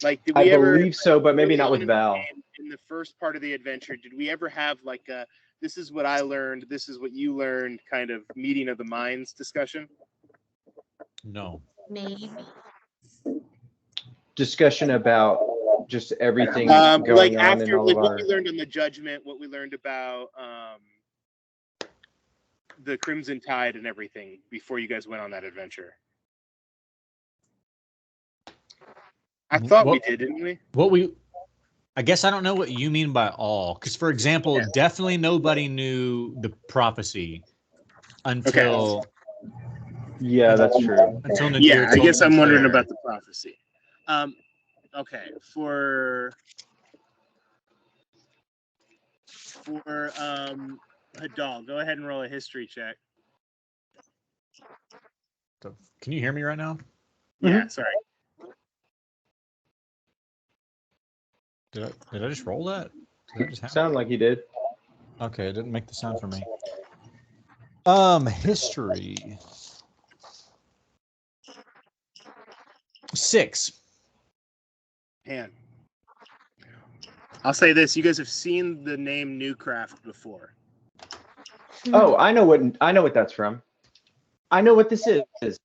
Like, did we I believe so, but maybe not with Val. In the first part of the adventure, did we ever have like a "this is what I learned, this is what you learned" kind of meeting of the minds discussion? No. Maybe. Discussion about just everything going like on after in all like of what our. we learned on the judgment, what we learned about the Crimson Tide and everything before you guys went on that adventure. I thought we did, didn't we? I guess I don't know what you mean by all, because for example, definitely nobody knew the prophecy until. Okay. Yeah, that's true. Until I guess I'm wondering about the prophecy. Okay, for Hadal, go ahead and roll a history check. Can you hear me right now? Yeah, sorry. Did I just roll that? Did that just happen? Sound like you did. Okay, it didn't make the sound for me. History. 6. Man, I'll say this: you guys have seen the name Newcraft before. Oh, I know what that's from. I know what this is.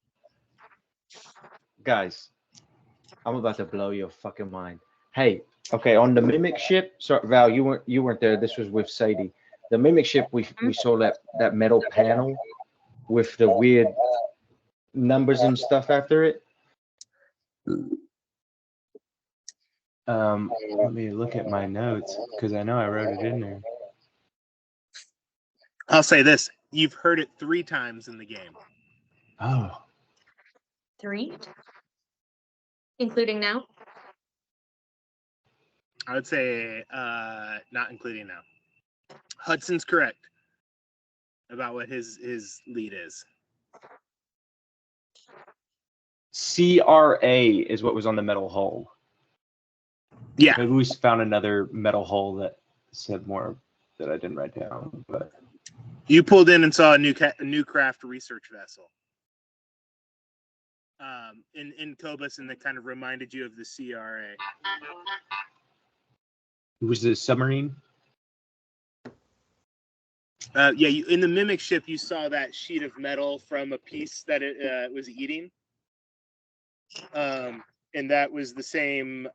Guys, I'm about to blow your fucking mind. Hey, okay, on the Mimic ship. Sorry, Val, you weren't there. This was with Sadie. The Mimic ship. We saw that metal panel with the weird numbers and stuff after it. Let me look at my notes because I know I wrote it in there. I'll say this: you've heard it 3 times in the game. Oh. 3? Including now? I would say not including now. Hudson's correct about what his lead is. CRA is what was on the metal hull. Yeah. Maybe we found another metal hull that said more that I didn't write down. But you pulled in and saw a new craft research vessel in Cobus, and that kind of reminded you of the CRA. It was the submarine. In the Mimic ship, you saw that sheet of metal from a piece that it was eating. And that was the same.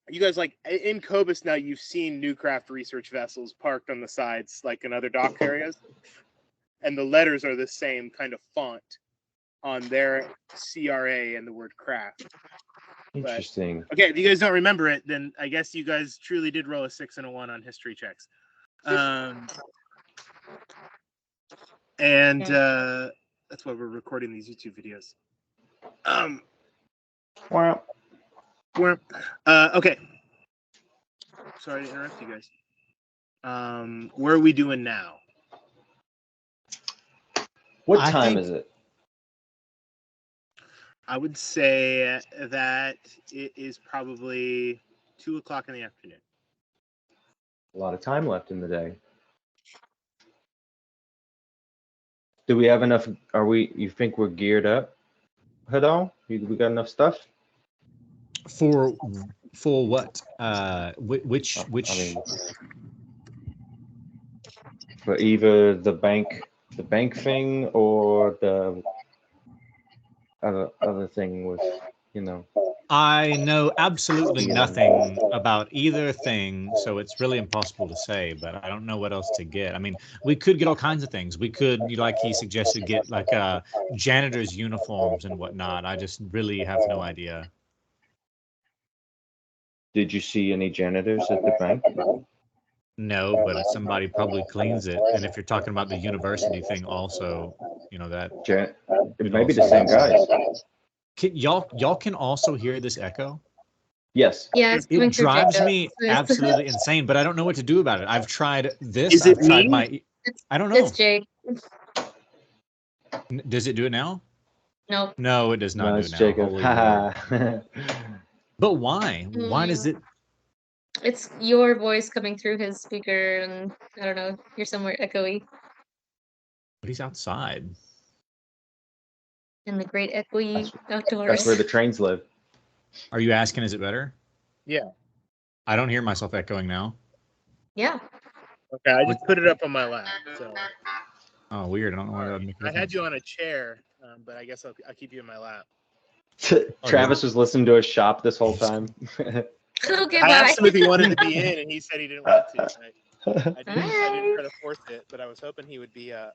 You guys, like, in Cobus now, you've seen new craft research vessels parked on the sides, like in other dock areas. And the letters are the same kind of font on their CRA and the word craft. Interesting. But, okay, if you guys don't remember it, then I guess you guys truly did roll a 6 and a 1 on history checks. And that's why we're recording these YouTube videos. Wow. Okay. Sorry to interrupt you guys. Where are we doing now? What time is it? I would say that it is probably 2 o'clock in the afternoon. A lot of time left in the day. Do we have enough? You think we're geared up, Hadal? We got enough stuff? For what? Which? I mean, for either the bank thing or the other thing with, I know absolutely nothing about either thing, so it's really impossible to say, but I don't know what else to get. I mean, we could get all kinds of things. We could, like he suggested, get like janitor's uniforms and whatnot. I just really have no idea. Did you see any janitors at the bank? No, but somebody probably cleans it. And if you're talking about the university thing, also, you know that It may be the same guys. Y'all can also hear this echo. Yes. Yeah, it's coming It through drives Jacob. me absolutely insane, but I don't know what to do about it. I've tried this. Is it I've tried me? I don't know. It's Jake. Does it do it now? Nope. No, it does not No, do it's it now. Jacob. Holy Lord. Haha. But why? Why does it? It's your voice coming through his speaker, and I don't know. You're somewhere echoey But he's outside. in the great echoey outdoors. That's where the trains live. Are you asking? Is it better? Yeah. I don't hear myself echoing now. Yeah. Okay, I just put it up on my lap. So Oh, weird. I don't know why that would make a I had difference. you on a chair, but I guess I'll keep you in my lap. Travis was listening to us shop this whole time. Okay, I bye. asked him if he wanted to be in, and he said he didn't want to. I didn't try to force it, but I was hoping he would be a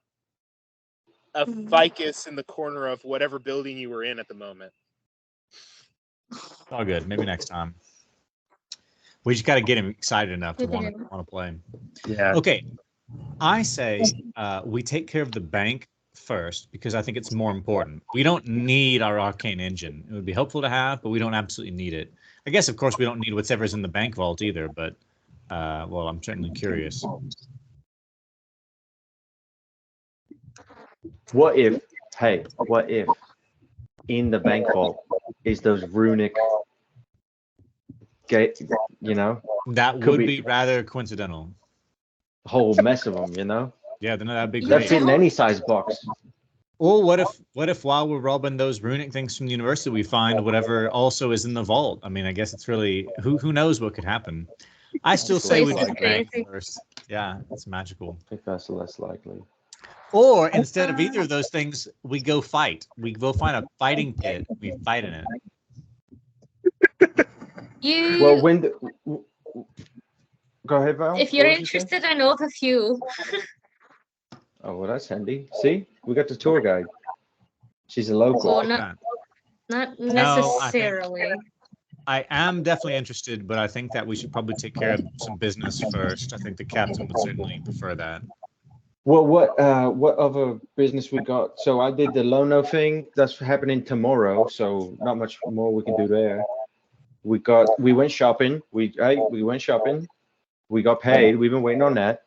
ficus in the corner of whatever building you were in at the moment. All good. Maybe next time. We just got to get him excited enough to want to play. Yeah. Okay. I say we take care of the bank first because I think it's more important. We don't need our arcane engine. It would be helpful to have, but we don't absolutely need it. I guess, of course, we don't need whatever's in the bank vault either, but, well, I'm certainly curious. What if in the bank vault is those runic gate, you know? That would be rather coincidental. A whole mess of them, you know? Yeah, then that'd be That great. fit in any size box. Or what if while we're robbing those runic things from the university, we find whatever also is in the vault? I mean, I guess it's really who knows what could happen. I still say we do the bank first. Yeah, it's magical. I think that's less likely. Or instead of either of those things, we go fight. We go find a fighting pit. We fight in it. Well, go ahead, Val. If you're interested, I know of a few. Oh, well, that's handy. See, we got the tour guide. She's a local. Oh, not necessarily. I am definitely interested, but I think that we should probably take care of some business first. I think the captain would certainly prefer that. Well, what other business we got? So I did the Lono thing. That's happening tomorrow. So not much more we can do there. We went shopping. We went shopping. We got paid. We've been waiting on that.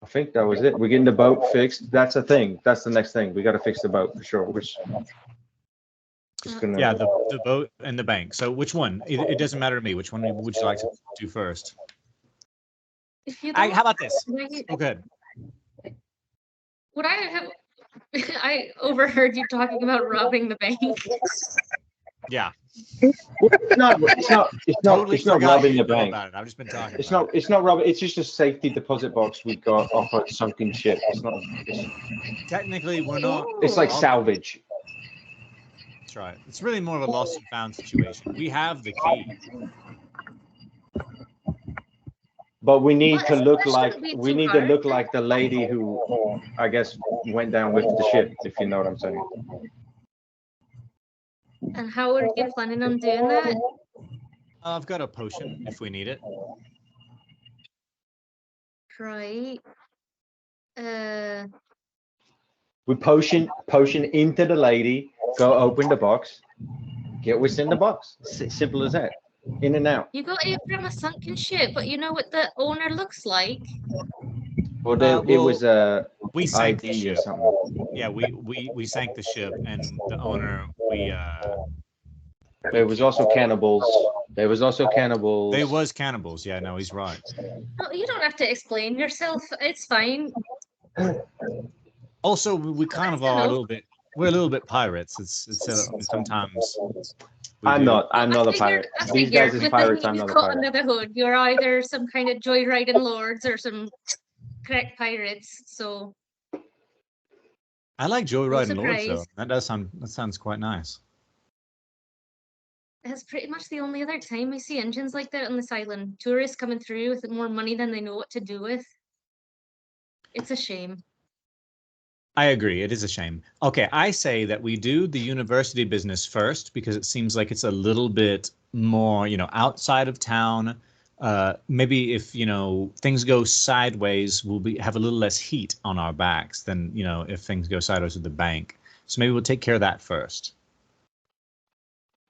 I think that was it. We're getting the boat fixed. That's a thing. That's the next thing. We got to fix the boat for sure. Yeah, the boat and the bank. So which one? It doesn't matter to me. Which one would you like to do first? How about this? Oh, good. Would I have? I overheard you talking about robbing the bank. Yeah. It's not robbing the bank. I've just been talking. It's not robbing. It's just a safety deposit box we got off a sunken ship. It's not. Technically, we're not. It's like salvage. That's right. It's really more of a lost and found situation. We have the key. But we need to look like the lady who, I guess, went down with the ship, if you know what I'm saying. And how are you planning on doing that? I've got a potion if we need it. Right. We potion into the lady, go open the box, get what's in the box. Simple as that. In and out. You got it from a sunken ship, but you know what the owner looks like. Well, it was a we sank the ID or ship. something. Yeah, we sank the ship, and the owner There was also cannibals. There was cannibals. Yeah, no, he's right. No, you don't have to explain yourself. It's fine. Also, we kind of are a little bit. We're a little bit pirates. It's sometimes. I'm not a pirate. These guys are pirates. I'm not a pirate. Under the hood, you're either some kind of joyriding lords or some correct pirates. So. I like joyriding lords though. That sounds quite nice. That's pretty much the only other time I see engines like that on this island. Tourists coming through with more money than they know what to do with. It's a shame. I agree. It is a shame. Okay, I say that we do the university business first because it seems like it's a little bit more, outside of town. Maybe if, things go sideways, we'll have a little less heat on our backs than, if things go sideways with the bank. So maybe we'll take care of that first.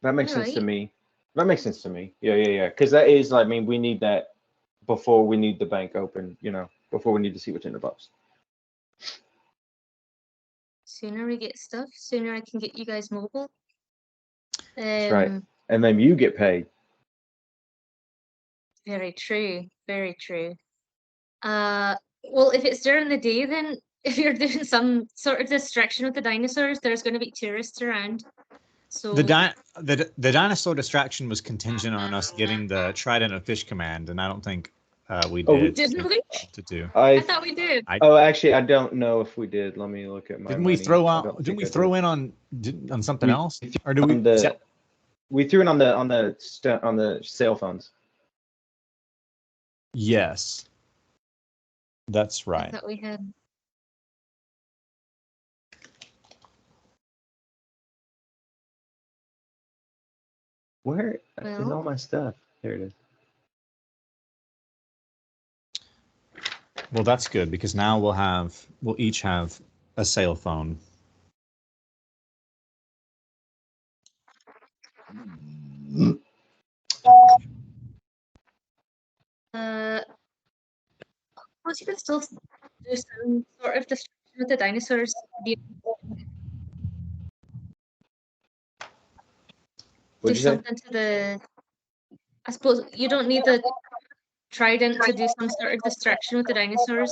That makes sense to me. That makes sense to me. Yeah. Because that is, I mean, we need that before we need the bank open, before we need to see what's in the box. Sooner we get stuff, sooner I can get you guys mobile. That's right. And then you get paid. Very true. Very true. Well, if it's during the day, then if you're doing some sort of distraction with the dinosaurs, there's going to be tourists around. So the dinosaur distraction was contingent on us getting the trident of fish command, and I don't think we did. Didn't we? To do. I thought we did. Actually, I don't know if we did. Let me look at my. Didn't we throw out? Didn't we throw in on something else? Or do we? We threw it on the cell phones. Yes, that's right. I thought we had. Where is all my stuff? There it is. Well, that's good because now we'll each have a cell phone. Well, you can still do some sort of distraction with the dinosaurs. Do something to the. I suppose you don't need the trident to do some sort of distraction with the dinosaurs.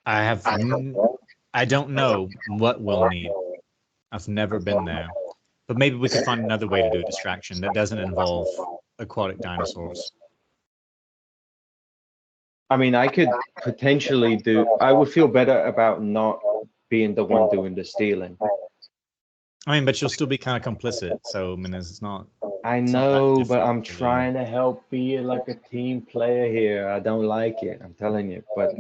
I don't know what we'll need. I've never been there, but maybe we could find another way to do a distraction that doesn't involve aquatic dinosaurs. I mean, I could potentially do. I would feel better about not being the one doing the stealing. I mean, but you'll still be kind of complicit. So I mean, it's not. I know, but I'm trying to help be like a team player here. I don't like it. I'm telling you, but.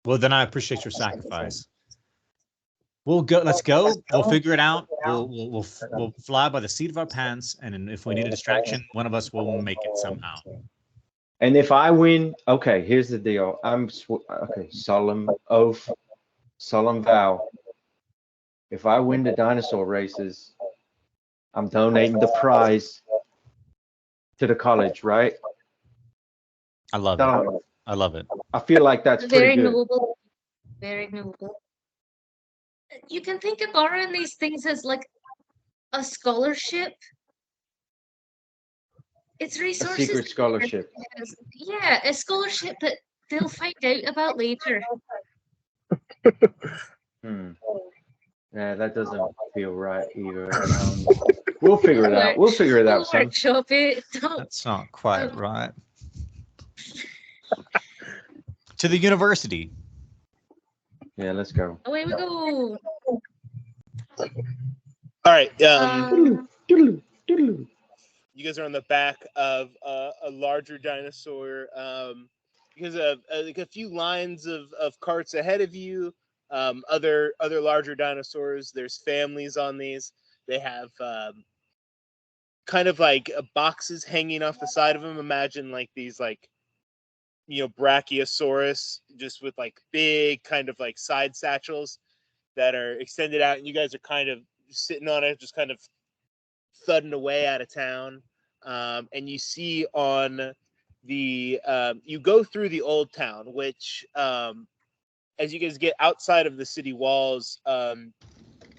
Well, then I appreciate your sacrifice. We'll go. Let's go. We'll figure it out. We'll fly by the seat of our pants, and if we need a distraction, one of us will make it somehow. And if I win, okay, here's the deal. Solemn oath, solemn vow. If I win the dinosaur races, I'm donating the prize to the college, right? I love it. I love it. I feel like that's very pretty good. Noble. Very noble. You can think of borrowing these things as like a scholarship. It's resources. A secret scholarship. Yeah, a scholarship that they'll find out about later. Yeah, that doesn't feel right either. We'll figure it out. We'll figure it out. Workshop it. That's not quite right. To the university. Yeah, let's go. Away we go. All right. You guys are on the back of a larger dinosaur. Because of like a few lines of carts ahead of you. Other larger dinosaurs. There's families on these. They have kind of like boxes hanging off the side of them. Imagine like these like Brachiosaurus, just with like big kind of like side satchels that are extended out, and you guys are kind of sitting on it, just kind of thudding away out of town. And you see on the you go through the old town, which as you guys get outside of the city walls,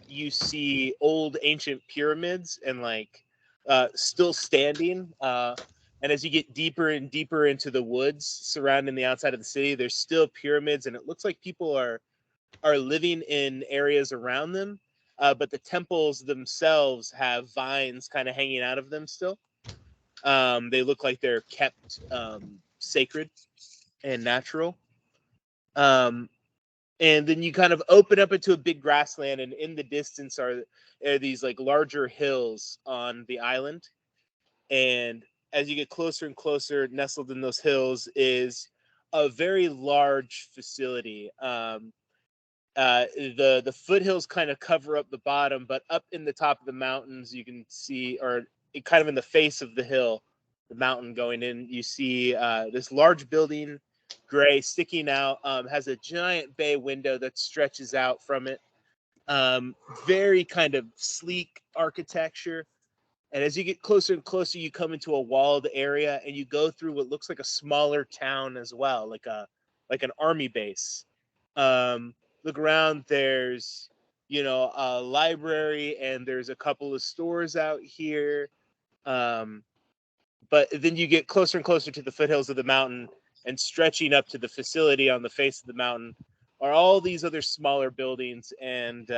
you see old ancient pyramids and like still standing. And as you get deeper and deeper into the woods surrounding the outside of the city, there's still pyramids, and it looks like people are living in areas around them. But the temples themselves have vines kind of hanging out of them still. They look like they're kept sacred and natural. And then you kind of open up into a big grassland, and in the distance are these like larger hills on the island. And as you get closer and closer, nestled in those hills is a very large facility. The foothills kind of cover up the bottom, but up in the top of the mountains, you can see, or kind of in the face of the hill, the mountain going in, you see this large building, gray, sticking out, has a giant bay window that stretches out from it. Very kind of sleek architecture. And as you get closer and closer, you come into a walled area, and you go through what looks like a smaller town as well, like an army base. Look around. There's a library, and there's a couple of stores out here. But then you get closer and closer to the foothills of the mountain, and stretching up to the facility on the face of the mountain are all these other smaller buildings. And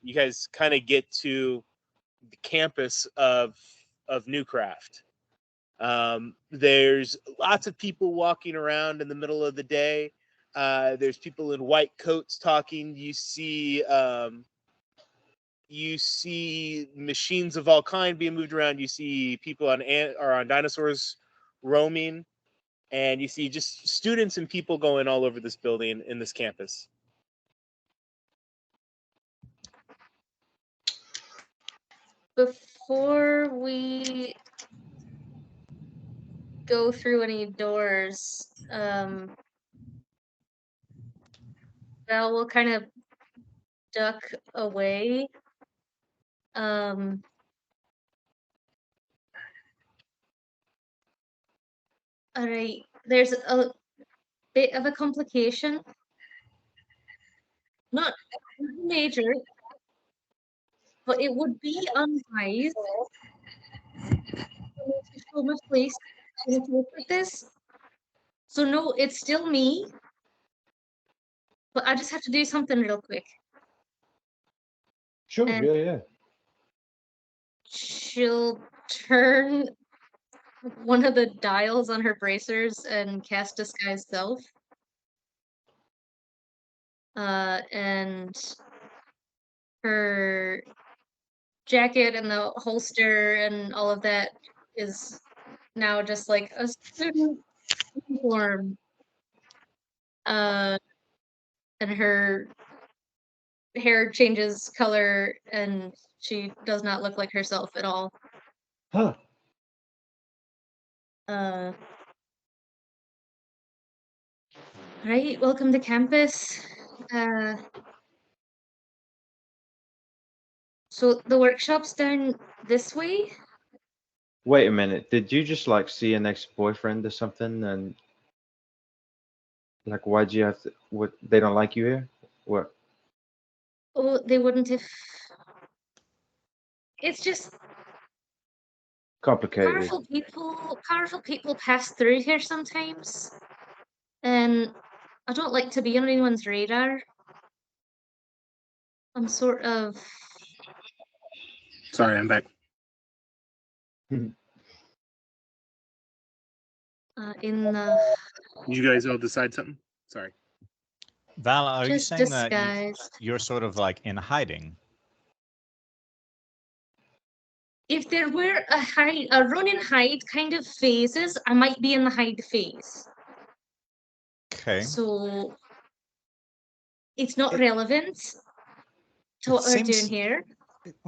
you guys kind of get to the campus of Newcraft. There's lots of people walking around in the middle of the day. There's people in white coats talking. You see machines of all kind being moved around. You see people on dinosaurs roaming, and you see just students and people going all over this building in this campus. Before we go through any doors, Val will kind of duck away. All right, there's a bit of a complication. Not major, but it would be unwise to show my face to look at this. So no, it's still me, but I just have to do something real quick. Sure, And yeah. she'll turn one of the dials on her bracers and cast Disguise Self. And her jacket and the holster and all of that is now just like a student uniform. And her hair changes color, and she does not look like herself at all. Huh. Right, welcome to campus. So the workshop's down this way? Wait a minute. Did you just like see an ex-boyfriend or something? And like, why'd you have to? What? They don't like you here? What? Oh, they wouldn't if. It's just Complicated. powerful people pass through here sometimes, and I don't like to be on anyone's radar. I'm sort of. Sorry, I'm back. In the. You guys all decide something? Sorry. Val, are you saying that disguise. you're sort of like in hiding? If there were a run and hide kind of phases, I might be in the hide phase. Okay. So it's not relevant to what we're doing here.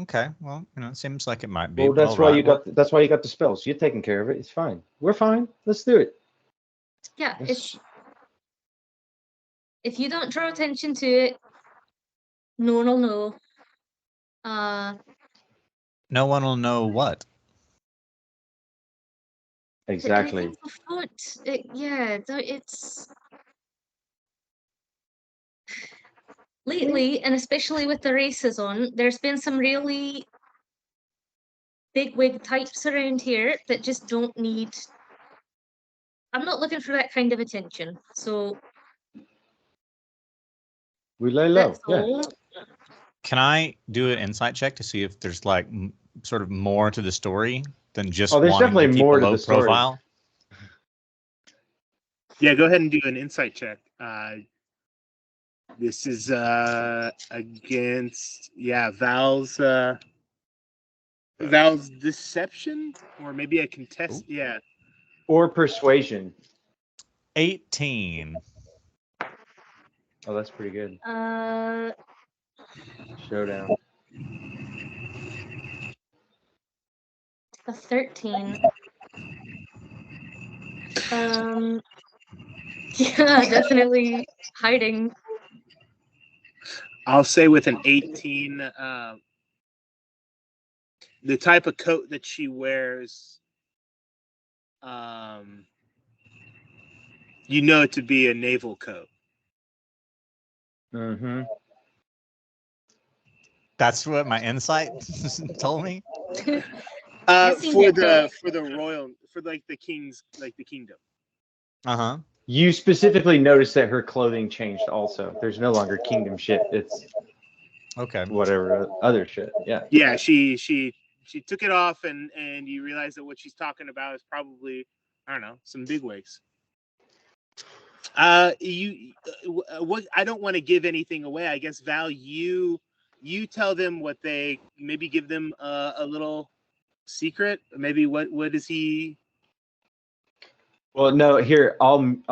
Okay, well, it seems like it might be. Well, that's why you got. That's why you got the spells. You're taking care of it. It's fine. We're fine. Let's do it. Yeah, if you don't draw attention to it, no one will know. No one will know what. Exactly. It's lately, and especially with the races on, there's been some really big wig types around here that just don't need. I'm not looking for that kind of attention, so we lay low. Yeah. Can I do an insight check to see if there's like sort of more to the story than just there's wanting definitely to keep more a to low the story. profile? Yeah, go ahead and do an insight check. This is against Val's deception, or maybe a contest. Ooh. Yeah. Or persuasion. 18. Oh, that's pretty good. Uh, Showdown. a 13. Yeah, definitely hiding. I'll say with an 18, the type of coat that she wears, you know it to be a naval coat. Mm-hmm. That's what my insight told me. For the royal, for like the king's, like the kingdom. Uh-huh. You specifically noticed that her clothing changed also. There's no longer kingdom shit. It's okay. Whatever other shit. Yeah. Yeah, she took it off, and you realize that what she's talking about is probably, I don't know, some bigwigs. What, I don't want to give anything away. I guess Val, you tell them what they, maybe give them a little secret. Maybe what is he? Well, no. Here, I'm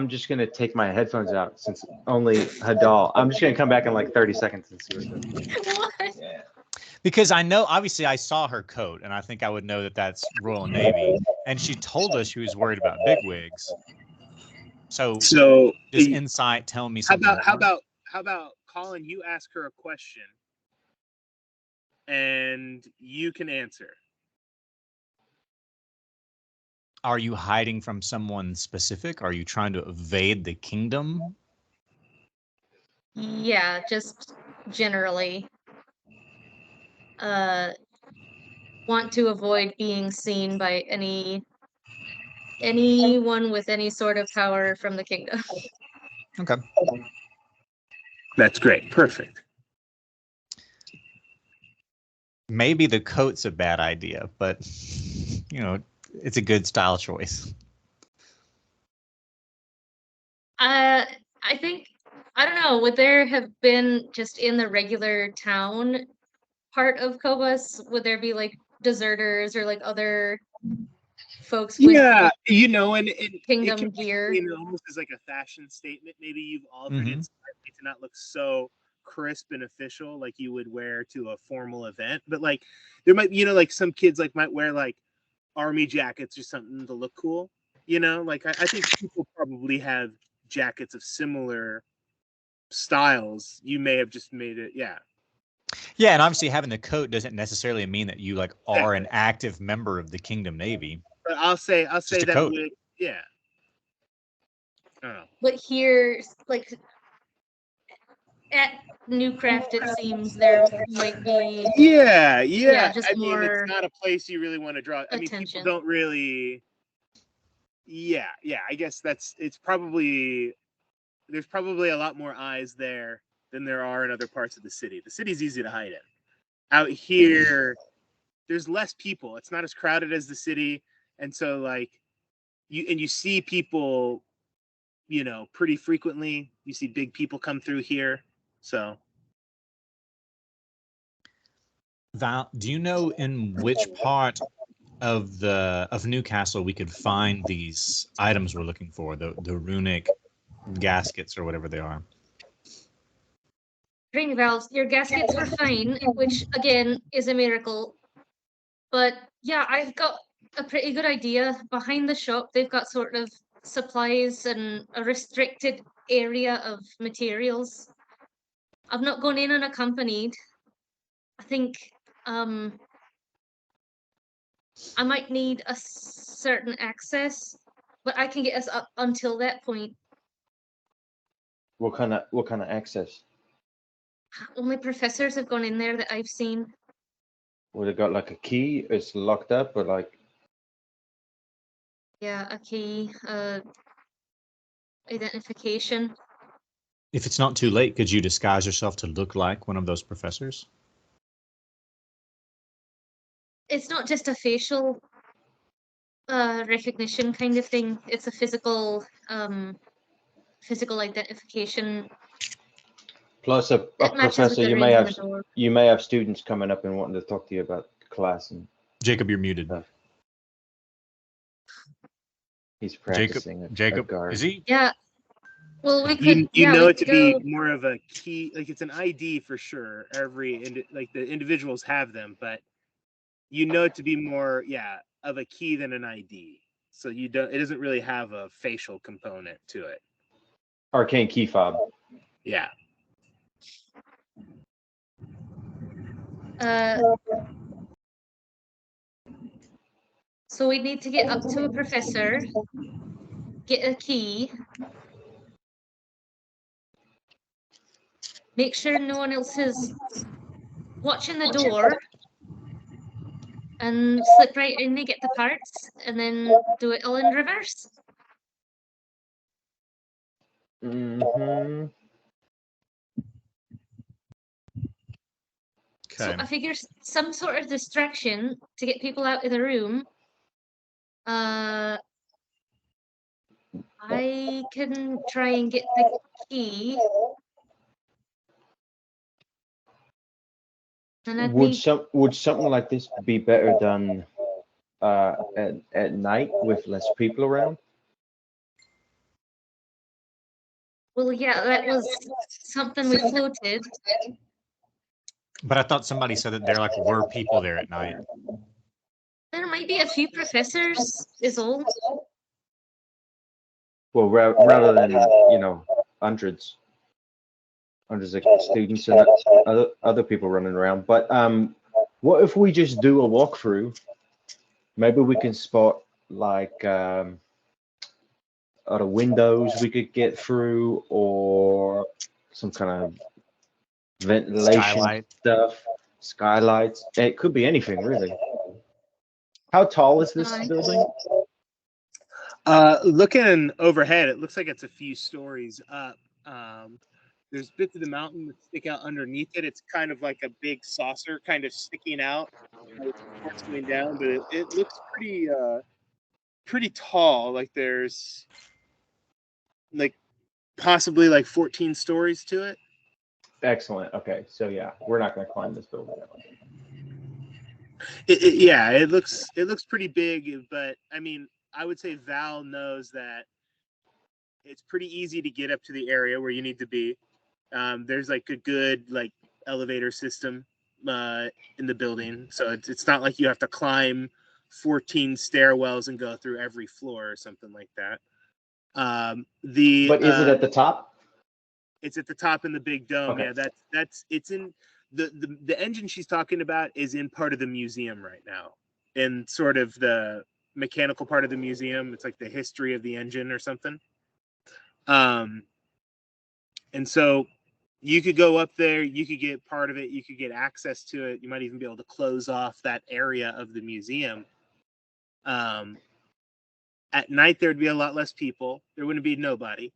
just gonna take my headphones out since only Hadal. I'm just gonna come back in like 30 seconds and see what's up. What? Yeah. Because I know, obviously, I saw her coat, and I think I would know that that's Royal Navy. And she told us she was worried about bigwigs. So does insight tell me something? How about Colin? You ask her a question, and you can answer. Are you hiding from someone specific? Are you trying to evade the kingdom? Yeah, just generally. Want to avoid being seen by anyone with any sort of power from the kingdom. Okay. That's great. Perfect. Maybe the coat's a bad idea, but you know, it's a good style choice. I think, I don't know, would there have been just in the regular town part of Kobus, would there be like deserters or like other folks with Yeah, you know, and kingdom gear? You know, almost as like a fashion statement. Maybe you've altered it slightly to not look so crisp and official like you would wear to a formal event. But like there might, you know, like some kids like might wear like army jackets or something to look cool. You know, like I think people probably have jackets of similar styles. You may have just made it, yeah. Yeah, and obviously having the coat doesn't necessarily mean that you like are an active member of the Kingdom Navy. But I'll say that coat. would, yeah. I don't know. But here, like at Newcraft, it seems there might be. Yeah. Just I mean, more it's not a place you really want to draw. I mean, people don't really. Yeah. I guess there's probably a lot more eyes there than there are in other parts of the city. The city's easy to hide in. Out here, there's less people. It's not as crowded as the city, and so like you see people, you know, pretty frequently. You see big people come through here, so. Val, do you know in which part of Newcastle we could find these items we're looking for, the runic gaskets or whatever they are? Ring valves, your gaskets were fine, which again is a miracle. But yeah, I've got a pretty good idea. Behind the shop, they've got sort of supplies and a restricted area of materials. I've not gone in unaccompanied. I think I might need a certain access, but I can get us up until that point. What kind of access? Only professors have gone in there that I've seen. Would it got like a key? It's locked up, or like? Yeah, a key, identification. If it's not too late, could you disguise yourself to look like one of those professors? It's not just a facial recognition kind of thing. It's a physical identification. Plus, a professor, you may have students coming up and wanting to talk to you about class. And Jacob, you're muted. He's practicing Jacob, guard. is he? Yeah. Well, we could. You yeah, know we it to could be go. more of a key, like it's an ID for sure. Like the individuals have them, but you know it to be more, of a key than an ID. So it doesn't really have a facial component to it. Arcane key fob. Yeah. So we need to get up to a professor, get a key, make sure no one else is watching the door, and slip right in and get the parts, and then do it all in reverse. Mm-hmm. So I figure some sort of distraction to get people out of the room. I can try and get the key. And I'd Would need, would something like this be better done at night with less people around? well, yeah, that was something we floated. But I thought somebody said that there were people there at night. There might be a few professors, is all. Well, rather than hundreds of students and other people running around. But what if we just do a walkthrough? Maybe we can spot other windows we could get through, or some kind of ventilation stuff, skylights. It could be anything, really. How tall is this building? Looking overhead, it looks like it's a few stories up. There's bits of the mountain that stick out underneath it. It's kind of like a big saucer kind of sticking out going down, but it looks pretty tall. Like there's possibly 14 stories to it. Excellent. Okay, so yeah, we're not going to climb this building. It looks pretty big, but I mean, I would say Val knows that it's pretty easy to get up to the area where you need to be. There's a good elevator system in the building, so it's not like you have to climb 14 stairwells and go through every floor or something like that. But is it at the top? It's at the top in the big dome. Okay. Yeah, it's in the engine she's talking about is in part of the museum right now, in sort of the mechanical part of the museum. It's like the history of the engine or something. And so you could go up there, you could get part of it, you could get access to it. You might even be able to close off that area of the museum. At night, there'd be a lot less people. There wouldn't be nobody.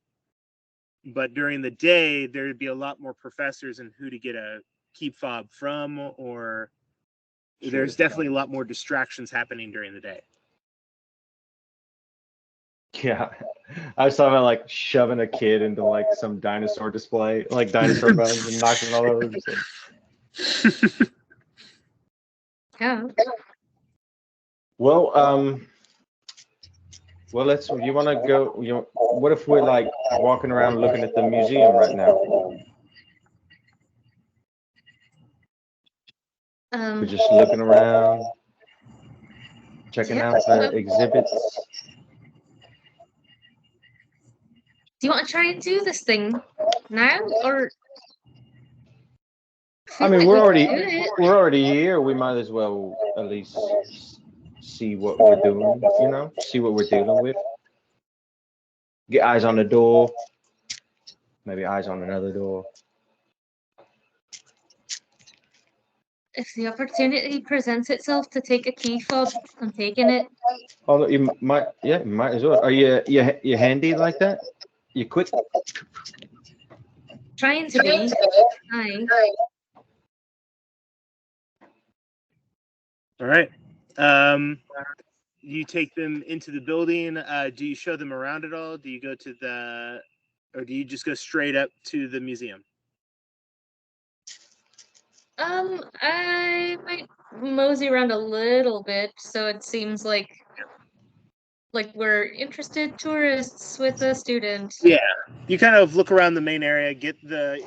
But during the day, there'd be a lot more professors and who to get a keep fob from, or there's definitely a lot more distractions happening during the day. Yeah, I was talking about shoving a kid into some dinosaur display, dinosaur bones, and knocking it all over. Yeah. Well, you want to go? What if we're walking around looking at the museum right now? We're just looking around, checking out the exhibits. Do you want to try and do this thing now, or? I mean, we're already here. We might as well at least see what we're doing. See what we're dealing with. Get eyes on the door. Maybe eyes on another door. If the opportunity presents itself to take a key fob, I'm taking it. Oh, you might as well. Are you handy like that? You quick? Trying to be. Aye. All right. You take them into the building. Do you show them around at all? Do you go to or do you just go straight up to the museum? I might mosey around a little bit, so it seems like like we're interested tourists with a student. Yeah, you kind of look around the main area, get the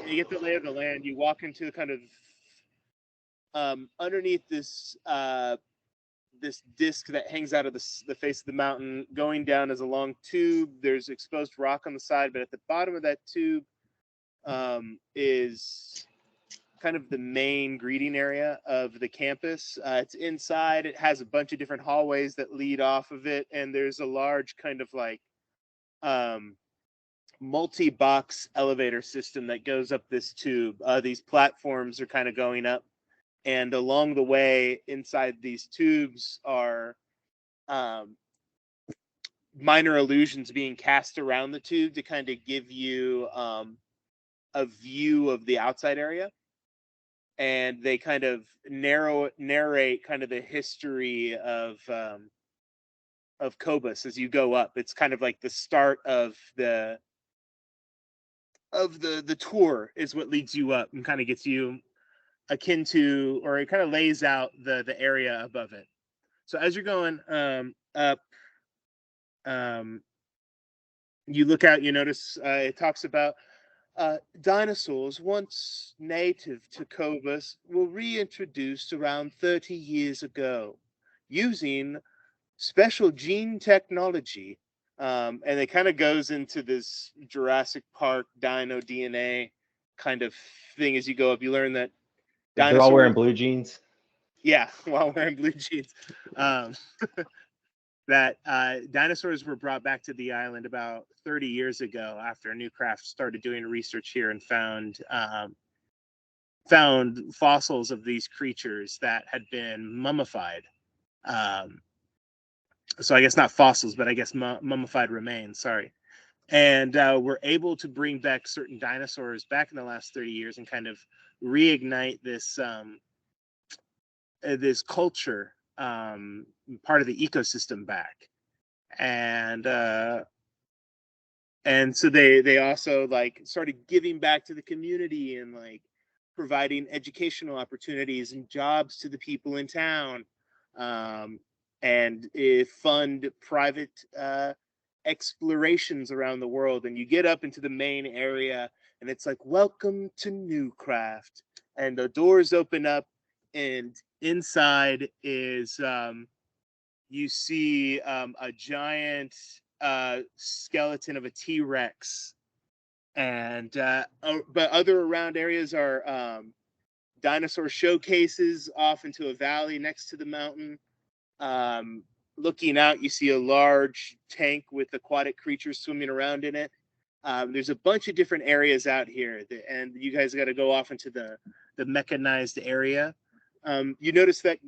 lay of the land. You walk into kind of underneath this this disc that hangs out of the face of the mountain. Going down is a long tube. There's exposed rock on the side, but at the bottom of that tube is kind of the main greeting area of the campus. It's inside. It has a bunch of different hallways that lead off of it, and there's a large kind of like multi-box elevator system that goes up this tube. These platforms are kind of going up, and along the way inside these tubes are minor illusions being cast around the tube to kind of give you a view of the outside area. And they kind of narrate kind of the history of Cobus as you go up. It's kind of like the start of the tour is what leads you up and kind of gets you akin to, or it kind of lays out the area above it. So as you're going up, you look out, you notice it talks about dinosaurs once native to Cobus were reintroduced around 30 years ago using special gene technology. And it kind of goes into this Jurassic Park dino DNA kind of thing as you go up. You learn that dinosaurs... They're all wearing blue jeans? Yeah, while wearing blue jeans. That dinosaurs were brought back to the island about 30 years ago after Newcraft started doing research here and found fossils of these creatures that had been mummified. So I guess not fossils, but I guess mummified remains, sorry. And we're able to bring back certain dinosaurs back in the last 30 years and kind of reignite this this culture, part of the ecosystem back. And so they also like started giving back to the community and like providing educational opportunities and jobs to the people in town, and fund private explorations around the world. And you get up into the main area and it's like, welcome to Newcraft, and the doors open up and inside is you see a giant skeleton of a T-Rex, and but other around areas are dinosaur showcases off into a valley next to the mountain. Looking out, you see a large tank with aquatic creatures swimming around in it. There's a bunch of different areas out here, and you guys got to go off into the mechanized area. You notice that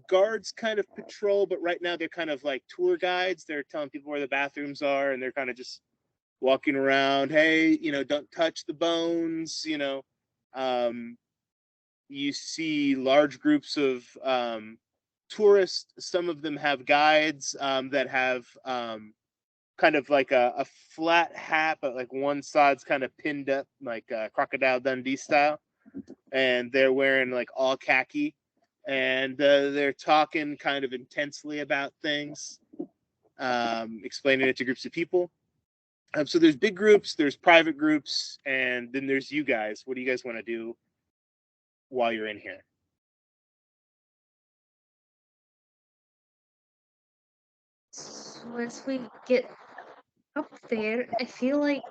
guards kind of patrol, but right now they're kind of like tour guides. They're telling people where the bathrooms are, and they're kind of just walking around. Hey, don't touch the bones. You see large groups of tourists. Some of them have guides that have kind of like a flat hat, but like one side's kind of pinned up like Crocodile Dundee style, and they're wearing like all khaki. And they're talking kind of intensely about things, explaining it to groups of people. So there's big groups, there's private groups, and then there's you guys. What do you guys want to do while you're in here? So as we get up there, I feel like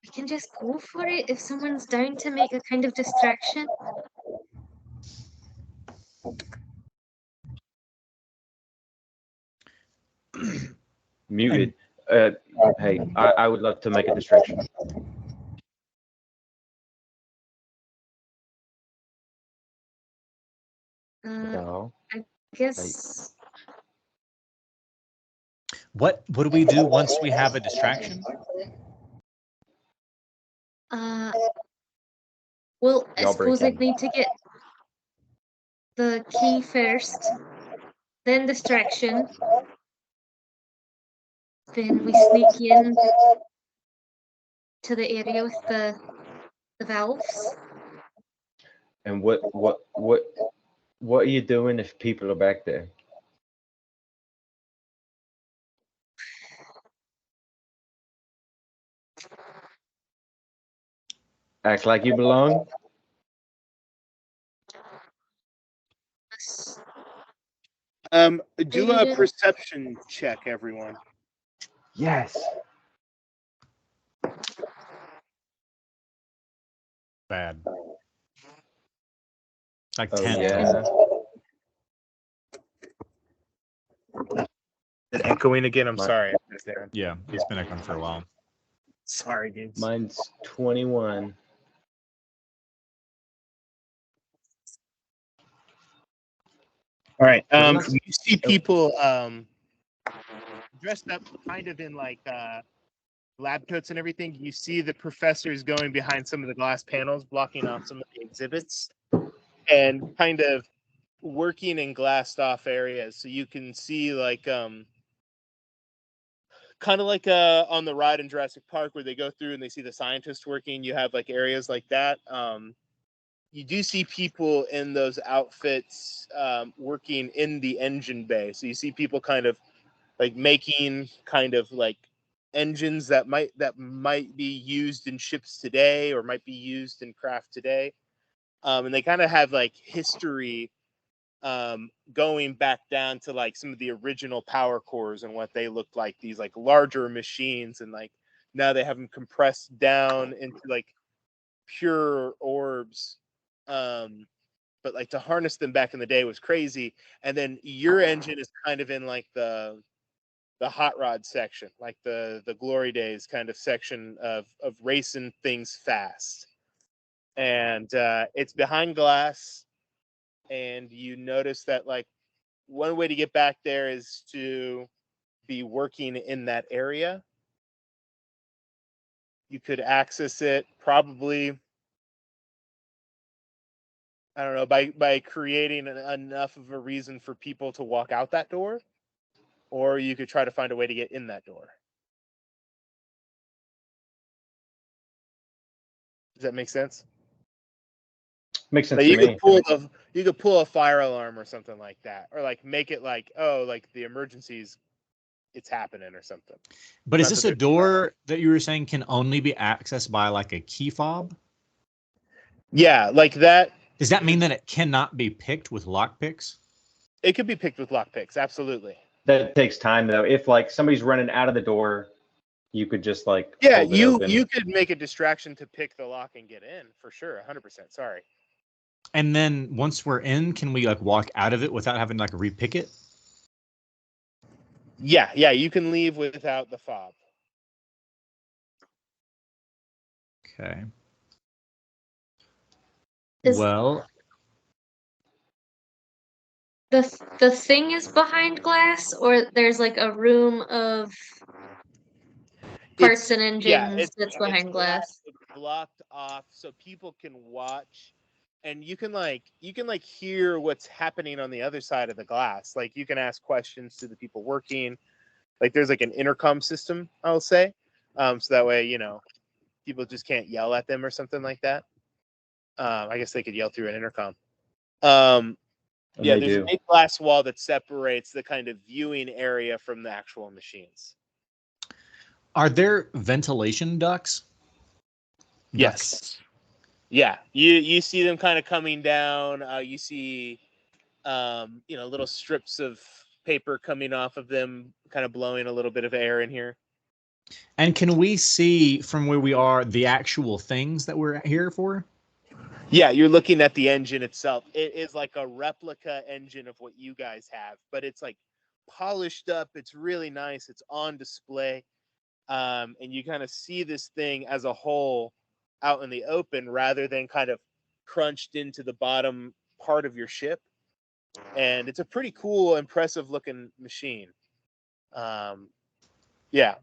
we can just go for it if someone's down to make a kind of distraction. Muted. Hey, I would love to make a distraction. No. I guess. What do we do once we have a distraction? Well, I suppose I'd need to get the key first, then distraction, then we sneak in to the area with the valves. And what are you doing if people are back there? Act like you belong. Do a perception check, everyone. Yes. Bad. Like Oh 10. yeah. Is it echoing again? I'm My- sorry. Yeah, it's been echoing for a while. Sorry, dudes. Mine's 21. All right. Doesn't You see people dressed up kind of in like lab coats and everything. You see the professors going behind some of the glass panels, blocking off some of the exhibits, and kind of working in glassed off areas. So you can see like kind of like on the ride in Jurassic Park where they go through and they see the scientists working. You have like areas like that. You do see people in those outfits working in the engine bay. So you see people kind of like making kind of like engines that might be used in ships today or might be used in craft today. And they kind of have like history going back down to like some of the original power cores and what they looked like, these like larger machines, and like now they have them compressed down into like pure orbs. But like to harness them back in the day was crazy. And then your engine is kind of in like the hot rod section, like the glory days kind of section of racing things fast. And it's behind glass, and you notice that like one way to get back there is to be working in that area. You could access it probably, I don't know, by creating enough of a reason for people to walk out that door, or you could try to find a way to get in that door. Does that make sense? Makes sense Like to you me. could pull a fire alarm or something like that, or like make it like, oh, like the emergencies, it's happening or something. But is Not this that a there's- door that you were saying can only be accessed by like a key fob? Yeah, like that. Does that mean that it cannot be picked with lockpicks? It could be picked with lockpicks, absolutely. That takes time though. If like somebody's running out of the door, you could just like Yeah, hold it you open. could make a distraction to pick the lock and get in for sure, 100%. Sorry. And then once we're in, can we like walk out of it without having to like repick it? Yeah, you can leave without the fob. Okay. Well, the thing is behind glass, or there's like a room of parts and engines that's behind glass. Blocked off so people can watch, and you can like hear what's happening on the other side of the glass. Like you can ask questions to the people working. Like there's like an intercom system, I'll say, so that way people just can't yell at them or something like that. I guess they could yell through an intercom. Yeah, there's a big glass wall that separates the kind of viewing area from the actual machines. Are there ventilation ducts? Yes. Yeah, you see them kind of coming down. You see, little strips of paper coming off of them, kind of blowing a little bit of air in here. And can we see from where we are the actual things that we're here for? Yeah, you're looking at the engine itself. It is like a replica engine of what you guys have, but it's like polished up. It's really nice. It's on display. And you kind of see this thing as a whole out in the open rather than kind of crunched into the bottom part of your ship. And it's a pretty cool, impressive looking machine. Yeah.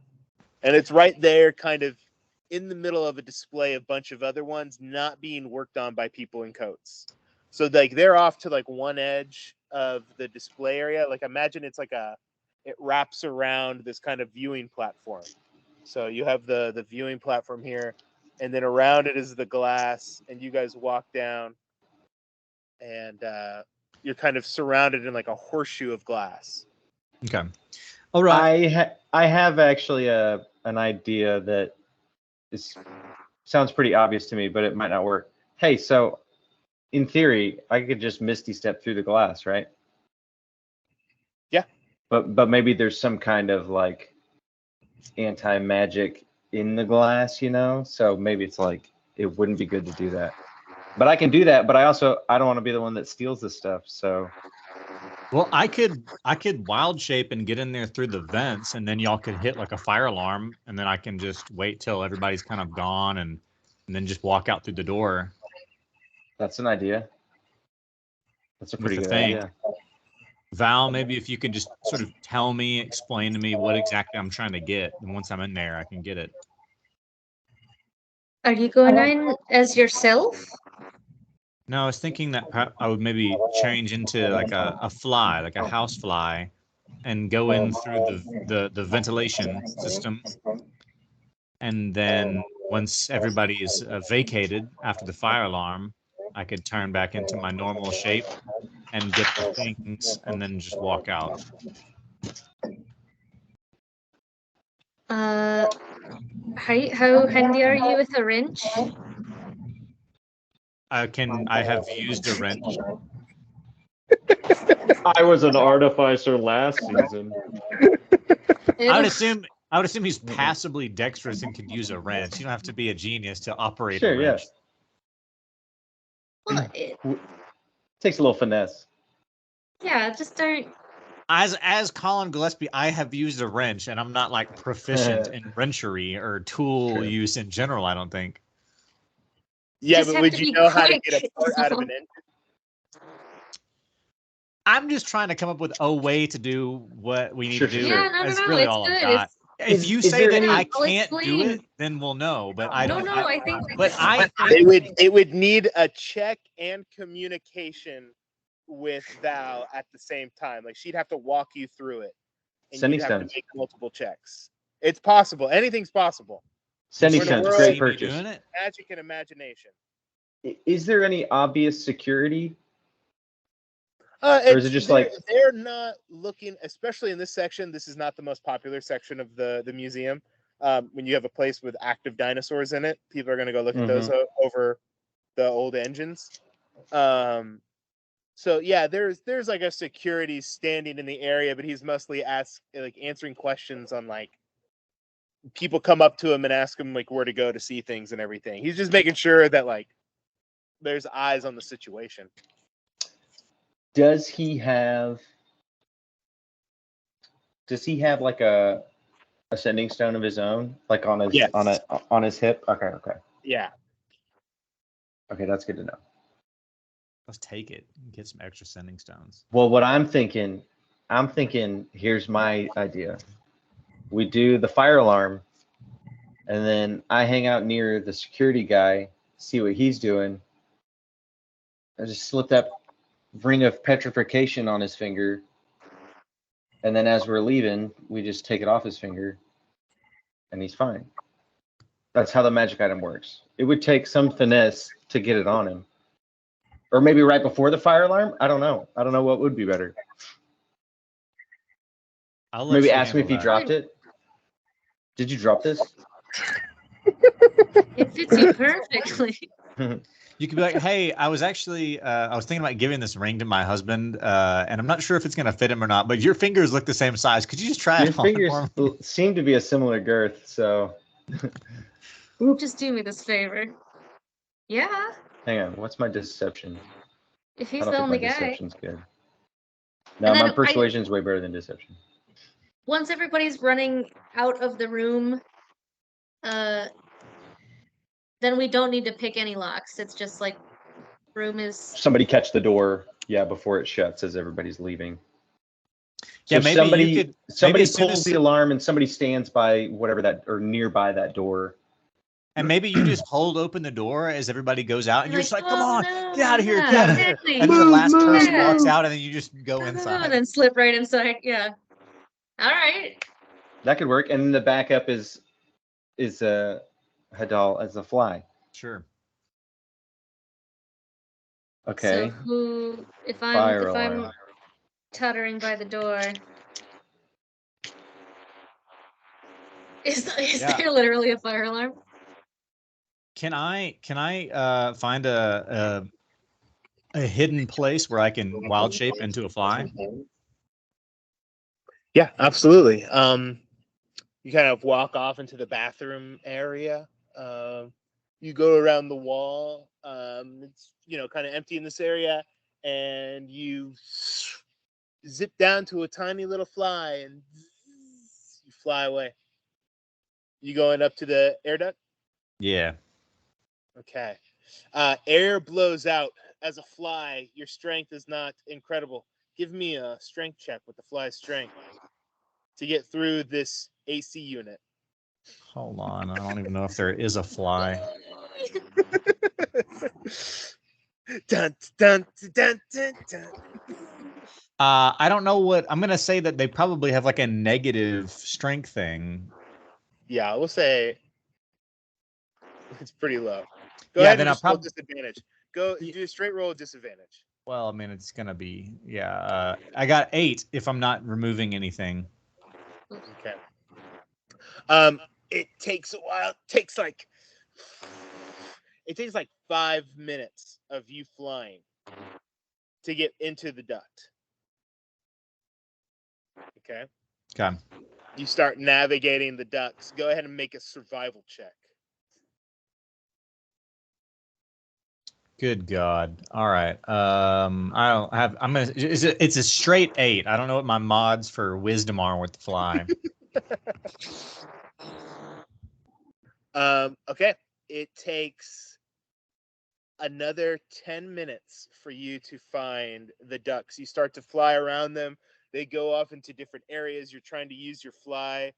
And it's right there kind of in the middle of a display of a bunch of other ones not being worked on by people in coats. So like they're off to like one edge of the display area. Like imagine it's like it wraps around this kind of viewing platform. So you have the viewing platform here, and then around it is the glass, and you guys walk down, and you're kind of surrounded in like a horseshoe of glass. Okay. All right. I have actually an idea that is sounds pretty obvious to me, but it might not work. Hey, so in theory, I could just Misty Step through the glass, right? Yeah. But maybe there's some kind of like anti-magic in the glass, you know? So maybe it's like it wouldn't be good to do that. But I can do that, but I don't want to be the one that steals this stuff. So Well, I could wild shape and get in there through the vents, and then y'all could hit like a fire alarm, and then I can just wait till everybody's kind of gone, and then just walk out through the door. that's an idea. That's a pretty With the good thing. idea. Val, maybe if you could just sort of explain to me what exactly I'm trying to get, and once I'm in there, I can get it. Are you going in as yourself? No, I was thinking that I would maybe change into like a fly, like a house fly, and go in through the ventilation system. And then once everybody is vacated after the fire alarm, I could turn back into my normal shape and get the things and then just walk out. How handy are you with a wrench? I have used a wrench. I was an artificer last season. I would assume he's passably dexterous and could use a wrench. You don't have to be a genius to operate a wrench. Well, it takes a little finesse. Yeah, just don't. As Colin Gillespie, I have used a wrench, and I'm not like proficient in wrenchery or tool use in general. I don't think. Yeah, but would you know how to get a part out of an engine? I'm just trying to come up with a way to do what we need to do. Yeah, That's really all I've got. If you say that I can't do it, then we'll know. But I don't. No, I think. But it would need a check and communication with Val at the same time. Like she'd have to walk you through it, and you'd have to make multiple checks. It's possible. Anything's possible. Sending stones, great purchase. Magic and imagination. Is there any obvious security? Or is it just like they're not looking, especially in this section? This is not the most popular section of the museum. When you have a place with active dinosaurs in it, people are going to go look at those over the old engines. So yeah, there's like a security standing in the area, but he's mostly answering questions on like people come up to him and ask him like where to go to see things and everything. He's just making sure that like there's eyes on the situation. Does he have like a ascending stone of his own, like on his on his hip? Okay. Yeah. Okay, that's good to know. Let's take it and get some extra sending stones. Well, what I'm thinking, here's my idea. We do the fire alarm, and then I hang out near the security guy, see what he's doing. I just slip that ring of petrification on his finger, and then as we're leaving, we just take it off his finger, and he's fine. That's how the magic item works. It would take some finesse to get it on him. Or maybe right before the fire alarm? I don't know. I don't know what would be better. Maybe ask me if he dropped it. Did you drop this? It fits you perfectly. You could be like, hey, I was actually, I was thinking about giving this ring to my husband, and I'm not sure if it's going to fit him or not, but your fingers look the same size. Could you just try it on? Your fingers seem to be a similar girth, so. Just do me this favor. Yeah. Hang on, what's my deception? If he's the only guy. Deception's good. No, my persuasion's way better than deception. Once everybody's running out of the room, then we don't need to pick any locks. It's just like room is. Somebody catch the door, before it shuts as everybody's leaving. Yeah, so maybe somebody pulls the alarm and somebody stands by whatever that or nearby that door. And maybe you just hold open the door as everybody goes out, and you're just like, "Come on, no, get out of here, yeah, get out of here!" exactly. And then the last person walks out, and then you just go inside. And then slip right inside. Yeah. All right. That could work. And then the backup is Hadal as a fly. Sure. Okay. So if I'm tottering by the door, is there literally a fire alarm? Can I find a hidden place where I can wild shape into a fly? Yeah, absolutely. You kind of walk off into the bathroom area. You go around the wall. It's kind of empty in this area, and you zip down to a tiny little fly, and you fly away. You going up to the air duct? Yeah. Okay. Air blows out as a fly. Your strength is not incredible. Give me a strength check with the fly's strength to get through this AC unit. Hold on. I don't even know if there is a fly. Dun, dun, dun, dun, dun. I don't know what I'm gonna say that they probably have like a negative strength thing. Yeah, we'll say it's pretty low. Go Yeah, ahead then and I'll just roll probably. disadvantage. Go do a straight roll disadvantage. Well, I mean, it's gonna be I got 8 if I'm not removing anything. Okay. It takes a while. It takes like 5 minutes of you flying to get into the duct. Okay. Okay. You start navigating the ducts. Go ahead and make a survival check. Good God. All right. I don't have. I'm gonna. It's a straight 8. I don't know what my mods for wisdom are with the fly. Okay. It takes another 10 minutes for you to find the ducks. You start to fly around them. They go off into different areas. You're trying to use your fly.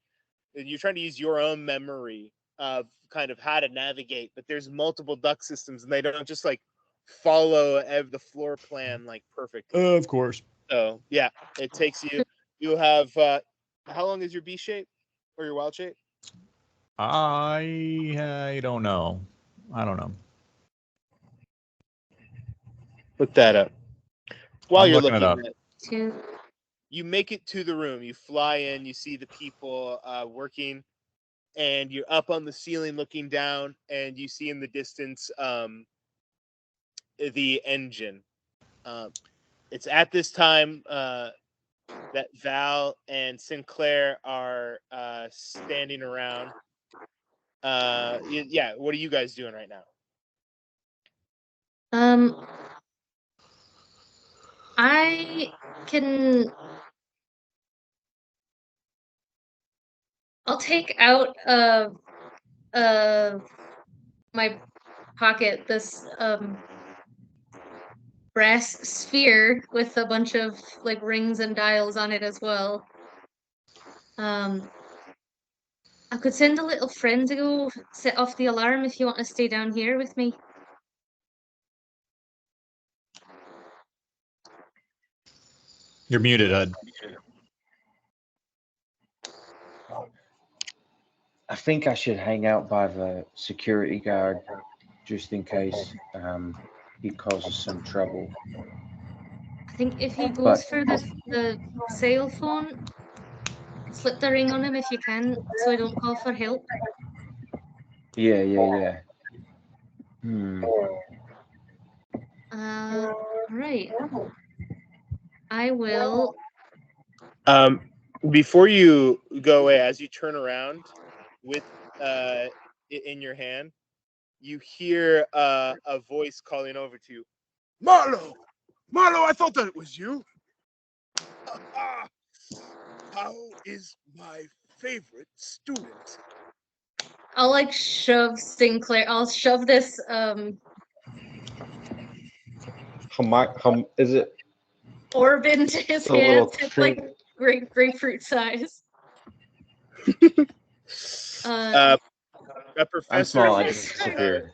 You're trying to use your own memory of kind of how to navigate, but there's multiple duct systems and they don't just like follow the floor plan like perfectly. Of course. So yeah, it takes you have how long is your B shape or your wild shape? I don't know. I don't know. Look that up. While I'm you're looking it up. at it, you make it to the room. You fly in. You see the people working, and you're up on the ceiling looking down, and you see in the distance the engine. It's at this time that Val and Sinclair are standing around. Yeah, what are you guys doing right now? I'll take out my pocket this brass sphere with a bunch of like rings and dials on it as well. I could send a little friend to go set off the alarm if you want to stay down here with me. You're muted, Hud. I think I should hang out by the security guard just in case he causes some trouble. I think if he goes for the cell phone, slip the ring on him if you can, so I don't call for help. Yeah. Right. I will. Before you go away, as you turn around with in your hand, you hear a voice calling over to you. Marlo, I thought that it was you. How is my favorite student? I'll like shove Sinclair. I'll shove this Is it orb into his hand. It's like grapefruit size. A professor I'm small. I with just disappeared.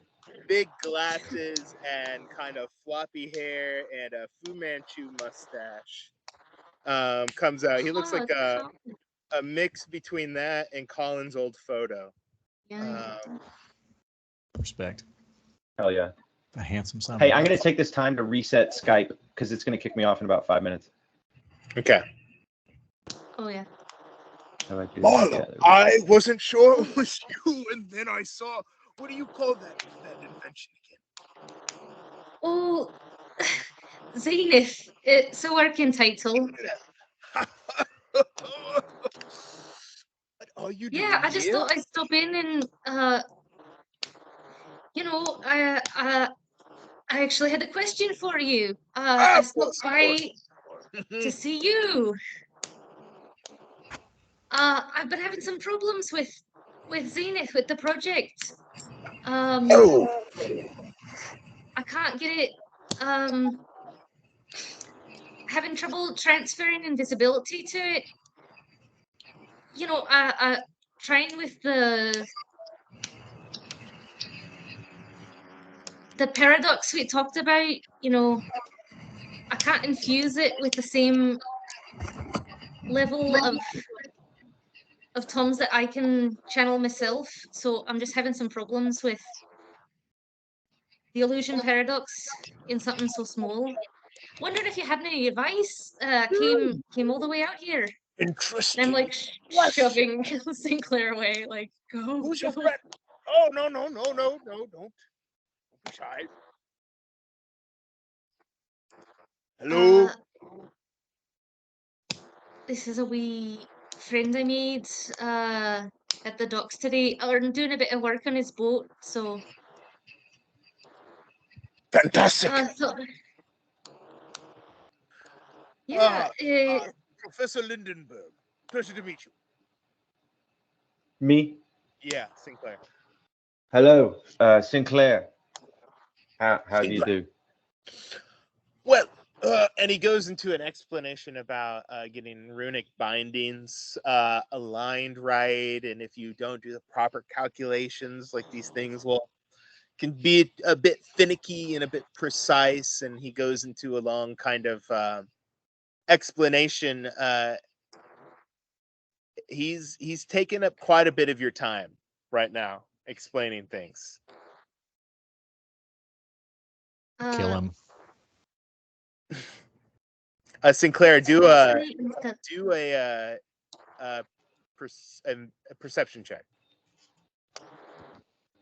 big glasses and kind of floppy hair and a Fu Manchu mustache comes out. He looks like a mix between that and Colin's old photo. Respect. Hell yeah. A handsome son. Hey, I'm going to take this time to reset Skype because it's going to kick me off in about 5 minutes. Okay. Oh, yeah. Marlo, I wasn't sure it was you, and then I saw What do you call that invention again? Oh, Zenith. It's a working title. What are you doing Yeah, I just here? thought I'd stop in and I actually had a question for you. I stopped by to see you. I've been having some problems with Zenith, with the project. Oh. I can't get it. Having trouble transferring invisibility to it. You know, trying with the paradox we talked about. You know, I can't infuse it with the same level of tomes that I can channel myself. So I'm just having some problems with the illusion paradox in something so small. Wondered if you had any advice. Came all the way out here. Interesting. And I'm like shoving Sinclair away, like go. Who's your friend? Oh no, don't be shy. Hello. This is a wee friend I made at the docks today. I'm doing a bit of work on his boat, so Fantastic. Yeah. Professor Lindenberg. Pleasure to meet you. Me? Yeah, Sinclair. Hello, Sinclair. How do you do? Well, and he goes into an explanation about getting runic bindings aligned right, and if you don't do the proper calculations, like these things can be a bit finicky and a bit precise. And he goes into a long kind of explanation. He's taken up quite a bit of your time right now explaining things. Kill him. Sinclair, do a perception check.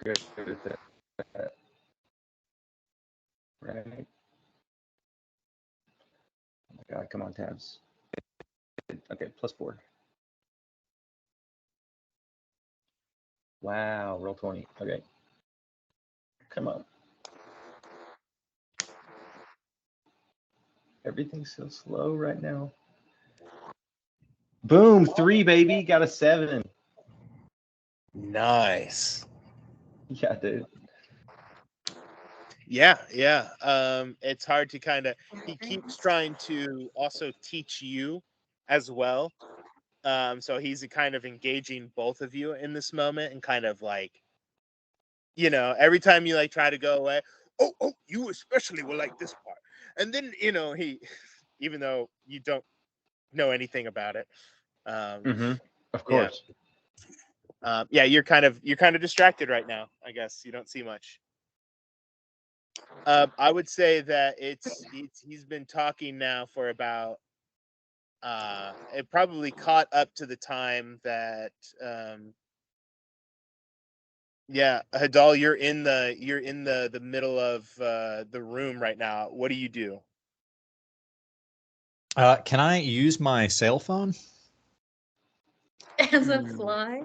Good with that. Right. Oh my God, come on, tabs. Okay, +4. Wow, roll 20. Okay. Come on. Everything's so slow right now. Boom, 3, baby. Got a 7. Nice. Yeah, dude. Yeah. It's hard to kind of. He keeps trying to also teach you as well. So he's kind of engaging both of you in this moment, and kind of like, every time you like try to go away. Oh, you especially will like this part. And then he, even though you don't know anything about it. Of course. Yeah, you're kind of distracted right now. I guess you don't see much. I would say that he's been talking now for about it probably caught up to the time that Hadal, you're in the middle of the room right now. What do you do? Can I use my cell phone? As a fly?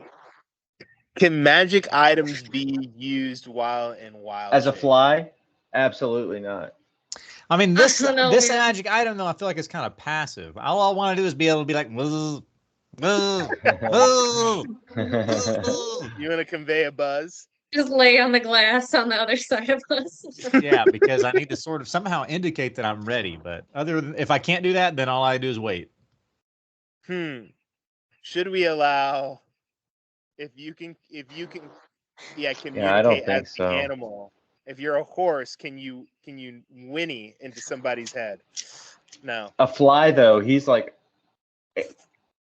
Can magic items be used while in wild As a shape? fly? Absolutely not. I mean, this I don't know, this man. magic item though, I feel like it's kind of passive. All I want to do is be able to be like, "Woo, woo, woo, woo." You want to convey a buzz? Just lay on the glass on the other side of us. Yeah, because I need to sort of somehow indicate that I'm ready. But other than if I can't do that, then all I do is wait. Should we allow if you can communicate I don't think as the so. animal? If you're a horse, can you whinny into somebody's head? No. A fly, though, he's like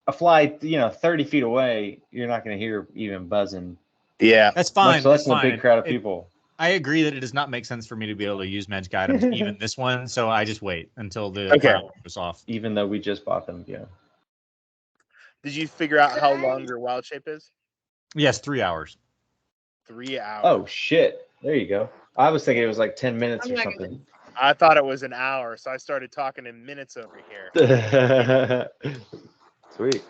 a fly, 30 feet away. You're not going to hear even buzzing. Yeah, that's fine. Much less That's in a fine. big crowd of people. I agree that it does not make sense for me to be able to use magic items, even this one. So I just wait until the file goes off. Even though we just bought them, yeah. Did you figure out how long your wild shape is? Yes, 3 hours. 3 hours. Oh shit! There you go. I was thinking it was like 10 minutes or something. I thought it was an hour, so I started talking in minutes over here. Sweet.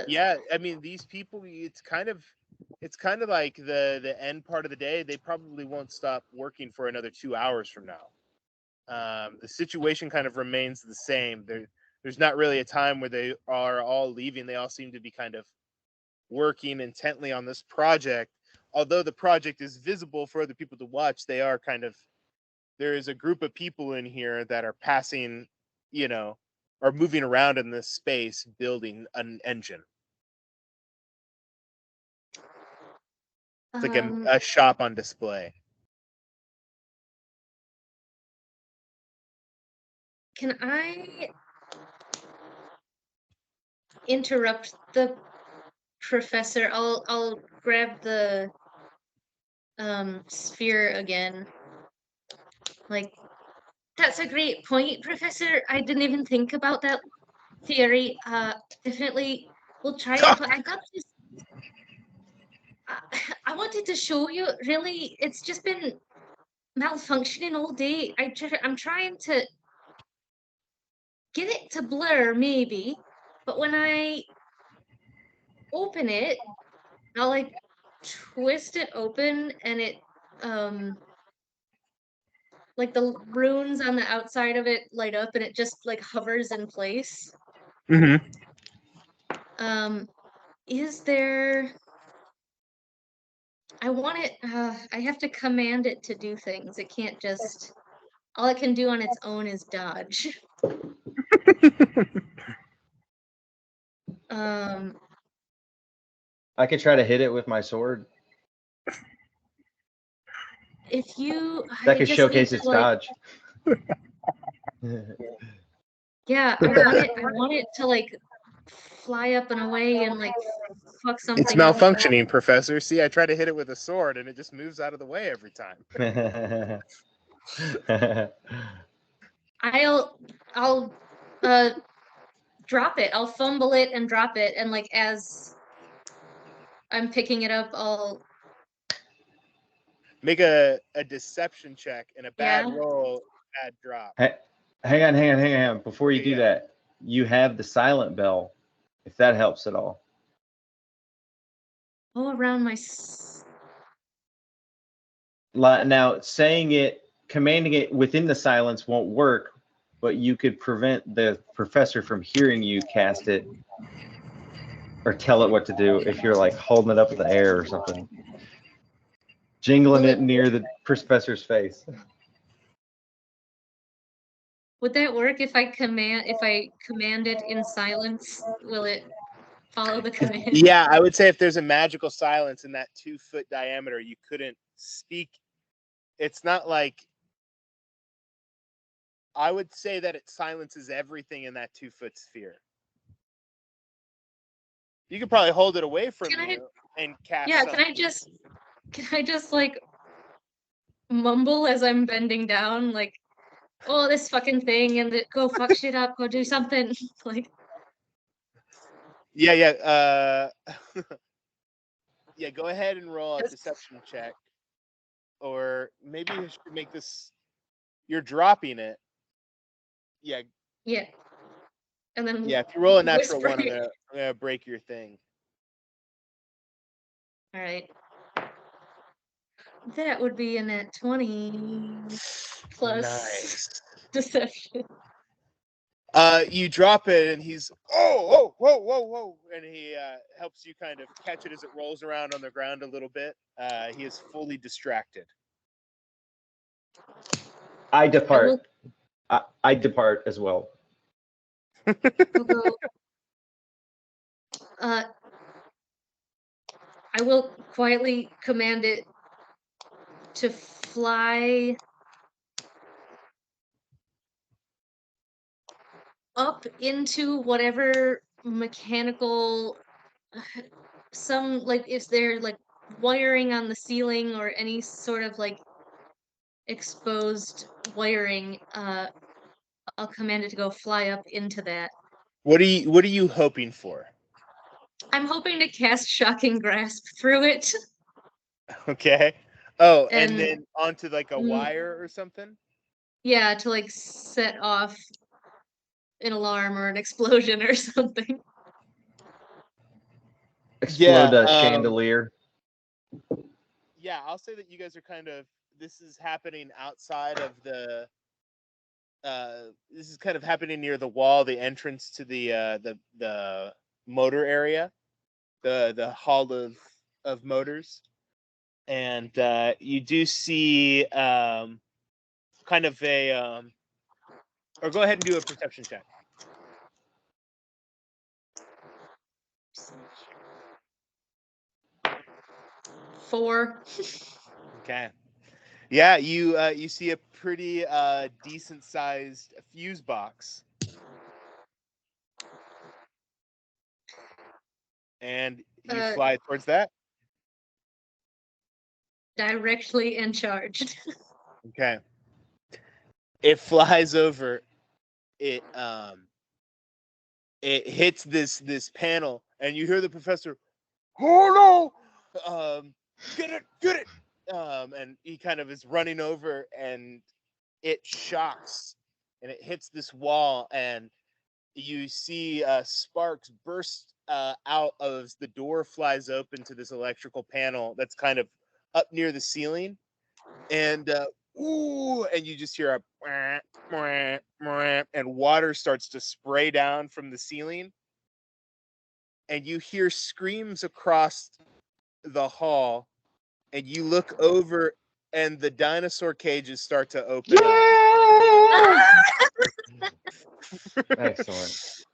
Yeah, I mean, these people, it's kind of like the end part of the day. They probably won't stop working for another 2 hours from now. The situation kind of remains the same. There's not really a time where they are all leaving. They all seem to be kind of working intently on this project. Although the project is visible for other people to watch, they are kind of, there is a group of people in here that are passing, are moving around in this space building an engine. It's like a shop on display. Can I interrupt the professor? I'll grab the sphere again. Like, that's a great point, Professor. I didn't even think about that theory. Definitely we'll try it, but I got this. I wanted to show you, really, it's just been malfunctioning all day. I'm trying to get it to blur, maybe, but when I open it, I'll like twist it open and it like the runes on the outside of it light up and it just like hovers in place. Mm-hmm. Is there, I want it, I have to command it to do things. It can't just, all it can do on its own is dodge. I could try to hit it with my sword. If you, That could showcase its dodge. Yeah, I want it to like fly up and away and like fuck something. It's malfunctioning, Professor. See, I try to hit it with a sword and it just moves out of the way every time. I'll drop it. I'll fumble it and drop it, and like as I'm picking it up, I'll make a deception check, and a bad roll, bad drop. Hang on. Before you do that, you have the silent bell, if that helps at all. go around my. Now, commanding it within the silence won't work, but you could prevent the professor from hearing you cast it or tell it what to do if you're like holding it up in the air or something. Jingling it near the professor's face. Would that work if I command it in silence? Will it follow the command? Yeah, I would say if there's a magical silence in that 2-foot diameter, you couldn't speak. It's not like, I would say that it silences everything in that 2-foot sphere. You could probably hold it away from you and cast. Yeah, can I just like mumble as I'm bending down, like, oh, this fucking thing, and go fuck shit up, go do something, like. Yeah. Yeah, go ahead and roll a deception check, or maybe you should make this. You're dropping it. Yeah. Yeah. And then. Yeah, if you roll a natural one, I'm gonna break your thing. All right. That would be a net 20 plus deception. You drop it, and he's whoa, and he helps you kind of catch it as it rolls around on the ground a little bit. He is fully distracted. I depart. I depart as well. I will quietly command it to fly up into whatever mechanical, is there like wiring on the ceiling or any sort of like exposed wiring? I'll command it to go fly up into that. What are you hoping for? I'm hoping to cast Shocking Grasp through it. Okay. Oh, and And then onto like a Mm. wire or something? yeah, to like set off an alarm or an explosion or something. Explode Yeah, a chandelier. Yeah, I'll say that you guys are kind of, this is happening outside of the this is kind of happening near the wall, the entrance to the motor area, the hall of motors. And you do see kind of a or go ahead and do a perception check. Four. Okay. Yeah, you see a pretty decent sized fuse box. And you fly towards that. Directly and charged. Okay. It flies over. It hits this panel, and you hear the professor, "Oh no! Get it!" And he kind of is running over, and it shocks, and it hits this wall, and you see sparks burst out of the door, flies open to this electrical panel that's kind of up near the ceiling, and ooh, and you just hear a "Mwah, mwah, mwah," and water starts to spray down from the ceiling, and you hear screams across the hall, and you look over, and the dinosaur cages start to open Excellent.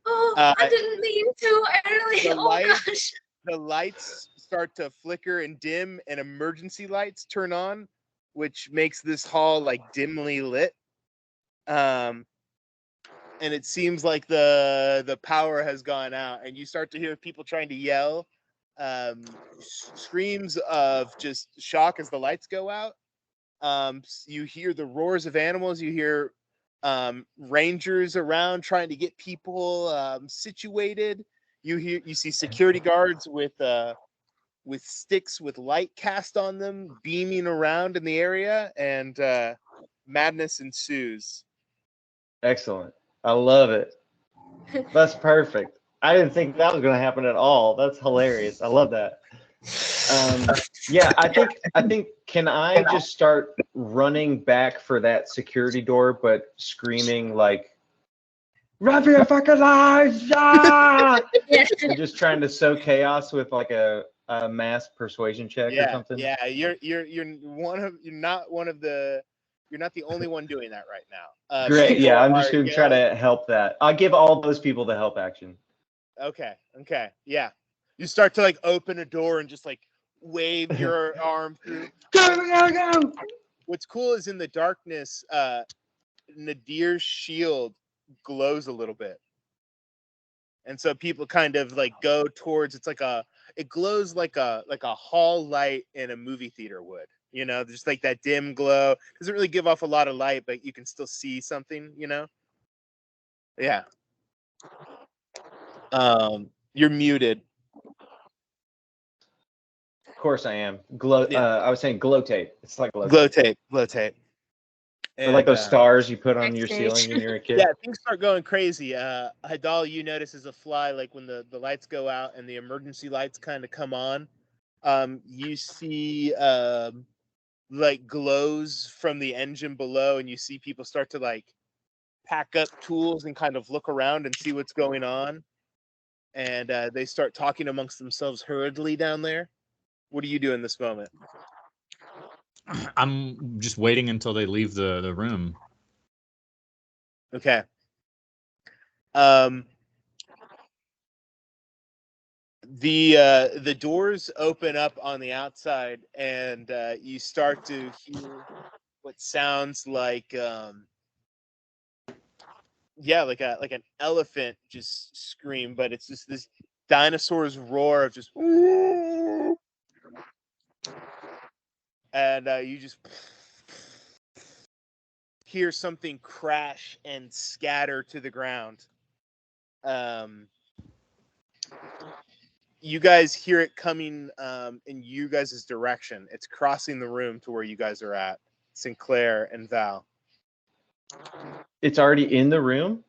Oh, I didn't mean to. I really. Oh my gosh. The lights start to flicker and dim, and emergency lights turn on, which makes this hall like dimly lit. And it seems like the power has gone out, and you start to hear people trying to yell, screams of just shock as the lights go out. You hear the roars of animals. You hear rangers around trying to get people situated. You see security guards with sticks with light cast on them, beaming around in the area, and madness ensues. Excellent. I love it. That's perfect. I didn't think that was going to happen at all. That's hilarious. I love that. Yeah, I think can I just start running back for that security door, but screaming like, "Run for your fucking lives!" Ah! And just trying to sow chaos with like a mass persuasion check or something. Yeah, you're not the only one doing that right now. Great. Yeah, I'm just going to try to help that. I'll give all those people the help action. Okay. Yeah. You start to like open a door and just like wave your arm through. Go! What's cool is in the darkness, Nadir's shield glows a little bit. And so people kind of like go towards, it glows like a hall light in a movie theater would, just like that dim glow. Doesn't really give off a lot of light, but you can still see something, Yeah. You're muted. Of course I am. Glow. Yeah. I was saying glow tape. It's like glow tape. Or like those stars you put on your ceiling when you're a kid. Yeah, things start going crazy. Hadal, you notice as a fly, like when the lights go out and the emergency lights kind of come on, you see like glows from the engine below, and you see people start to like pack up tools and kind of look around and see what's going on. And they start talking amongst themselves hurriedly down there. What do you do in this moment? I'm just waiting until they leave the room. Okay. The doors open up on the outside, and you start to hear what sounds like like an elephant just scream, but it's just this dinosaur's roar of just and you just hear something crash and scatter to the ground. you guys hear it coming in you guys' direction. It's crossing the room to where you guys are at, Sinclair and Val. It's already in the room?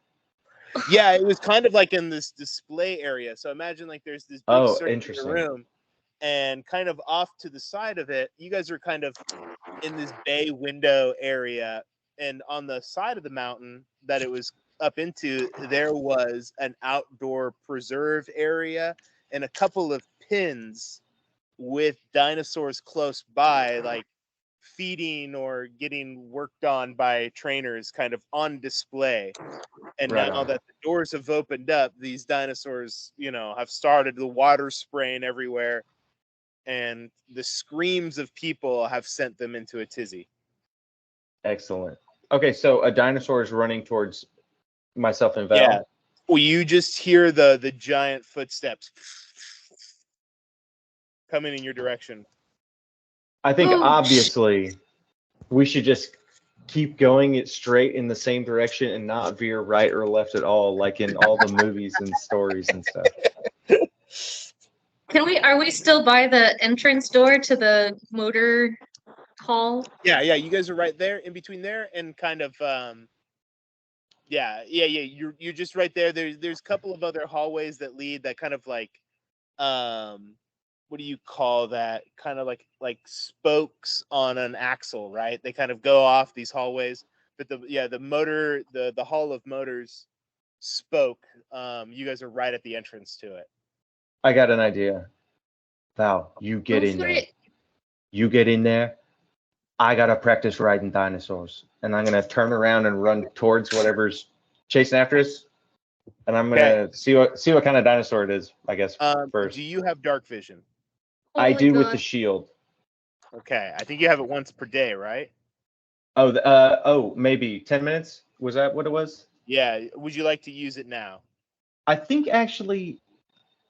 Yeah, it was kind of like in this display area. So imagine like there's this big circular room, and kind of off to the side of it, you guys are kind of in this bay window area, and on the side of the mountain that it was up into, there was an outdoor preserve area and a couple of pins with dinosaurs close by, like feeding or getting worked on by trainers, kind of on display. And now that the doors have opened up, these dinosaurs, have started the water spraying everywhere, and the screams of people have sent them into a tizzy. Excellent. Okay, so a dinosaur is running towards myself and Val. Yeah. Well, you just hear the giant footsteps coming in your direction. I think obviously we should just keep going it straight in the same direction and not veer right or left at all, like in all the movies and stories and stuff. Are we still by the entrance door to the motor hall? Yeah, you guys are right there, in between there and kind of you're just right there. There's a couple of other hallways that lead, that kind of like what do you call that? Kind of like spokes on an axle, right? They kind of go off these hallways. But the motor, the hall of motors spoke. You guys are right at the entrance to it. I got an idea. Val, you get in there. You get in there. I gotta practice riding dinosaurs, and I'm gonna turn around and run towards whatever's chasing after us, and I'm gonna see what kind of dinosaur it is. I guess first. Do you have dark vision? I do with the shield. Okay, I think you have it once per day, right? Oh, maybe 10 minutes. Was that what it was? Yeah. Would you like to use it now? I think actually,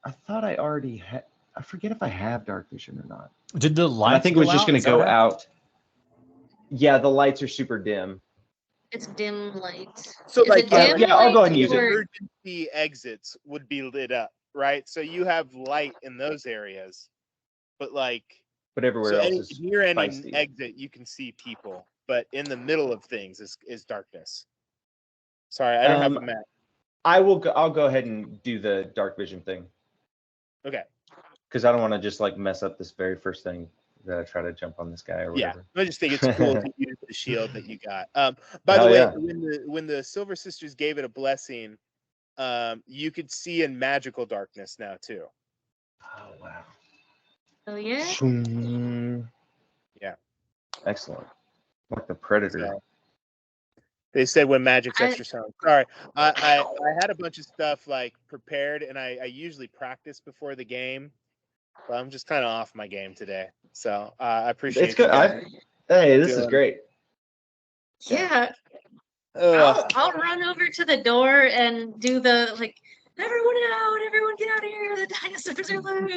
I thought I already had. I forget if I have dark vision or not. Did the lights? I think it was just going to go out. Yeah, the lights are super dim. It's dim light. So I'll go ahead and use it. Emergency exits would be lit up, right? So you have light in those areas, but everywhere else is near any feisty. exit you can see people, but in the middle of things is darkness. Sorry, I don't have a map. I'll go ahead and do the dark vision thing. Okay. Because I don't want to just mess up this very first thing that I try to jump on this guy or whatever. I just think it's cool to use the shield that you got. By the way, when the Silver Sisters gave it a blessing, you could see in magical darkness now too. Oh wow. Oh yeah. Yeah. Excellent. Like the Predator. So, they said when magic's extra strong. Sorry, I had a bunch of stuff prepared, and I usually practice before the game, but I'm just kind of off my game today. So I appreciate it. It's good. Hey, this is great. Yeah. I'll run over to the door and do the everyone out, everyone get out of here, the dinosaurs are loose.